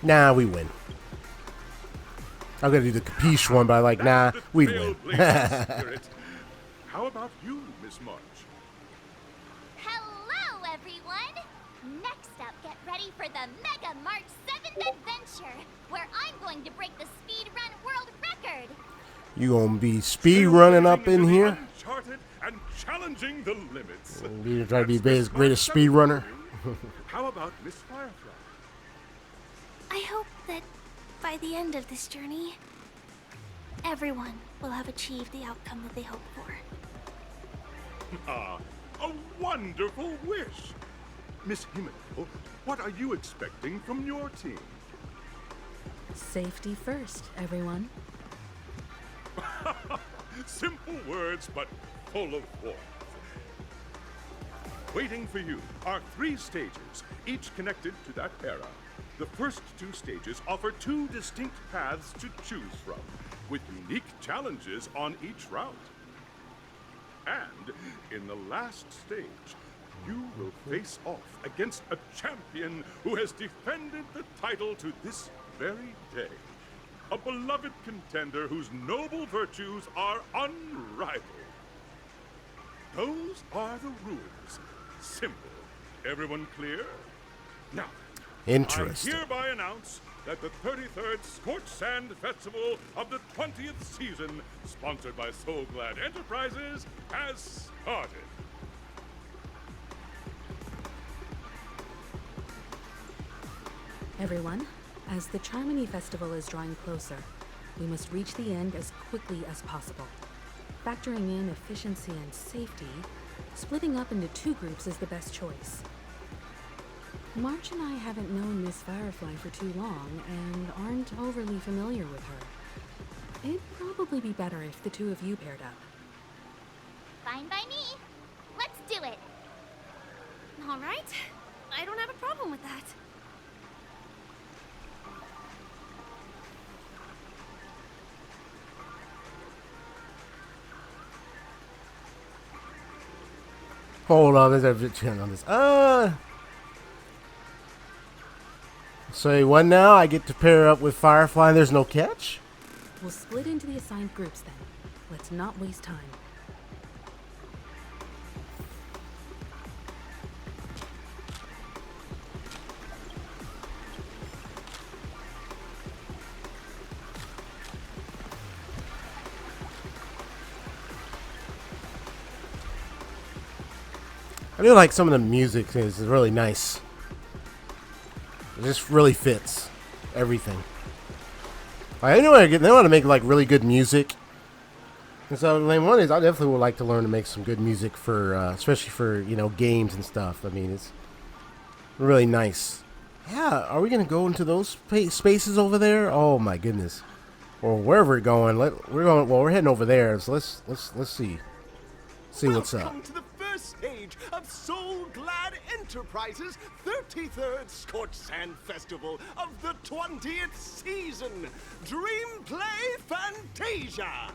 Nah, we win. I'm gonna do the capiche one, but I'm like, nah, we win. How about you, Miss March? Hello, everyone! Next up, get ready for the Mega March 7th Adventure, where I'm going to break the speedrun world record. You gonna be speed running up in here? Uncharted and challenging the limits. You try to be the greatest speed runner? How about Miss Firefly? I hope that by the end of this journey, everyone will have achieved the outcome that they hoped for. Ah, a wonderful wish! Miss Himiko, what are you expecting from your team? Safety first, everyone. Simple words, but full of warmth. Waiting for you are 3 stages, each connected to that era. The first 2 stages offer 2 distinct paths to choose from, with unique challenges on each route. And in the last stage, you will face off against a champion who has defended the title to this very day. A beloved contender whose noble virtues are unrivaled. Those are the rules. Simple. Everyone clear? Now, Interesting. I hereby announce that the 33rd Scorchsand Festival of the 20th season, sponsored by Soul Glad Enterprises, has started. Everyone, as the Charmony Festival is drawing closer, we must reach the end as quickly as possible. Factoring in efficiency and safety, splitting up into 2 groups is the best choice. March and I haven't known Miss Firefly for too long and aren't overly familiar with her. It'd probably be better if the 2 of you paired up. Fine by me. Let's do it. All right. I don't have a problem with that. Hold on, there's a turn on this. So what now? I get to pair up with Firefly and there's no catch? We'll split into the assigned groups then. Let's not waste time. I do like some of the music is really nice. It just really fits everything. I know they want to make like really good music, and so one is I definitely would like to learn to make some good music for, especially for games and stuff. I mean, it's really nice. Yeah, are we gonna go into those spaces over there? Oh my goodness, or wherever we're going. We're going. Well, we're heading over there. So let's see what's up. Welcome to the first stage of Soul Glad Enterprises' 33rd Scorchsand Festival of the 20th season, Dreamplay Fantasia.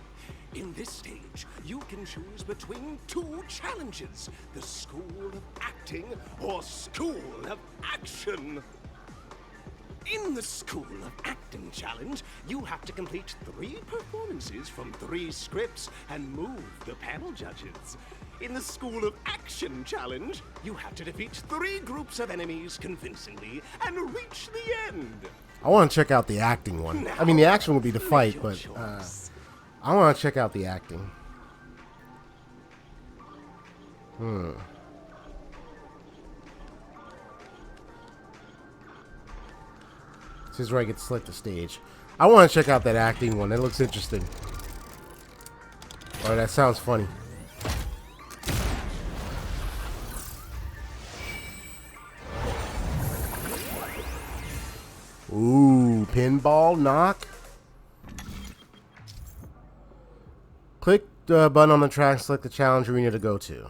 In this stage, you can choose between two challenges, the School of Acting or School of Action. In the School of Acting challenge, you have to complete 3 performances from 3 scripts and move the panel judges. In the School of Action challenge, you have to defeat 3 groups of enemies convincingly and reach the end. I want to check out the acting one. I mean, the action would be the fight, but I want to check out the acting. This is where I get to select the stage. I want to check out that acting one. That looks interesting. Or that sounds funny. Ooh, pinball knock. Click the button on the track, select the challenge we need to go to.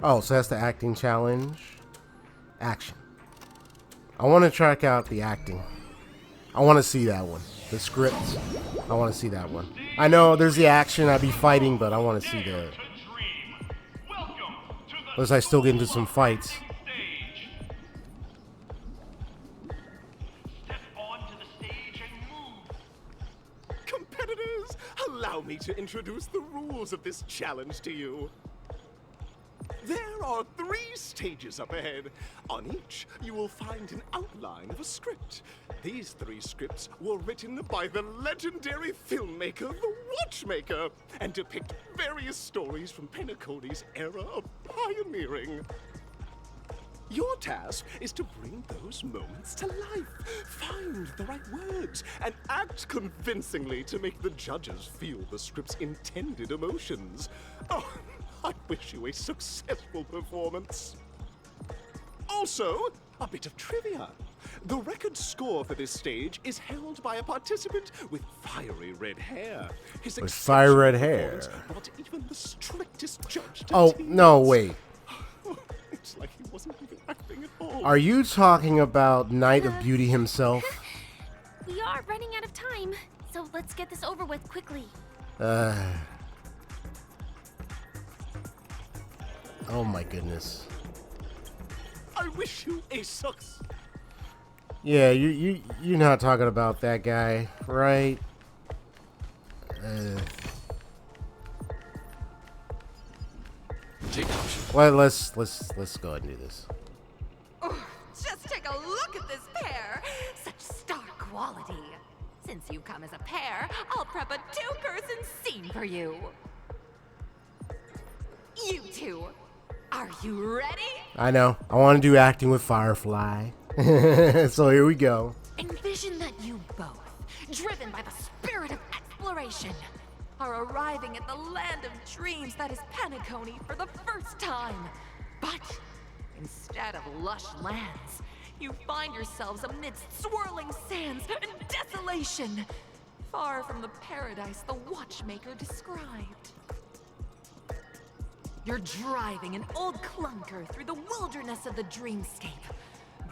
Oh, so that's the acting challenge. Action. I want to track out the acting. I want to see that one. The script. I want to see that one. I know there's the action. I'd be fighting, but I want to see the... Unless I still get into some fights. Competitors, allow me to introduce the rules of this challenge to you. There are 3 stages up ahead. On each, you will find an outline of a script. These 3 scripts were written by the legendary filmmaker, the Watchmaker, and depict various stories from Penacony's era of pioneering. Your task is to bring those moments to life, find the right words, and act convincingly to make the judges feel the script's intended emotions. Oh, I wish you a successful performance. Also, a bit of trivia. The record score for this stage is held by a participant with fiery red hair. His with fiery red hair. Brought even the strictest judge to oh, tears. No, wait. It's like he wasn't even acting at all. Are you talking about Knight of Beauty himself? We are running out of time, so let's get this over with quickly. Oh my goodness. I wish you a success. Yeah, you're not talking about that guy, right? Well, let's go ahead and do this. Oh, just take a look at this pair. Such stark quality. Since you come as a pair, I'll prep a 2-person scene for you. You two, are you ready? I know. I want to do acting with Firefly. So here we go. Envision that you both, driven by the spirit of exploration, are arriving at the land of dreams that is Penacony for the first time. But instead of lush lands, you find yourselves amidst swirling sands and desolation, far from the paradise the Watchmaker described. You're driving an old clunker through the wilderness of the dreamscape,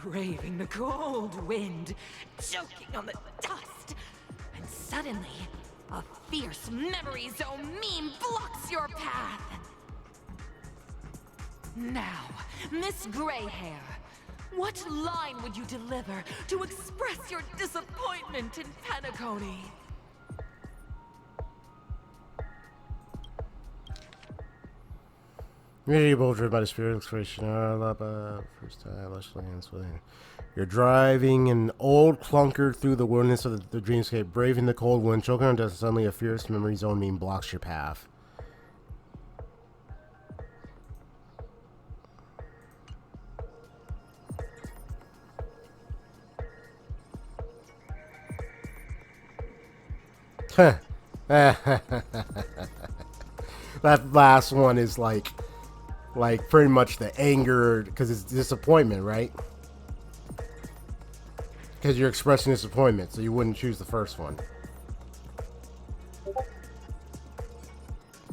braving the cold wind, choking on the dust, and suddenly, a fierce memory zone meme blocks your path. Now, Miss Gray Hair, what line would you deliver to express your disappointment in Penacony? You're both driven by the spirit of exploration. First time, lush lands. You're driving an old clunker through the wilderness of the dreamscape, braving the cold wind, choking on dust. Suddenly, a fierce memory zone meme blocks your path. Huh. That last one is like pretty much the anger, because it's disappointment, right? Because you're expressing disappointment, so you wouldn't choose the first one.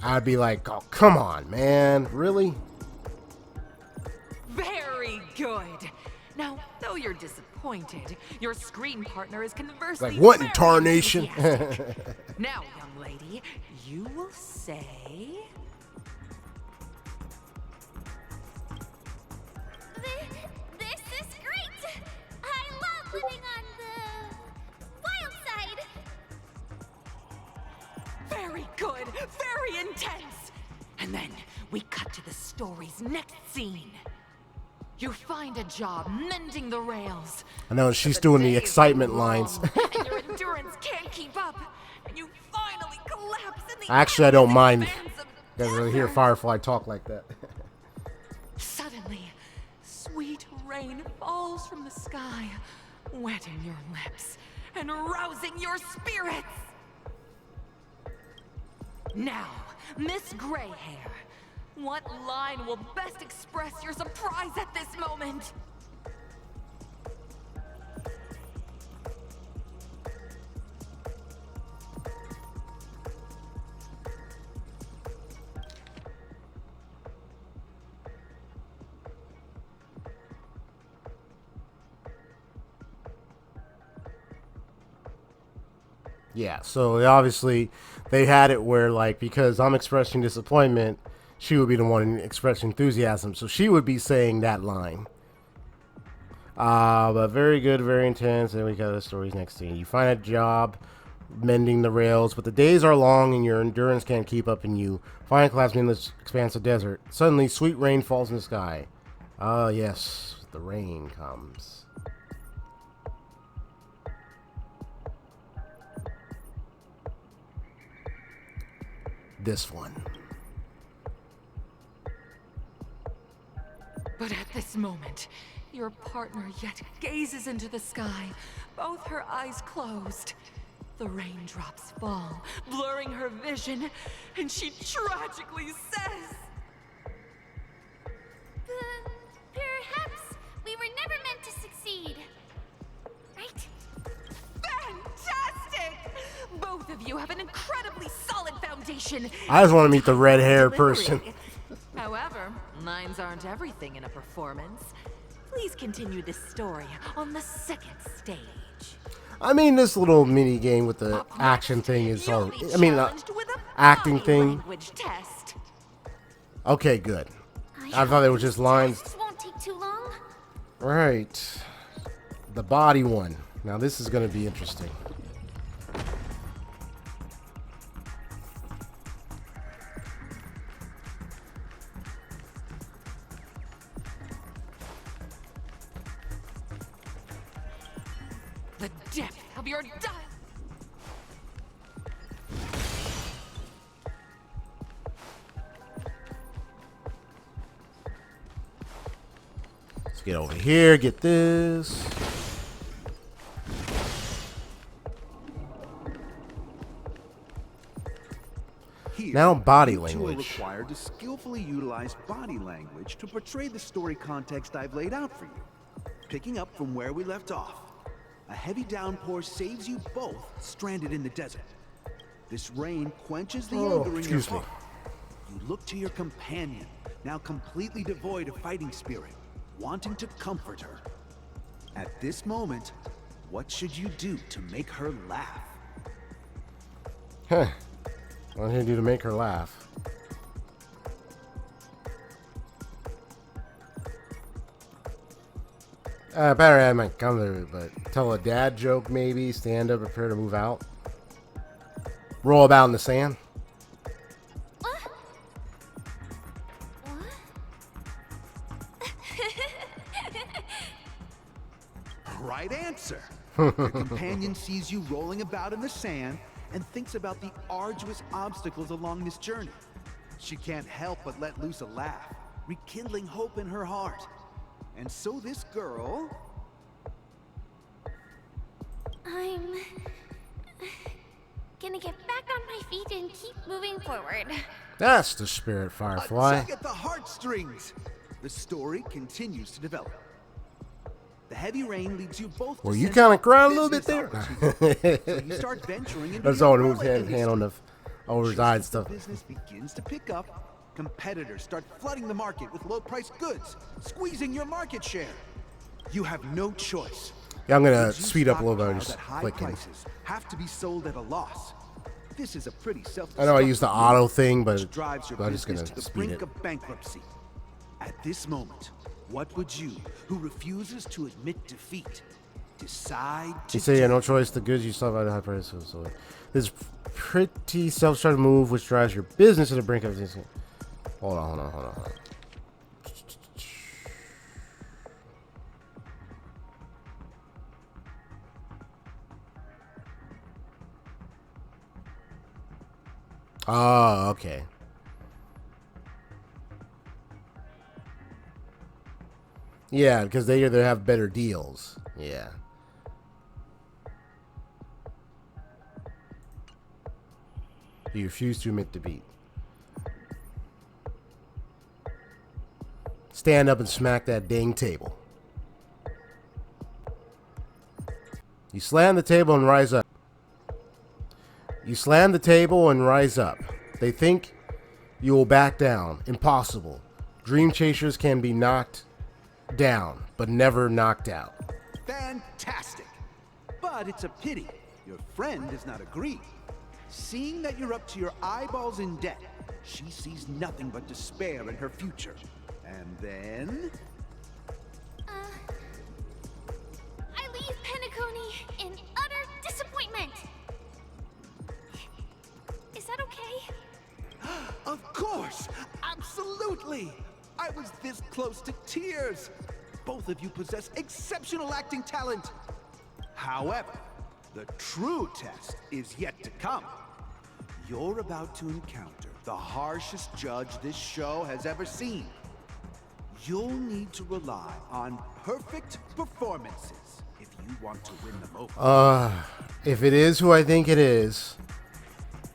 I'd be like, oh, come on, man. Really? Very good. Now, though you're disappointed, your screen partner is conversely Like, what in very tarnation? enthusiastic. Now, young lady, you will say... This is great! I love living on the wild side! Very good, very intense. And then we cut to the story's next scene. You find a job mending the rails. I know she's doing the excitement lines. And your endurance can't keep up. And you finally collapse in the Actually, I don't mind. expanse of You guys really hear Firefly talk like that. Suddenly, sweet rain falls from the sky, wetting your lips and rousing your spirits. Now, Miss Greyhair, what line will best express your surprise at this moment? Yeah, so obviously they had it where, like, because I'm expressing disappointment, she would be the one expressing enthusiasm. So she would be saying that line. But very good, very intense. And we got the story's next scene. You find a job mending the rails, but the days are long and your endurance can't keep up, and you find collapse in this expanse of desert. Suddenly, sweet rain falls in the sky. Ah, yes, the rain comes. This one. But at this moment, your partner yet gazes into the sky, both her eyes closed. The raindrops fall, blurring her vision, and she tragically says, Perhaps we were never meant to succeed. Right? Fantastic! Both of you have an incredibly solid foundation. I just want to meet the red hair person. However, lines aren't everything in a performance. Please continue this story on the second stage. I mean, this little mini game with the action thing is all. I mean, acting thing. Language test. Okay, good. I thought it was just lines. This won't take too long. Right. The body one. Now this is going to be interesting. The depth of your Let's get over here, get this. Here, Now body you two are language. required to skillfully utilize body language to portray the story context I've laid out for you. Picking up from where we left off, a heavy downpour saves you both stranded in the desert. This rain quenches the anger in your heart. You look to your companion, now completely devoid of fighting spirit, wanting to comfort her. At this moment, what should you do to make her laugh? Huh. What should I do to make her laugh? Better have my cover, but tell a dad joke maybe, stand up, prepare to move out. Roll about in the sand. Right answer. Your companion sees you rolling about in the sand and thinks about the arduous obstacles along this journey. She can't help but let loose a laugh, rekindling hope in her heart. And so this girl... I'm gonna get back on my feet and keep moving forward. That's the spirit, Firefly. A tug at the heartstrings. The story continues to develop. The heavy rain leads you both. Well, you kind of cried a little bit there. So you start venturing into That's someone who's hand on the over his eyes stuff. Business begins to pick up. Competitors start flooding the market with low-priced goods, squeezing your market share. You have no choice. Yeah, I'm gonna speed up a little bit. Just high clicking. prices have to be sold at a loss. This is a pretty I know I use the auto thing, but drives your I'm just business gonna to the speed brink it. of bankruptcy. At this moment, what would you, who refuses to admit defeat, decide to You say you have no choice. The goods you sell at a high price. So this is pretty self-started move, which drives your business to the brink of this. Hold on. Oh, okay. Yeah, because they either have better deals. Yeah. You refuse to admit defeat. Stand up and smack that dang table. You slam the table and rise up. You slam the table and rise up. They think you will back down. Impossible. Dream chasers can be knocked down, but never knocked out. Fantastic. But it's a pity your friend does not agree. Seeing that you're up to your eyeballs in debt, she sees nothing but despair in her future. And then... I leave Penacony in utter disappointment. Is that okay? Of course! Absolutely! I was this close to tears. Both of you possess exceptional acting talent. However, the true test is yet to come. You're about to encounter the harshest judge this show has ever seen. You'll need to rely on perfect performances if you want to win them over. If it is who I think it is,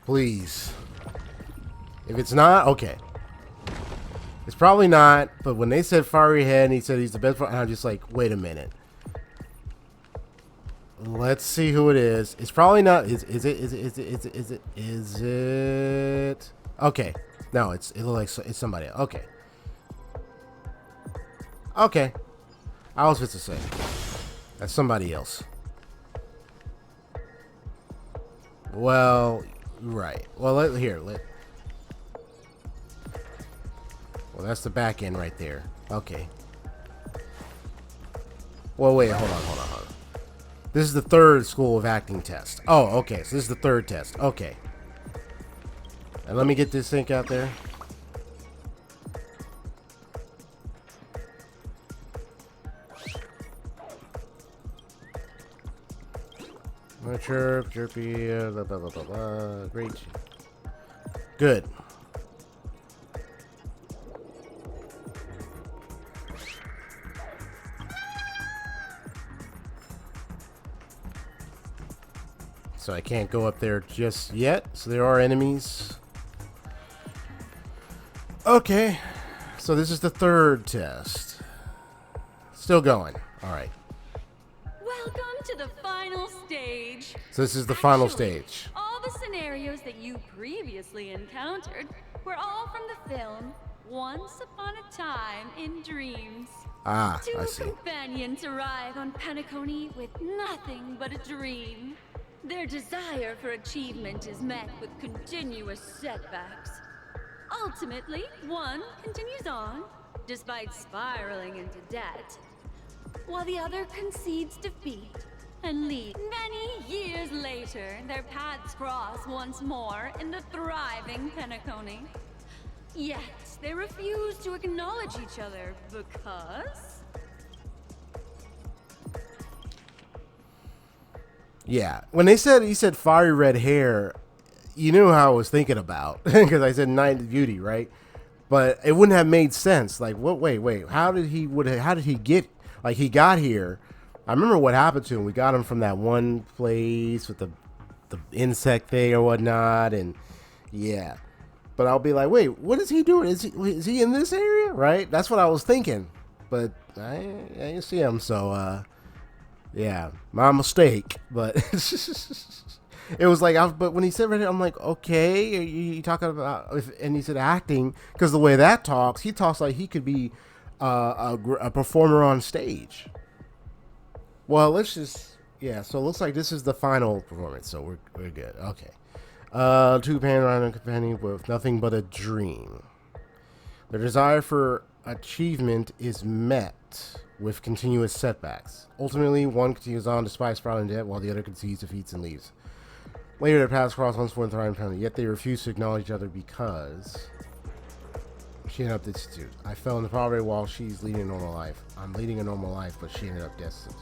please. If it's not, okay. It's probably not, but when they said Fiery Head and he said he's the best, I'm just like, wait a minute. Let's see who it is. It's probably not. Is it? Okay. No, it looks like it's somebody else. Okay. Okay. I was supposed to say that's somebody else. Well, right. Well, well, that's the back end right there. Okay. Well, wait. Hold on. This is the third School of Acting test. Oh, okay. So this is the third test. Okay. And let me get this thing out there. Chirp, chirpy, blah, blah, blah, blah, blah. Great. Good. So I can't go up there just yet. So there are enemies. Okay. So this is the third test. Still going. All right. Welcome to the final stage. So this is the final stage. All the scenarios that you previously encountered were all from the film Once Upon a Time in Dreams. Ah, Two I see. companions arrive on Penacony with nothing but a dream. Their desire for achievement is met with continuous setbacks. Ultimately, one continues on, despite spiraling into debt, while the other concedes defeat and leaves. Many years later, their paths cross once more in the thriving Penacony. Yet, they refuse to acknowledge each other because... Yeah. When he said fiery red hair, you knew how I was thinking about. Because I said Night Beauty, right? But it wouldn't have made sense. Like, what? Wait. How did he get... Like, he got here. I remember what happened to him. We got him from that one place with the insect thing or whatnot. And, yeah. But I'll be like, wait, what is he doing? Is he in this area? Right? That's what I was thinking. But I didn't see him, so... Yeah, my mistake, but it was like, but when he said right here, I'm like, okay, are you talking about, and he said acting, because the way that talks, he talks like he could be a performer on stage. Well, let's just, yeah, so it looks like this is the final performance, so we're good, okay. Two panoramic companion with nothing but a dream. Their desire for achievement is met with continuous setbacks. Ultimately, one continues on despite spiraling debt, while the other concedes, defeats, and leaves. Later, their paths cross once more in thriving family, yet they refuse to acknowledge each other because she ended up destitute. I fell into poverty while she's leading a normal life. I'm leading a normal life, but she ended up destitute.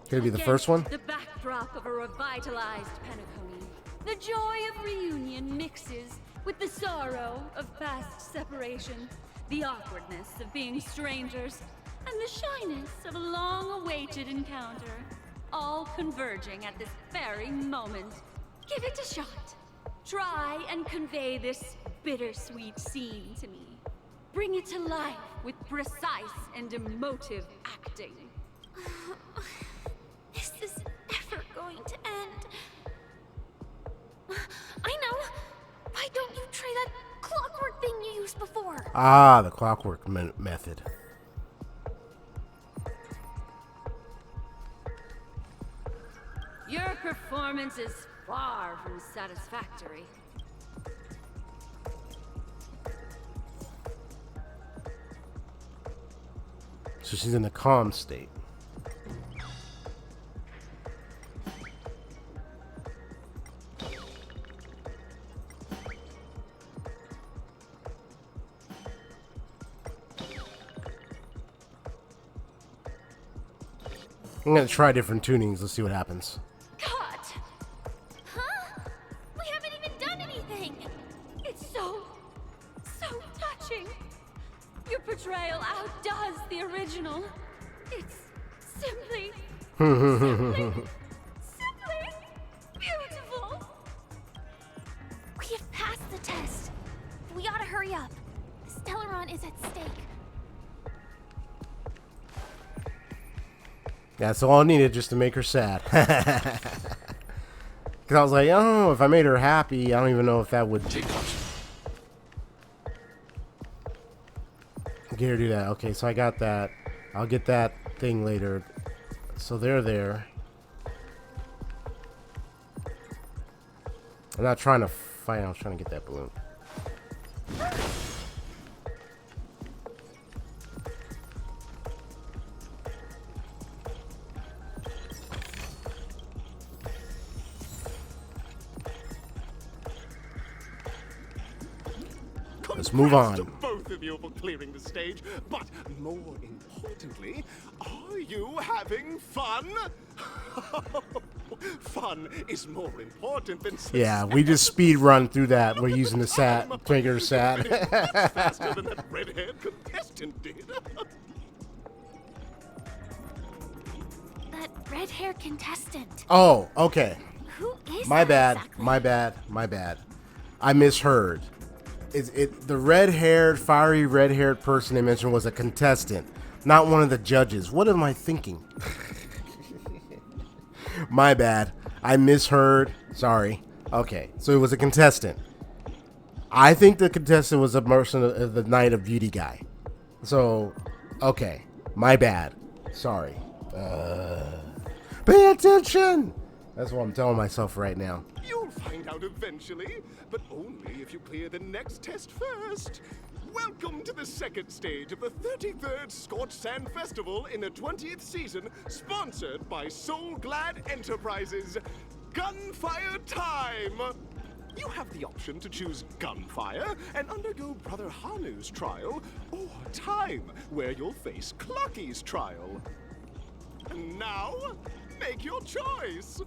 Could it be the first one? The backdrop of a revitalized Penacony. The joy of reunion mixes with the sorrow of past separation, the awkwardness of being strangers, and the shyness of a long-awaited encounter, all converging at this very moment. Give it a shot. Try and convey this bittersweet scene to me. Bring it to life with precise and emotive acting. This is never going to end. I know. Why don't you try that clockwork thing you used before? Ah, the clockwork method. Your performance is far from satisfactory. So she's in a calm state. I'm gonna try different tunings. Let's see what happens. Cut! Huh? We haven't even done anything! It's so touching. Your portrayal outdoes the original. It's simply beautiful. We have passed the test. We ought to hurry up. The Stellaron is at stake. That's all I needed just to make her sad. Because I was like, oh, if I made her happy, I don't even know if that would get her to do that. Okay, so I got that. I'll get that thing later. So they're there. I'm not trying to fight. I was trying to get that balloon. Let's move on. To both of you for clearing the stage, but more importantly, are you having fun? Fun is more important than Yeah, we just speed run through that. We're using the SAT, trigger SAT. faster than that red-haired contestant did. That red-haired contestant. Oh, okay. Who is My that bad. exactly? My bad. I misheard. The red-haired, fiery red-haired person they mentioned was a contestant, not one of the judges. What am I thinking? My bad. I misheard. Sorry. Okay, so it was a contestant. I think the contestant was a person of the Night of Beauty guy. So, okay. My bad. Sorry. Pay attention! That's what I'm telling myself right now. You'll find out eventually, but only if you clear the next test first. Welcome to the second stage of the 33rd Scorchsand Festival in the 20th season, sponsored by Soul Glad Enterprises. Gunfire time! You have the option to choose Gunfire and undergo Brother Hanu's trial, or Time, where you'll face Clocky's trial. And now, make your choice!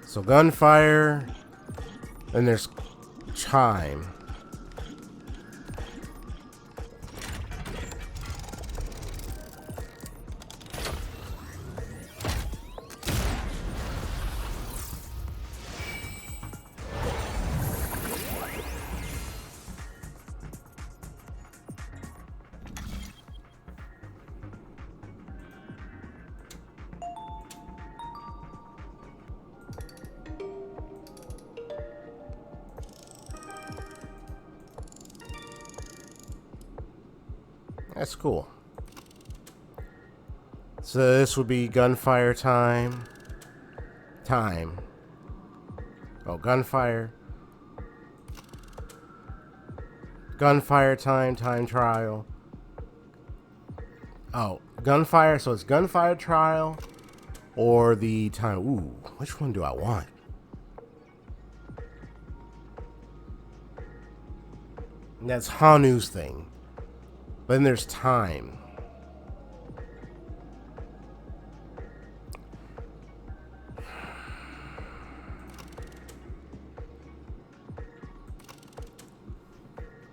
So Gunfire, then there's Time. That's cool. So this would be Gunfire time. Oh, Gunfire. Gunfire time trial. Oh, Gunfire. So it's Gunfire trial or the time. Ooh, which one do I want? And that's Hanu's thing. Then there's Time.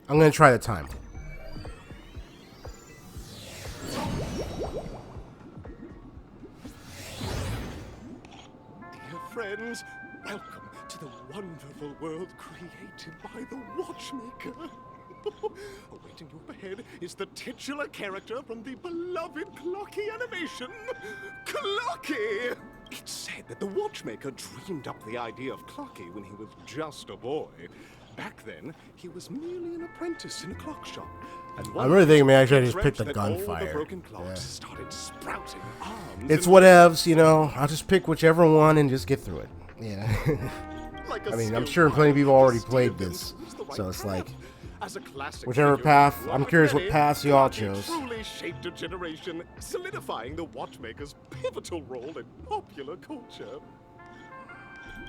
I'm going to try the Time. Dear friends, welcome to the wonderful world created by the Watchmaker. Awaiting you up ahead is the titular character from the beloved Clocky animation, Clocky! It's said that the Watchmaker dreamed up the idea of Clocky when he was just a boy. Back then, he was merely an apprentice in a clock shop. And I'm really thinking maybe I should just pick the that all Gunfire. the broken clocks started sprouting arms. It's and whatevs, you know. I'll just pick whichever one and just get through it. Yeah. Like I mean, I'm sure plenty of people already played this, so it's like As a classic whichever figure, path. I'm like curious what many, paths y'all Clocky chose. truly shaped a generation, solidifying the Watchmaker's pivotal role in popular culture.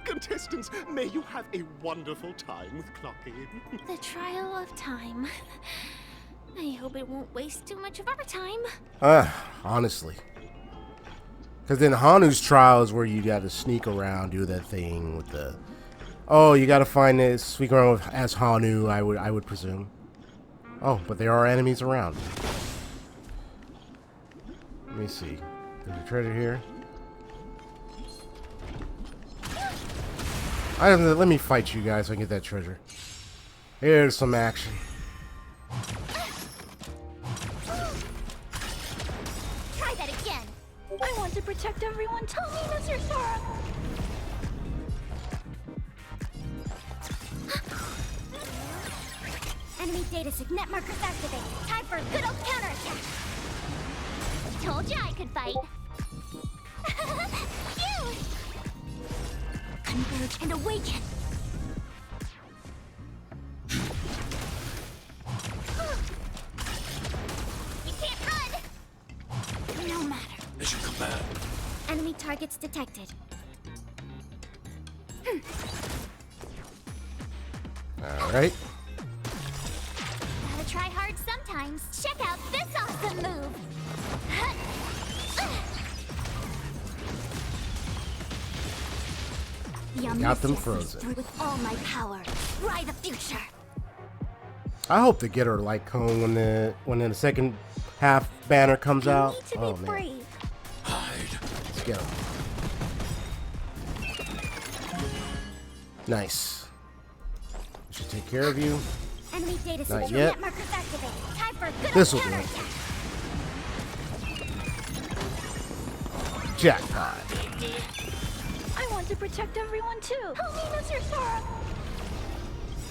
Contestants, may you have a wonderful time with Clocky. The trial of time. I hope it won't waste too much of our time. Honestly. Because then Hanu's trial is where you got to sneak around, do that thing with the... Oh, you got to find this, sneak around with, as Hanu, I would presume. Oh, but there are enemies around. Let me see. There's a treasure here. Let me fight you guys so I can get that treasure. Here's some action. Try that again. I want to protect everyone. Tell me, Mr. Sora. Enemy data signet markers activated. Time for a good old counterattack. Told you I could fight. Phew! Converge and awaken. You can't run. No matter. Mission command. Enemy targets detected. All right. Gotta try hard sometimes. Check out this awesome move. Got them frozen. With all my power, ride the future. I hope to get her like Cone when the second half banner comes out. Oh man. Brave. Let's go. Nice. Should take care of you. Enemy data Not yet. markers activated. Time for a good This will old do it. counterattack. Jackpot. I want to protect everyone too. Help me, Mr. Sora.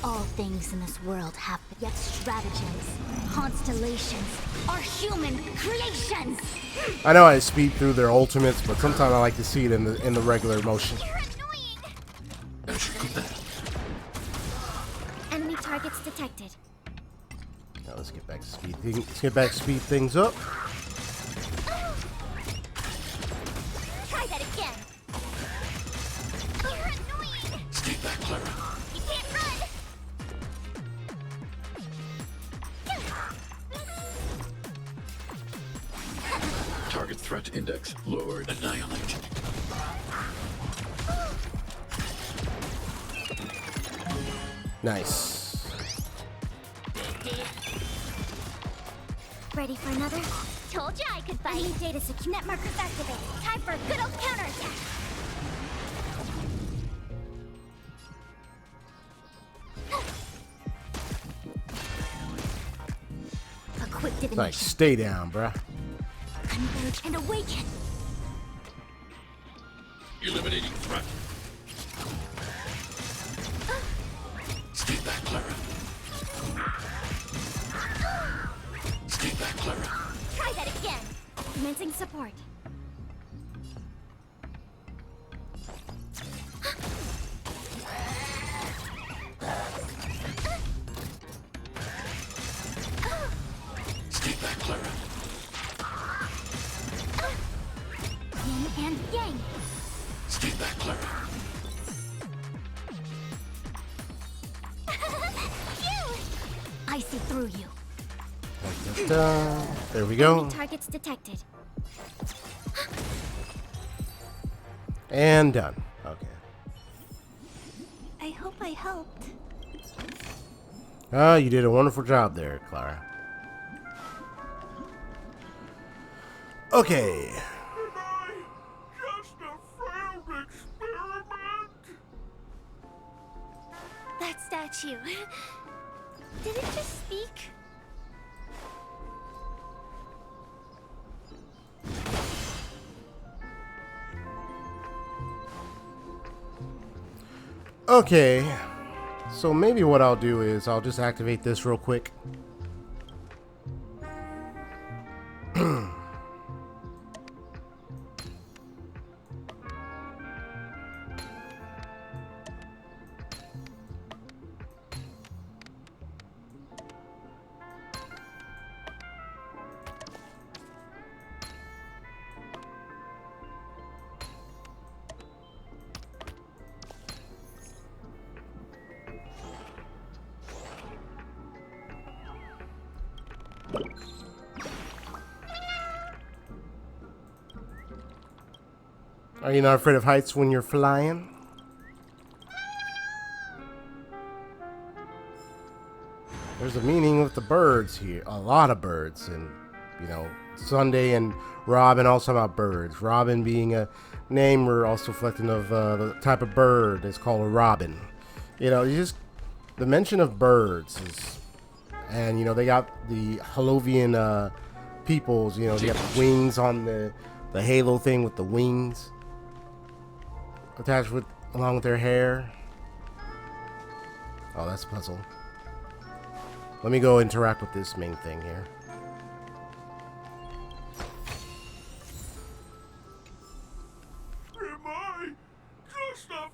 All things in this world have yet stratagems, constellations, are human creations. I know I speed through their ultimates, but sometimes I like to see it in the regular motion. Enemy targets detected. Now let's get back to speed things up. Try that again. You're annoying. Stay back, Clara. You can't run. Target threat index lowered. Annihilate. Nice. Ready for another? Told you I could fight. Enemy data net markers activated. Time for a good old counterattack. A quick divination. Like, stay down, bruh. Converge and awaken. Eliminating threat. Stay back, Clara. Stay back, Clara. Try that again. Commencing support. Stay back, Clara. Yin and yang. Stay back, Clara. I see through you. There we go. Enemy targets detected. And done. Okay. I hope I helped. You did a wonderful job there, Clara. Okay. That statue. Did it just speak? Okay. So maybe what I'll do is I'll just activate this real quick. Are you not afraid of heights when you're flying? There's a meaning with the birds here. A lot of birds. And, you know, Sunday and Robin also about birds. Robin being a name, we're also reflecting of the type of bird that's called a robin. You know, just the mention of birds is... And, you know, they got the Halovian peoples, you know, they got wings on the halo thing with the wings attached with along with their hair. Oh, that's a puzzle. Let me go interact with this main thing here. Am I just a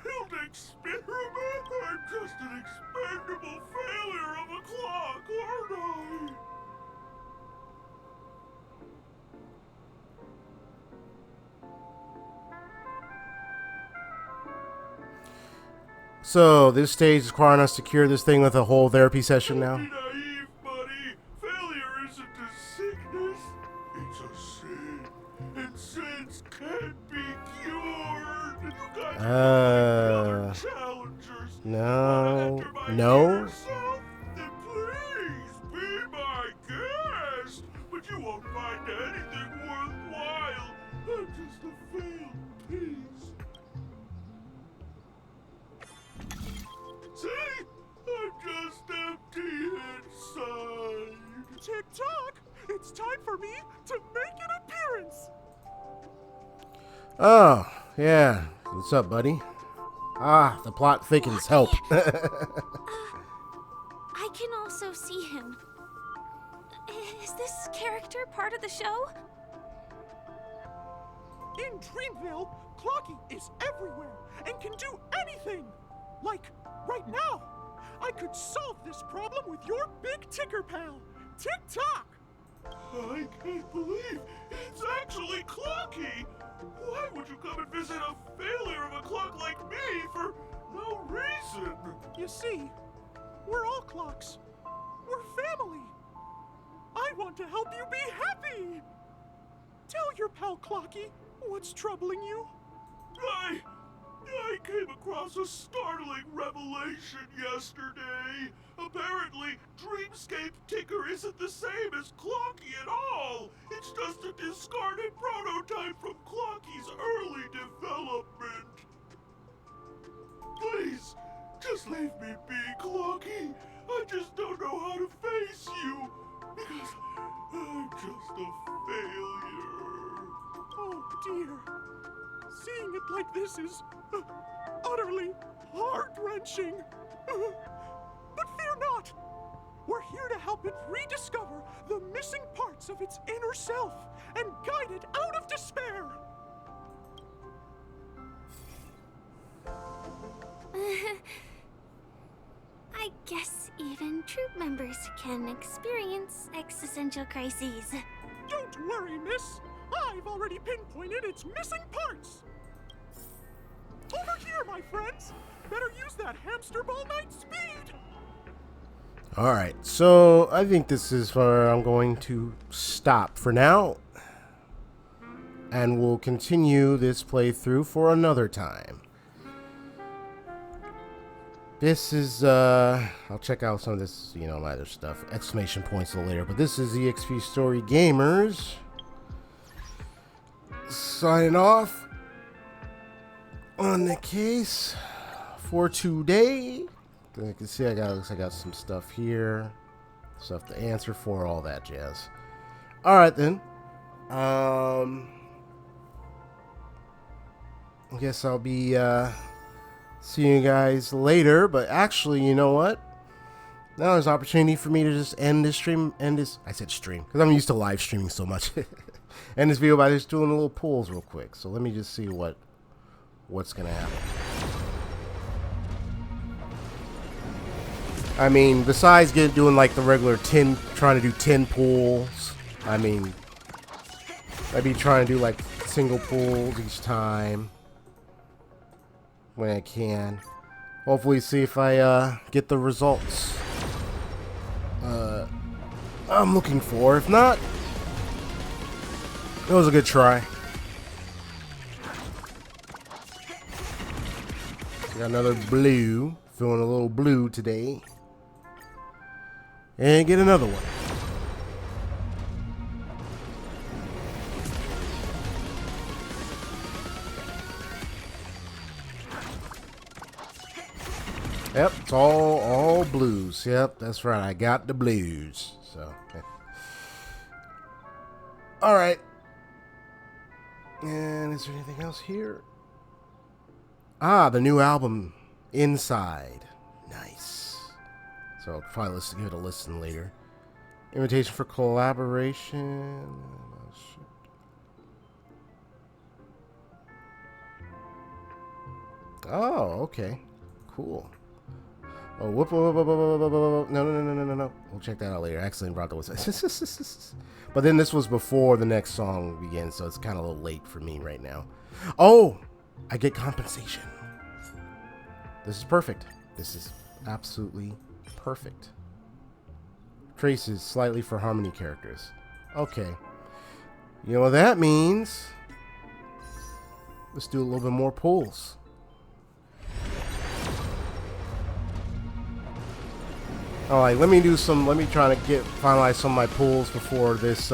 failed experiment? I'm just an expendable failure of a clock, aren't I? So, this stage is requiring us to cure this thing with a whole therapy session now. Naive, buddy. Failure isn't a sickness. It's a sin, and sins can't be cured. You guys are challengers. No. No? Yourself, then please be my guest. But you won't find anything worthwhile. I'm just a failed piece. See? I'm just empty inside. Tick-tock! It's time for me to make an appearance! Oh, yeah. What's up, buddy? Ah, the plot thickens. Help. I can also see him. Is this character part of the show? In Dreamville, Clocky is everywhere and can do anything! Like, right now! I could solve this problem with your big ticker pal, Tick-tock! I can't believe it's actually Clocky! Why would you come and visit a failure of a clock like me for no reason? You see, we're all clocks. We're family. I want to help you be happy! Tell your pal Clocky what's troubling you. I came across a startling revelation yesterday. Apparently, Dreamscape Ticker isn't the same as Clocky at all. It's just a discarded prototype from Clocky's early development. Please, just leave me be, Clocky. I just don't know how to face you, because I'm just a failure. Oh dear. Seeing it like this is utterly heart-wrenching. But fear not. We're here to help it rediscover the missing parts of its inner self and guide it out of despair. I guess even troop members can experience existential crises. Don't worry, miss. I've already pinpointed its missing parts. Over here, my friends. Better use that hamster ball night speed. Alright, so I think this is where I'm going to stop for now. And we'll continue this playthrough for another time. This is, I'll check out some of this, my other stuff. Exclamation points a little later. But this is EXP Story Gamers. Signing off on the case for today. You can see I got some stuff here, stuff to answer for, all that jazz. All right then. I guess I'll be seeing you guys later. But actually, you know what? Now there's an opportunity for me to just end this stream. I said stream because I'm used to live streaming so much. End this video by just doing a little pulls real quick. So let me just see what's gonna happen. I mean, besides doing like the regular 10, trying to do 10 pulls. I mean, I'd be trying to do like single pulls each time when I can. Hopefully, see if I get the results I'm looking for. If not, it was a good try. Got another blue. Feeling a little blue today. And get another one. Yep, it's all blues. Yep, that's right. I got the blues. So, okay. All right. And is there anything else here? Ah, the new album, Inside. Nice. So I'll probably give it a listen later. Invitation for collaboration. Oh, okay. Cool. Oh, whoop. No. We'll check that out later. I accidentally brought those. But then this was before the next song begins, so it's kind of a little late for me right now. Oh, I get compensation. This is perfect. This is absolutely perfect. Traces slightly for harmony characters. Okay. You know what that means? Let's do a little bit more pulls. Alright, let me try to finalize some of my pulls before this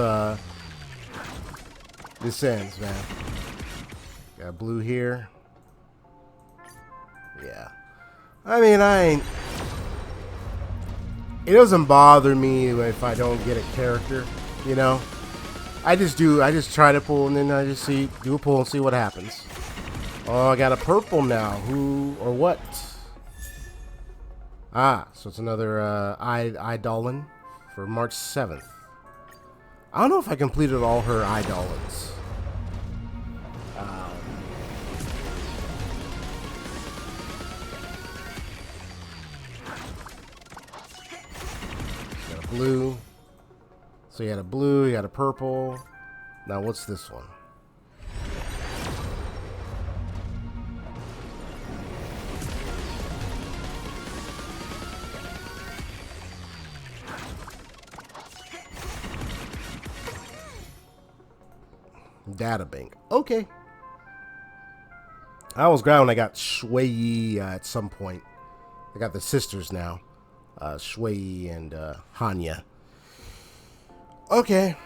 this ends, man. Got blue here. Yeah. I mean, it doesn't bother me if I don't get a character, you know? I just try to pull, and then I just do a pull and see what happens. Oh, I got a purple now. Who or what? Ah, so it's another Eidolon for March 7th. I don't know if I completed all her Eidolons. Got a blue. So you had a blue, you got a purple. Now what's this one? Databank. Okay. I was glad when I got Shui at some point. I got the sisters now. Shui and Hanya. Okay.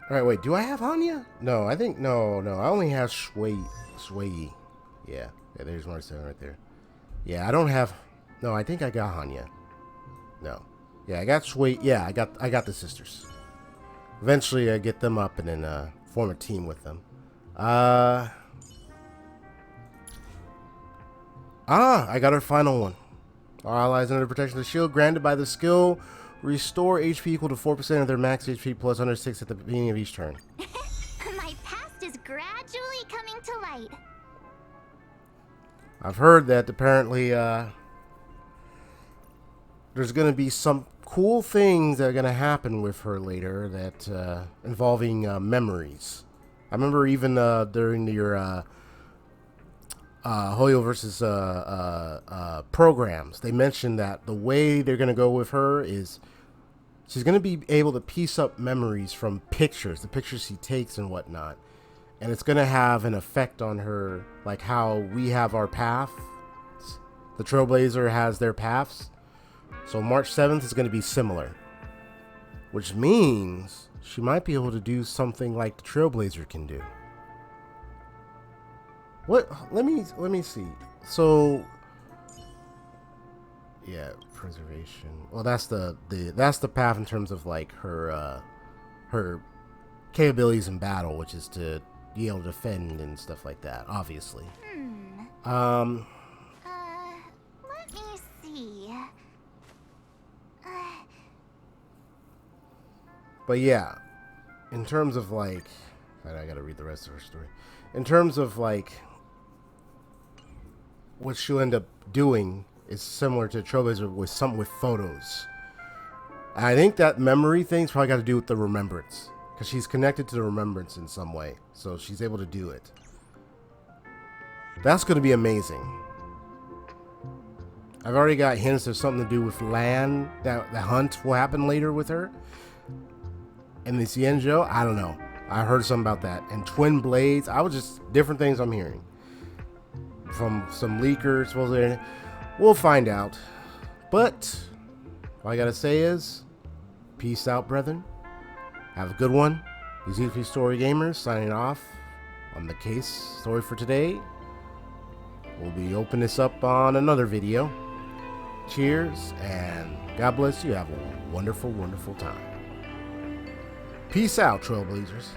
Alright, wait. Do I have Hanya? No, I think... No. I only have Shui. Yeah, there's March 7 right there. Yeah, I don't have... No, I think I got Hanya. No. Yeah, I got Shui. Yeah, I got the sisters. Eventually, I get them up and then form a team with them. I got our final one. Our allies under the protection of the shield granted by the skill restore HP equal to 4% of their max HP plus 106 at the beginning of each turn. My past is gradually coming to light. I've heard that apparently there's going to be some cool things that are going to happen with her later that involving memories. I remember even during your Hoyo versus programs, they mentioned that the way they're going to go with her is she's going to be able to piece up memories from pictures, the pictures she takes and whatnot. And it's going to have an effect on her, like how we have our path. The Trailblazer has their paths. So March 7th is going to be similar. Which means she might be able to do something like the Trailblazer can do. What? Let me see. So yeah, preservation. Well, that's the path in terms of like her her capabilities in battle, which is to be able to defend and stuff like that, obviously. Let me see. But yeah, in terms of like, I gotta read the rest of her story. In terms of like what she'll end up doing is similar to Trailblazer with something with photos. And I think that memory thing's probably got to do with the remembrance, because she's connected to the remembrance in some way, so she's able to do it. That's going to be amazing. I've already got hints there's something to do with land, that the hunt will happen later with her. And the Cienjo, I don't know. I heard something about that. And twin blades, different things I'm hearing. From some leakers, supposedly. We'll find out. But all I gotta say is, peace out, brethren. Have a good one. These EP StoryGamerZ signing off on the case story for today. We'll be opening this up on another video. Cheers, and God bless you. Have a wonderful, wonderful time. Peace out, Trailblazers.